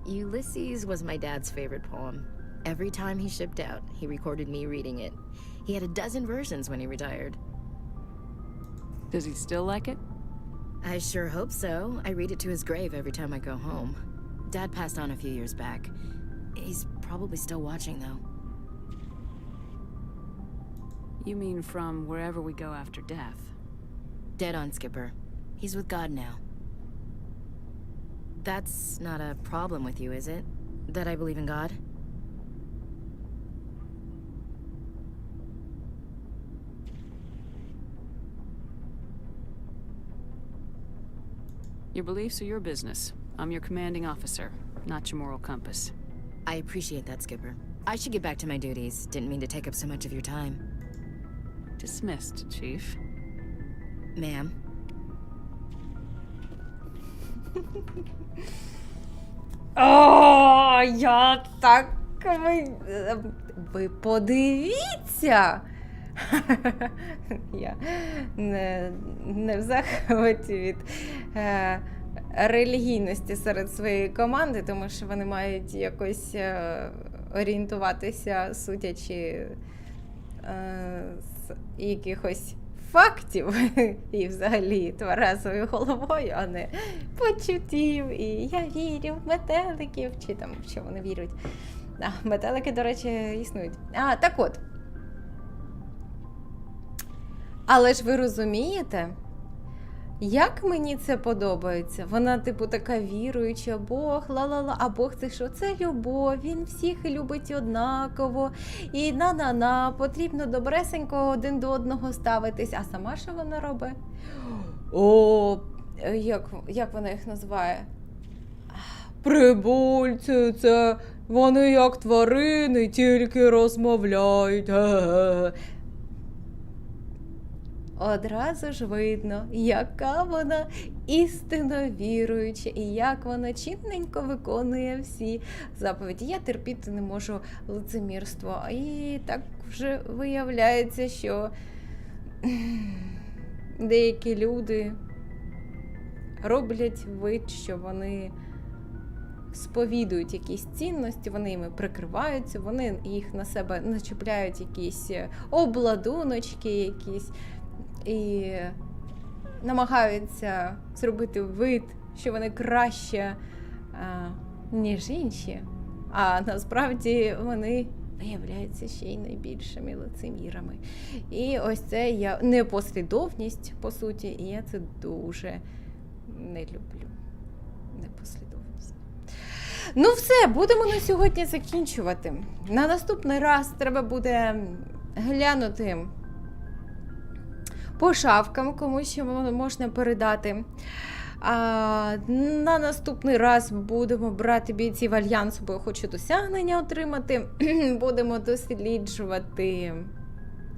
Ulysses was my dad's favorite poem. Every time he shipped out, he recorded me reading it. He had a dozen versions when he retired. Does he still like it? I sure hope so. I read it to his grave every time I go home. Dad passed on a few years back. He's probably still watching, though. You mean from wherever we go after death? Dead on, Skipper. He's with God now. That's not a problem with you, is it? That I believe in God? Your beliefs are your business. I'm your commanding officer, not your moral compass. I appreciate that, Skipper. I should get back to my duties. Didn't mean to take up so much of your time. Dismissed, Chief. Ma'am? О, я так... Ви подивіться! Я не в захваті від релігійності серед своєї команди, тому що вони мають якось орієнтуватися, судячи з якихось фактів і взагалі тверезою головою, а не почуттів. І я вірю в метеликів, чи там, в що вони вірять. Метелики, до речі, існують. Так от. Але ж ви розумієте, як мені це подобається? Вона, типу, така віруюча, Бог, ла-ла-ла, а Бог це що? Це любов, він всіх любить однаково, і на-на-на, потрібно добресенько один до одного ставитись. А сама що вона робить? О, як вона їх називає? Прибульці, це вони як тварини, тільки розмовляють. Одразу ж видно, яка вона істинно віруюча і як вона чітненько виконує всі заповіді. Я терпіти не можу лицемірство. І так вже виявляється, що деякі люди роблять вид, що вони сповідують якісь цінності, вони їми прикриваються, вони їх на себе начепляють якісь обладуночки якісь, і намагаються зробити вид, що вони краще, ніж інші. А насправді вони виявляються ще й найбільшими лицемірами. І ось це я непослідовність, по суті, і я це дуже не люблю. Непослідовність. Ну все, будемо на сьогодні закінчувати. На наступний раз треба буде глянути по шавкам, кому ще можна передати. На наступний раз будемо брати бійців Альянсу, бо я хочу досягнення отримати. Будемо досліджувати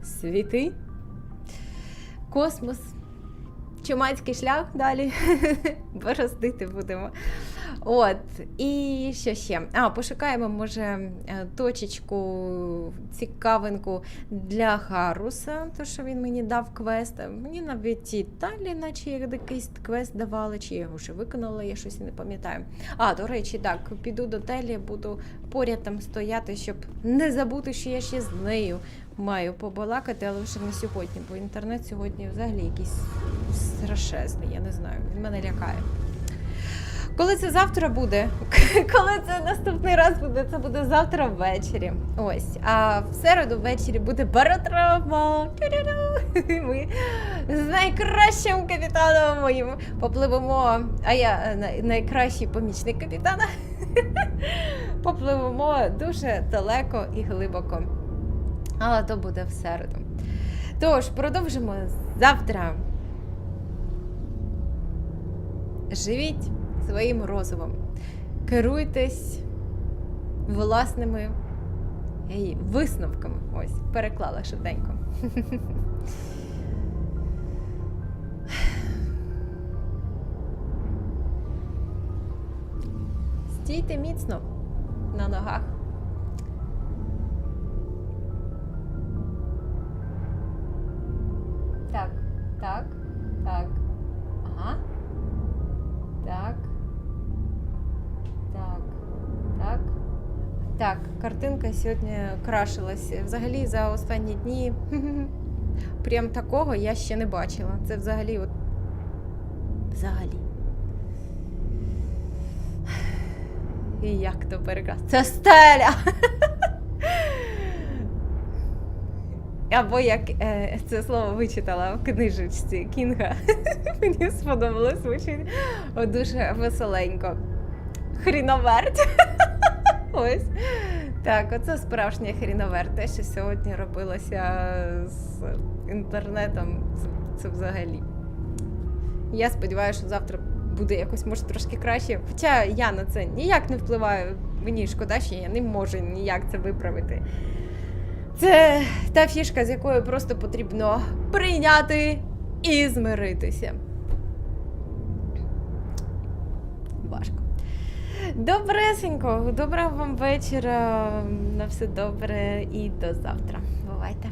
світи, космос, чумацький шлях далі. Бороздити будемо. От, і що ще? Пошукаємо, може, точечку, цікавинку для Харуса, то що він мені дав квест. Мені навіть і Талі, наче якийсь квест давали, чи я його вже виконала, я щось не пам'ятаю. До речі, так, піду до Телі, буду поряд там стояти, щоб не забути, що я ще з нею маю побалакати, але вже не сьогодні, бо інтернет сьогодні взагалі якийсь страшезний, я не знаю, він мене лякає. Коли це завтра буде? Коли це наступний раз буде? Це буде завтра ввечері. Ось. А в середу ввечері буде баротрама. Ми з найкращим капітаном моїм попливемо, а я найкращий помічник капітана. Попливемо дуже далеко і глибоко. Але то буде в середу. Тож, продовжимо завтра. Живіть своїм розумом. Керуйтесь власними висновками. Ось, переклала швиденько. Стійте міцно на ногах. Так, так, так. Ага. Так. Так. Так. Так, картинка сьогодні крашилась. Взагалі за останні дні прям такого я ще не бачила. Це взагалі от... Взагалі. І як то перекрасно. Це стеля! Або як це слово вичитала в книжечці Кінга. Мені сподобалось, звучить дуже веселенько. Хріноверть. Ось. Так, оце справжнє хріноверть. Те, що сьогодні робилося з інтернетом, це взагалі. Я сподіваюся, що завтра буде якось, може, трошки краще. Хоча я на це ніяк не впливаю. Мені шкода, що я не можу ніяк це виправити. Це та фішка, з якою просто потрібно прийняти і змиритися. Важко. Добресенько, доброго вам вечора, на все добре і до завтра. Бувайте.